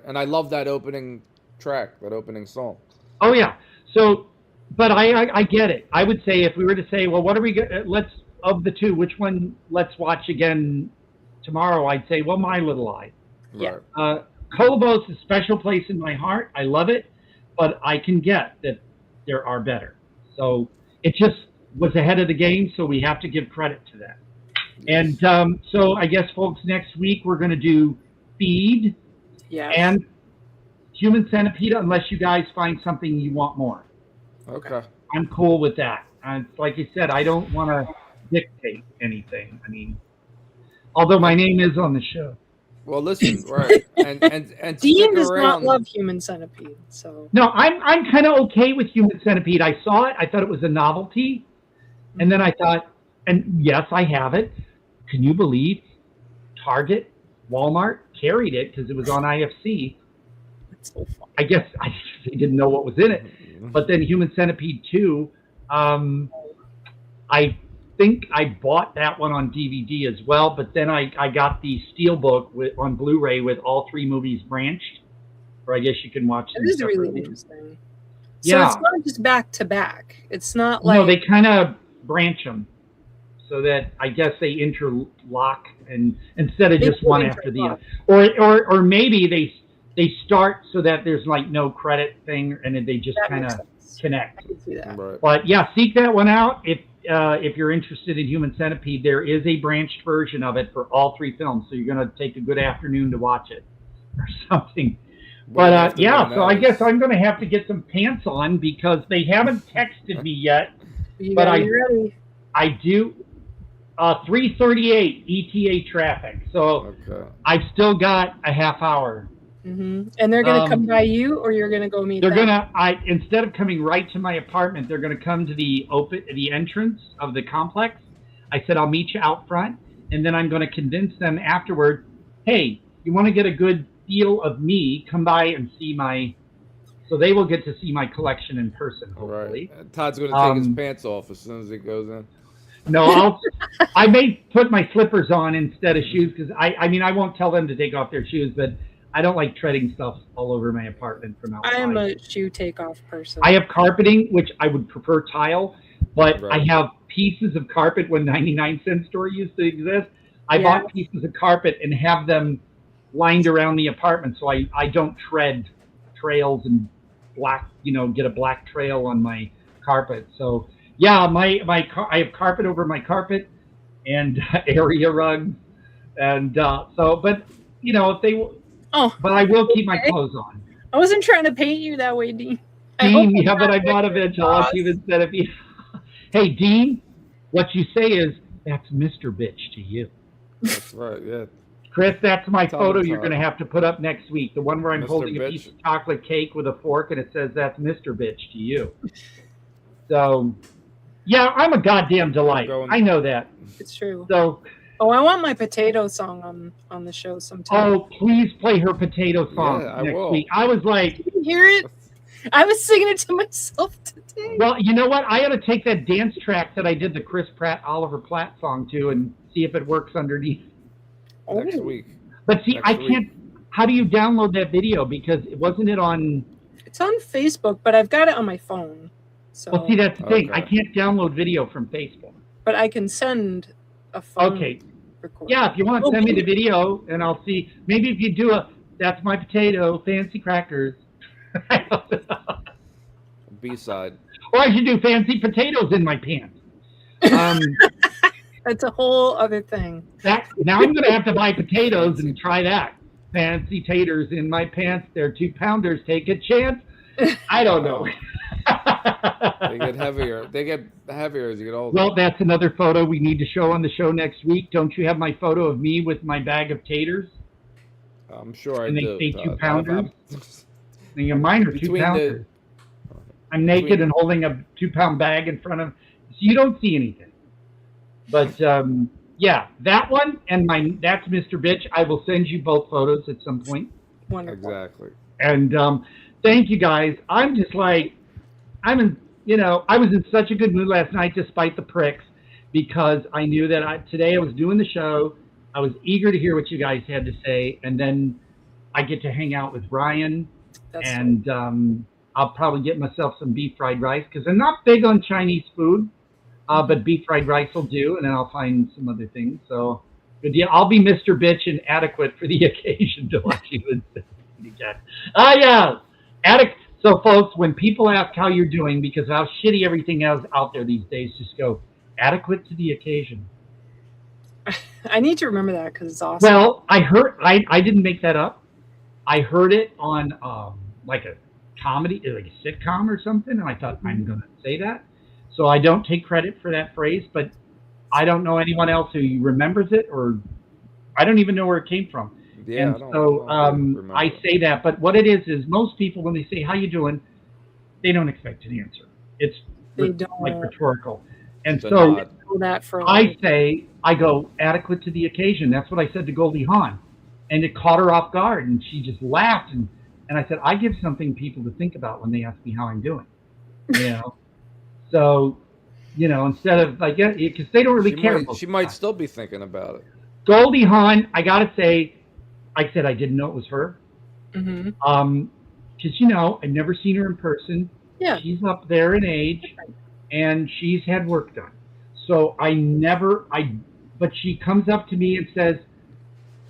And I love that opening track, that opening song. Oh yeah. So, but I get it. I would say if we were to say, well, what are we? Let's of the two, which one let's watch again tomorrow? I'd say, well, My Little Eye. Yeah. Kolobos is a special place in my heart. I love it, but I can get that there are better. So it just was ahead of the game, so we have to give credit to that. And so I guess, folks, next week we're going to do Feed and Human Centipede, unless you guys find something you want more. Okay. I'm cool with that. And like I said, I don't want to dictate anything. I mean, although my name is on the show. Well, listen, right, and Dean stick does around. not love Human Centipede, so No, I'm kind of okay with Human Centipede. I saw it. I thought it was a novelty. And then I thought, and yes, I have it. Can you believe Target, Walmart carried it because it was on IFC? That's so fun. I guess they didn't know what was in it. But then Human Centipede 2, I think I bought that one on DVD as well, but then I got the Steelbook on Blu-ray with all 3 movies branched, or I guess you can watch them It is really separately. interesting. So Yeah. it's not just back to back. It's not like No, they kind of branch them so that I guess they interlock and instead of They just do one after the other. Or maybe they start so that there's like no credit thing and then they just That kind makes of sense. connect. I can see that. Right. But yeah, seek that one out if you're interested in Human Centipede. There is a branched version of it for all 3 films, so you're going to take a good afternoon to watch it or something. Well, But yeah, so I nice. guess I'm going to have to get some pants on because they haven't texted me yet. You But gotta be ready. I do 3:38 ETA traffic, so Okay. I've still got a half hour. And they're gonna come by you, or you're gonna go meet They're them? instead of coming right to my apartment, they're gonna come to the entrance of the complex. I said I'll meet you out front, and then I'm gonna convince them afterward. Hey, you want to get a good feel of me? Come by and see my. So they will get to see my collection in person, hopefully. Right. Todd's going to take his pants off as soon as he goes in. No, I may put my slippers on instead of shoes because I mean I won't tell them to take off their shoes, but I don't like treading stuff all over my apartment from outside. I'm a shoe takeoff person. I have carpeting, which I would prefer tile, but Right. I have pieces of carpet when 99-cent store used to exist. I bought pieces of carpet and have them lined around the apartment so I don't tread trails and get a black trail on my carpet. So yeah, I have carpet over my carpet and area rugs, and but if they but I will keep my clothes on. I wasn't trying to paint you that way, Dean. Dean, yeah, but I'm not eventually. I'll even said if you. Hey, Dean, what you say is that's Mr. Bitch to you. That's right. Yeah. Chris, that's my Tell photo him, you're Todd. going to have to put up next week. The one where I'm Mr. holding a Bitch. piece of chocolate cake with a fork and it says that's Mr. Bitch to you. So, yeah, I'm a goddamn delight. I know that. It's true. So, I want my potato song on the show sometime. oh, please play her potato song Yeah, I next will. week. I was like, Did you hear it? I was singing it to myself today. well, you know what? I ought to take that dance track that I did the Chris Pratt, Oliver Platt song to and see if it works underneath. Next week. But see, Next I week. can't. How do you download that video? Because wasn't it on? It's on Facebook, but I've got it on my phone. So, Well, see, that's the thing. I Okay. can't download video from Facebook. but I can send a phone Okay. recording. Yeah, if you want to send me the video, and I'll see. Maybe if you do that's my potato, fancy crackers. B-side. Or I should do fancy potatoes in my pants. That's a whole other thing. Now I'm going to have to buy potatoes and try that. Fancy taters in my pants. They're 2-pounders. Take a chance. I don't know. They get heavier. They get heavier as you get older. Well, that's another photo we need to show on the show next week. Don't you have my photo of me with my bag of taters? I'm sure I And they do. say Todd. 2-pounders? Mine are Between 2-pounders. I'm naked and holding a 2-pound bag in front of, so you don't see anything. But Yeah, that one and that's Mr. Bitch. I will send you both photos at some point. Wonderful. Exactly. And thank you guys. I'm just like, I was in such a good mood last night despite the pricks, because I knew that today I was doing the show. I was eager to hear what you guys had to say, and then I get to hang out with Ryan, and I'll probably get myself some beef fried rice because I'm not big on Chinese food, but beef fried rice will do, and then I'll find some other things. So, good deal. I'll be Mr. Bitch and adequate for the occasion to watch you. Yeah, So, folks, when people ask how you're doing, because of how shitty everything is out there these days, just go adequate to the occasion. I need to remember that because it's awesome. Well, I didn't make that up. I heard it on like a comedy, like a sitcom or something, and I thought I'm going to say that. So I don't take credit for that phrase, but I don't know anyone else who remembers it, or I don't even know where it came from. Yeah, and I say that, but what it is most people, when they say how you doing, they don't expect an answer. It's like rhetorical. And so I go adequate to the occasion. That's what I said to Goldie Hawn, and it caught her off guard, and she just laughed. And I said, I give something people to think about when they ask me how I'm doing. So, instead of like, because they don't really care. She might still be thinking about it. Goldie Hawn, I gotta say, I said I didn't know it was her. Mm-hmm. Because I've never seen her in person. Yeah, she's up there in age, and she's had work done. So but she comes up to me and says,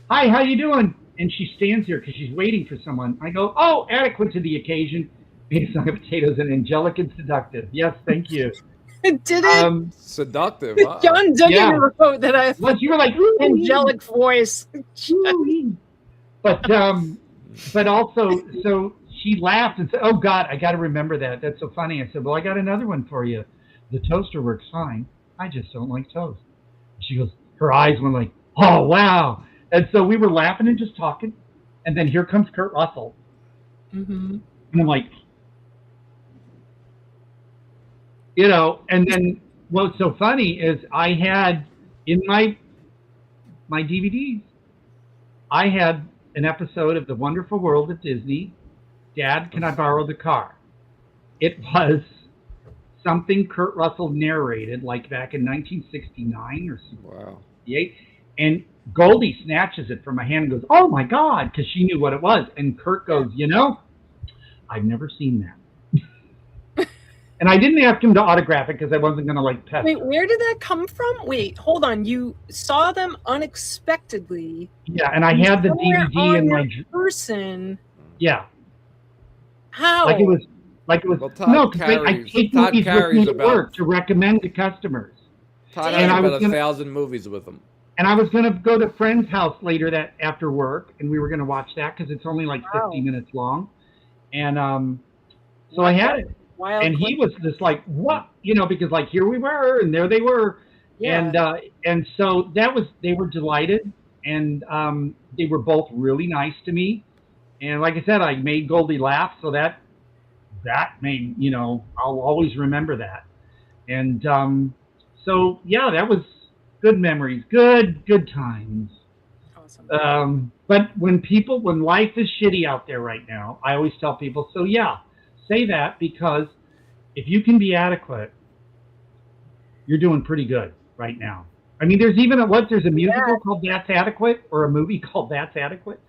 "Hi, how you doing?" And she stands here because she's waiting for someone. I go, "Oh, adequate to the occasion. Made a song of potatoes and angelic and seductive." Yes, thank you. Did it? Seductive. John Duggan wrote that I well, you were like angelic voice. But also, so she laughed and said, "Oh God, I got to remember that. That's so funny." I said, "Well, I got another one for you. The toaster works fine. I just don't like toast." She goes, her eyes went like, "Oh wow!" And so we were laughing and just talking, and then here comes Kurt Russell, and I'm like, and then what's so funny is I had in my DVDs, I had an episode of The Wonderful World of Disney. Dad, can I borrow the car? It was something Kurt Russell narrated, like back in 1969 or something. Wow. And Goldie snatches it from my hand and goes, "Oh my God," because she knew what it was. And Kurt goes, "I've never seen that." And I didn't ask him to autograph it because I wasn't going to pester. Wait, where did that come from? Wait, hold on. You saw them unexpectedly. Yeah, and I had the DVD in my person. Yeah. How? Like it was. Well, No, because I take movies with me to work to recommend to customers. Todd has about 1,000 movies with him. And I was going to go to a friend's house later after work, and we were going to watch that because it's only like 50 minutes long. And so I had it. And he was just like, "What?" Because here we were, and there they were. Yeah. And so they were delighted, and they were both really nice to me. And like I said, I made Goldie laugh, so that made, I'll always remember that. And so yeah, that was good memories, good times. Awesome. But when life is shitty out there right now, I always tell people, so yeah, say that, because if you can be adequate, you're doing pretty good right now. I mean, there's a musical called That's Adequate, or a movie called That's Adequate.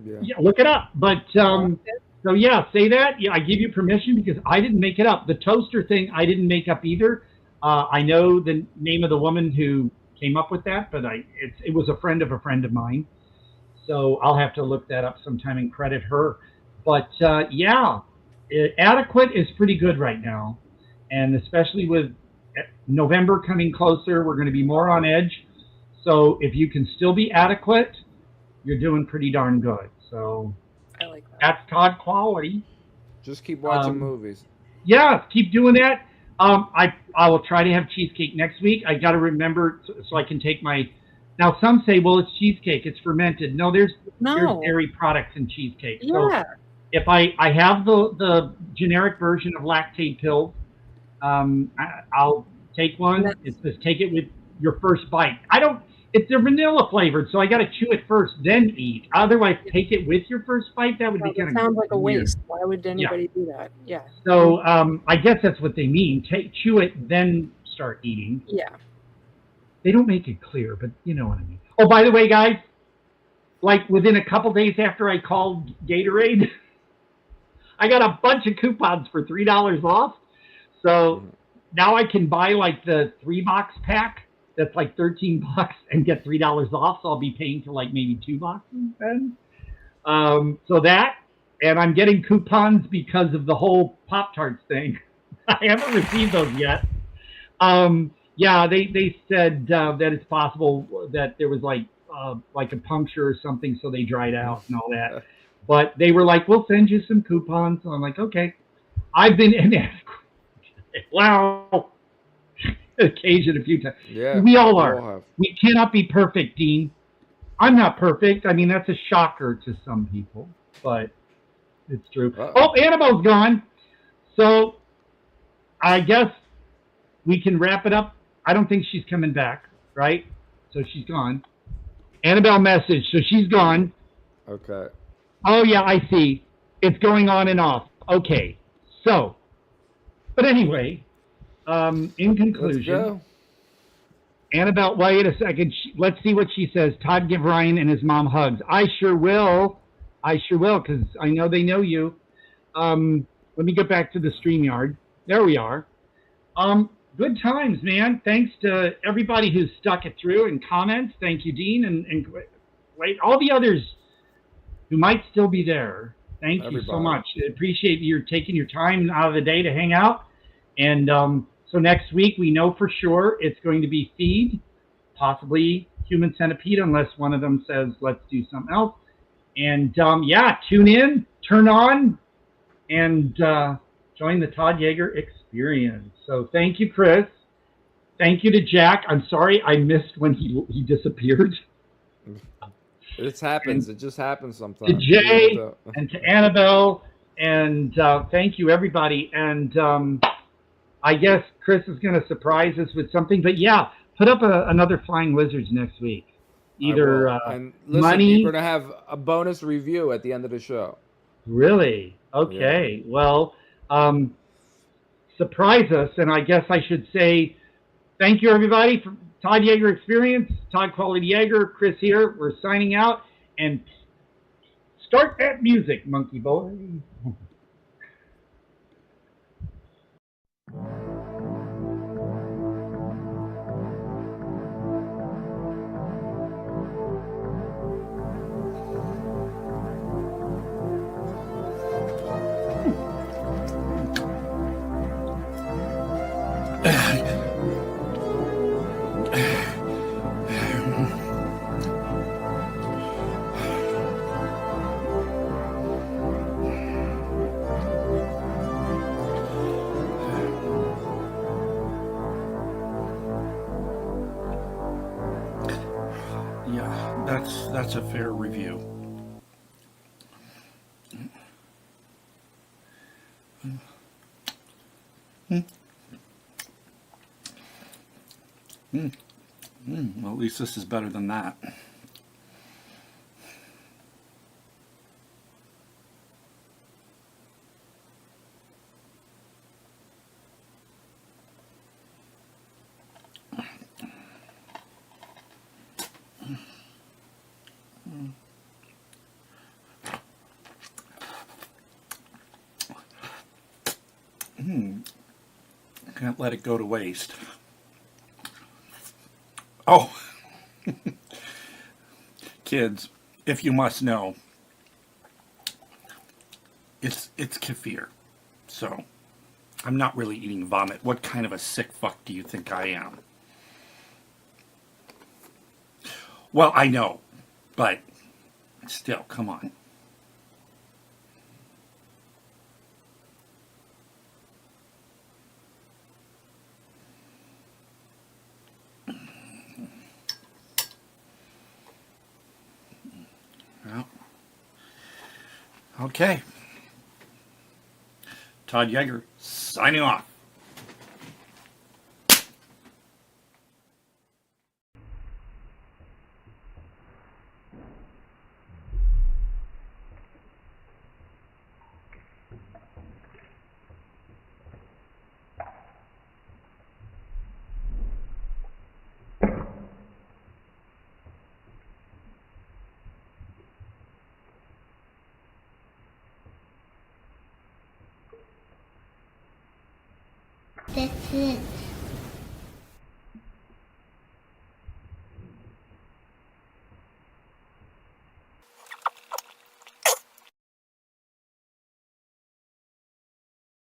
Yeah, look it up. But so yeah, say that. Yeah, I give you permission because I didn't make it up. The toaster thing, I didn't make up either. I know the name of the woman who came up with that, but it was a friend of mine. So I'll have to look that up sometime and credit her. But yeah, adequate is pretty good right now, and especially with November coming closer, we're going to be more on edge. So if you can still be adequate, you're doing pretty darn good. So I like that. That's Todd quality. Just keep watching movies. Yeah, keep doing that. I will try to have cheesecake next week. I got to remember so I can take my. Now some say, well, it's cheesecake, it's fermented. No, there's dairy products in cheesecake. Yeah. So if I have the generic version of lactate pills, I'll take one. It says take it with your first bite. It's a vanilla flavored, so I got to chew it first, then eat. Otherwise, take it with your first bite. That would be kind of sounds like a weird. waste. Why would anybody do that? Yeah. So I guess that's what they mean. Chew it, then start eating. Yeah. They don't make it clear, but you know what I mean. Oh, by the way, guys, like within a couple days after I called Gatorade, I got a bunch of coupons for $3 off. So now I can buy like the 3-box pack that's like $13 and get $3 off. So I'll be paying for like maybe 2 boxes then. So that, and I'm getting coupons because of the whole Pop-Tarts thing. I haven't received those yet. Yeah, they said that it's possible that there was like a puncture or something, so they dried out and all that. But they were like, we'll send you some coupons. So I'm like, okay. I've been in that. Wow. Occasion a few times. Yeah, we all we are. all have. We cannot be perfect, Dean. I'm not perfect. I mean, that's a shocker to some people, but it's true. Oh, Annabelle's gone. So I guess we can wrap it up. I don't think she's coming back, right? So she's gone. Annabelle message. So she's gone. Okay. Oh, yeah, I see. It's going on and off. Okay. So, but anyway, in conclusion, Annabelle, wait a second. Let's see what she says. Todd, give Ryan and his mom hugs. I sure will. I sure will, because I know they know you. Let me get back to the StreamYard. There we are. Good times, man. Thanks to everybody who's stuck it through and comments. Thank you, Dean, and wait, all the others who might still be there. Thank you so much. I appreciate you taking your time out of the day to hang out. And so next week, we know for sure it's going to be Feed, possibly Human Centipede, unless one of them says, let's do something else. And yeah, tune in, turn on, and join the Todd Jaeger experience. So thank you, Chris. Thank you to Jack. I'm sorry I missed when he disappeared. It happens. It just happens sometimes. To Jay and to Annabelle, and thank you, everybody. And I guess Chris is going to surprise us with something. But yeah, put up another Flying Wizards next week. Either and listen, money. We're going to have a bonus review at the end of the show. Really? Okay. Yeah. Well, surprise us. And I guess I should say thank you, everybody, for Todd Jaeger Experience, Todd Quality Jaeger, Chris here. We're signing out. And start that music, monkey boy. That's a fair review. Well, at least this is better than that. Can't let it go to waste. Oh, kids, if you must know, it's kefir, so I'm not really eating vomit. What kind of a sick fuck do you think I am? Well, I know, but still, come on. Well, okay. Todd Jaeger signing off. That's it.